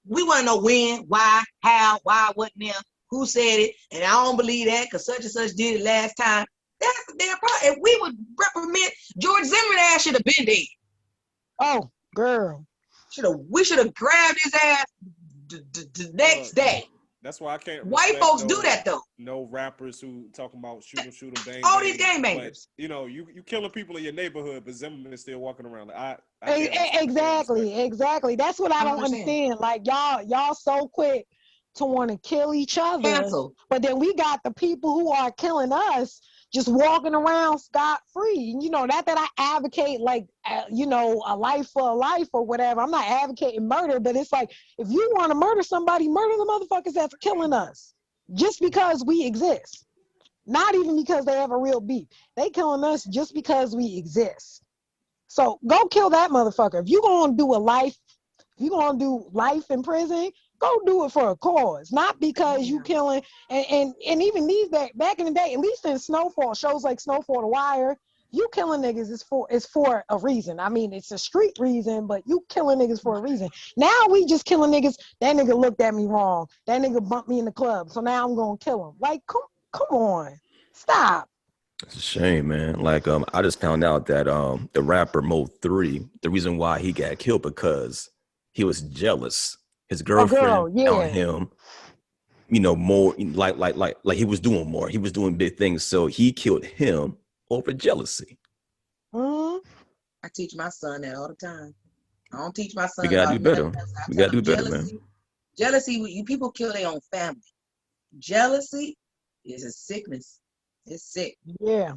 we want to know when, why, how, why, what, now, who said it, and I don't believe that because such and such did it last time. That's their problem. If we would reprimand George Zimmerman, ass should have been dead. Oh girl. We should have grabbed his ass the next day. That's why I can't. White folks do that though. No rappers who talking about shoot 'em, bang. All bang. these gangbangers. But, you killing people in your neighborhood, but Zimmerman is still walking around. Like, I can't. I can't Exactly. That's what I don't understand. Like y'all so quick to want to kill each other, Cancel. but then we got the people who are killing us just walking around scot free. Not that I advocate like a life for a life or whatever. I'm not advocating murder, but it's like if you want to murder somebody, murder the motherfuckers that's killing us just because we exist. Not even because they have a real beef. They killing us just because we exist. So go kill that motherfucker. If you're gonna do life in prison, go do it for a cause, not because you killing. And even these back in the day, at least in Snowfall, shows like Snowfall, The Wire, you killing niggas is for a reason. I mean, it's a street reason, but you killing niggas for a reason. Now we just killing niggas. That nigga looked at me wrong. That nigga bumped me in the club, so now I'm gonna kill him. Like, come on, stop. It's a shame, man. Like, I just found out that the rapper Mo3, the reason why he got killed because he was jealous. His girlfriend found him, more like he was doing more. He was doing big things, so he killed him over jealousy. Mm-hmm. I teach my son that all the time. I don't teach my son We gotta about do better. nothing else. I We tell gotta him do better, man. jealousy, you people kill their own family. Jealousy is a sickness. It's sick. Yeah.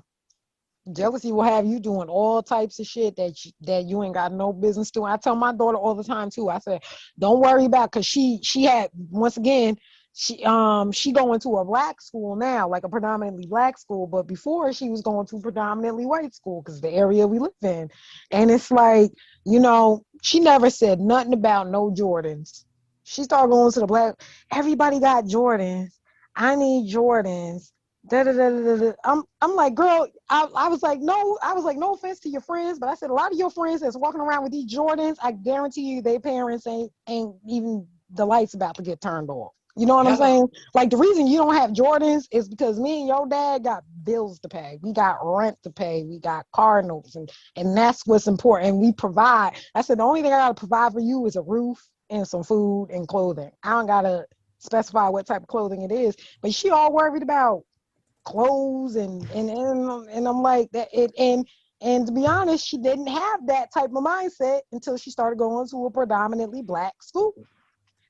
Jealousy will have you doing all types of shit that you ain't got no business doing. I tell my daughter all the time too. I said, don't worry about, because she had, once again, she going to a black school now, like a predominantly black school, but before she was going to a predominantly white school because the area we live in. And it's like, she never said nothing about no Jordans. She started going to the black, everybody got Jordans. I need Jordans. Da, da, da, da, da. I'm like, girl, I was like, no offense to your friends, but I said a lot of your friends that's walking around with these Jordans, I guarantee you their parents ain't even the lights about to get turned off. You know what I'm saying? Like the reason you don't have Jordans is because me and your dad got bills to pay. We got rent to pay. We got car notes, and that's what's important. And we provide. I said the only thing I gotta provide for you is a roof and some food and clothing. I don't gotta specify what type of clothing it is, but she all worried about clothes and I'm like that and to be honest, she didn't have that type of mindset until she started going to a predominantly black school,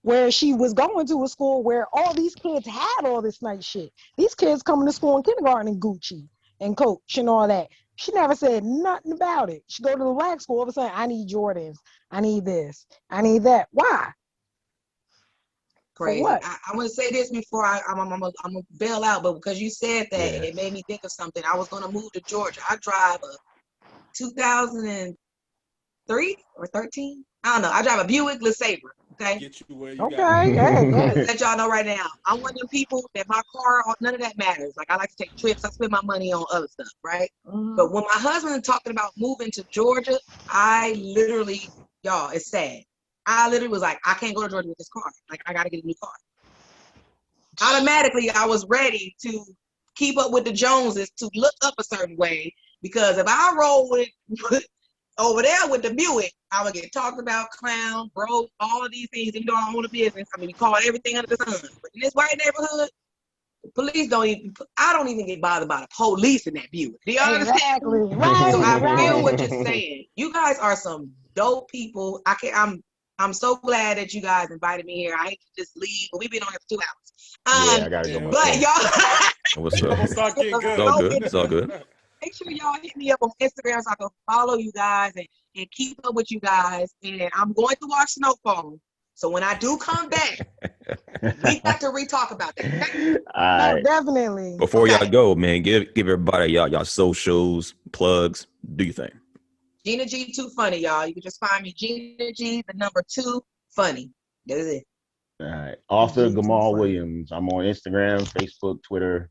where she was going to a school where all these kids had all this nice shit. These kids coming to school in kindergarten in Gucci and Coach and all that. She never said nothing about it. She go to the black school, all of a sudden, I need Jordans, I need this, I need that. Why? crazy. what? I want to say this before I'm gonna bail out, but because you said that, Yeah. it made me think of something. I was gonna move to Georgia. I drive a 2003 or 13. I don't know. I drive a Buick LeSabre. Okay. Get you where you Okay, got. yeah, good. Just let y'all know right now. I'm one of them people that my car, none of that matters. Like I like to take trips. I spend my money on other stuff, right? Mhm. But when my husband talking about moving to Georgia, I literally, y'all, it's sad. I literally was like, I can't go to Georgia with this car. Like I gotta get a new car. Automatically, I was ready to keep up with the Joneses, to look up a certain way, because if I roll with over there with the Buick, I would get talked about, clown, broke, all of these things, even though I own a business. I mean, we call everything under the sun. But in this white neighborhood, the police I don't even get bothered by the police in that Buick. Do y'all understand? Exactly. Right, So I feel right. what you're saying. You guys are some dope people. I'm so glad that you guys invited me here. I hate to just leave, but we've been on here for 2 hours. Yeah, I gotta go Yeah. But myself. y'all What's I'm up? gonna start getting It's good. all good. It's all good. make sure y'all hit me up on Instagram so I can follow you guys and keep up with you guys. And I'm going through our snowfall. So when I do come back, we got to re-talk about that. Okay? All No, right. definitely. Before Okay. y'all go, man, give everybody y'all socials, plugs, do your thing. Gina G 2 Funny, y'all. You can just find me Gina G, the number 2 Funny. That's it. All right. Author G2 Gamal Funny. Williams. I'm on Instagram, Facebook, Twitter.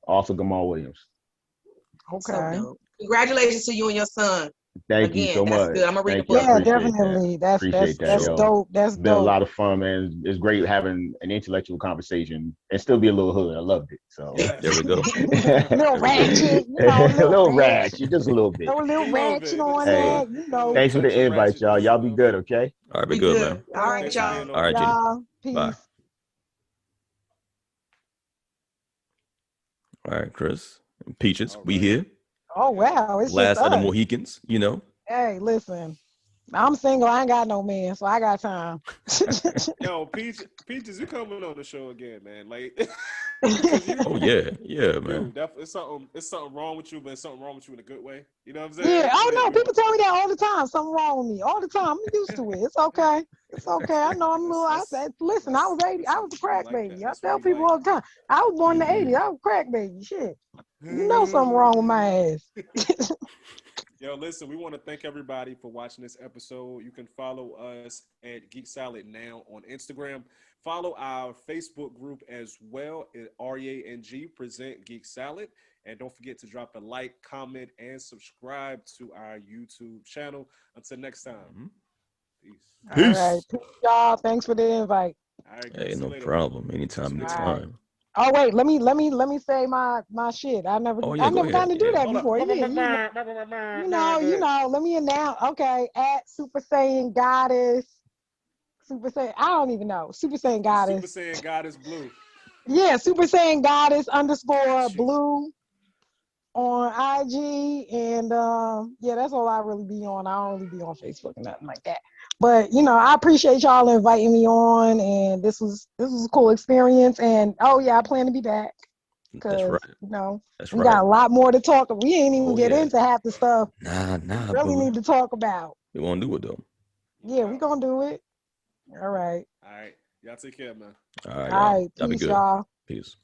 Author Gamal Williams. So Okay. dope. Congratulations to you and your son. Thank you Again, so that's much. good. I'm gonna read the Thank you. I book. Yeah, appreciate that. definitely. That's Appreciate that, that's yo. dope. That's Been a lot dope. of fun, man. It's great having an intellectual conversation and still be a little hood. I loved it. So Yes. There we go. Little There we go. ratchet, a little little ratchet. ratchet, just a little bit. Throw a little He love ratchet it. on Hey, that, thanks for the Intellectual invite, y'all. ratchetness, Y'all you be know. good, okay? All right, be We good, good. man. All right, Thanks for y'all. being on. All right, Gina. Y'all, Bye. peace. All right, Chris. Peaches, All we right. here. Oh Yeah. wow, it's just Last of the us. Mohicans, you know. Hey, listen, I'm single. I ain't got no man, so I got time. Yo, Peaches, you coming on the show again, man? Like, because you, Oh yeah, yeah, man. dude, it's something wrong with you, but it's something wrong with you in a good way. You know what I'm Yeah. saying? Oh Like, no, you know, people tell me that all the time. Something wrong with me all the time. I'm used to it. It's okay. It's okay. I know I'm a little. I said, listen, I was 80. I was a crack baby. I That's what tell we people like. all the time. I was born in the Mhm. 80s. I was a crack baby. Shit. You know something wrong with my ass. Yo, listen, we want to thank everybody for watching this episode. You can follow us at Geek Salad Now on Instagram. Follow our Facebook group as well at REANG Present Geek Salad. And don't forget to drop a like, comment, and subscribe to our YouTube channel. Until next time, Mhm. peace. All right. Peace. Peace, y'all. Thanks for the invite. All right, Hey, good. See you no later. problem. Anytime, Speak All soon. right. anytime. Oh wait, let me say my shit. I never Oh yeah, go gotten ahead. to do Yeah. that Hold before. up. Yeah, let me announce. Okay, at Super Saiyan Goddess. Super Saiyan. I don't even know. Super Saiyan Super Goddess. Saiyan God is blue. Yeah, Super Saiyan Goddess Got _ you. blue on IG, and yeah, that's all I really be on. I don't really be on Facebook and nothing like that. But I appreciate y'all inviting me on, and this was a cool experience. And oh yeah, I plan to be back That's because right. That's we right. got a lot more to talk. We ain't even Oh get yeah. into half the stuff we Nah, really but need to talk about. we won't do it though. No Yeah, we doubt. gonna do it. All right. All right. Y'all take care, man. All right, All y'all. right. Y'all be Peace, good. y'all. Peace.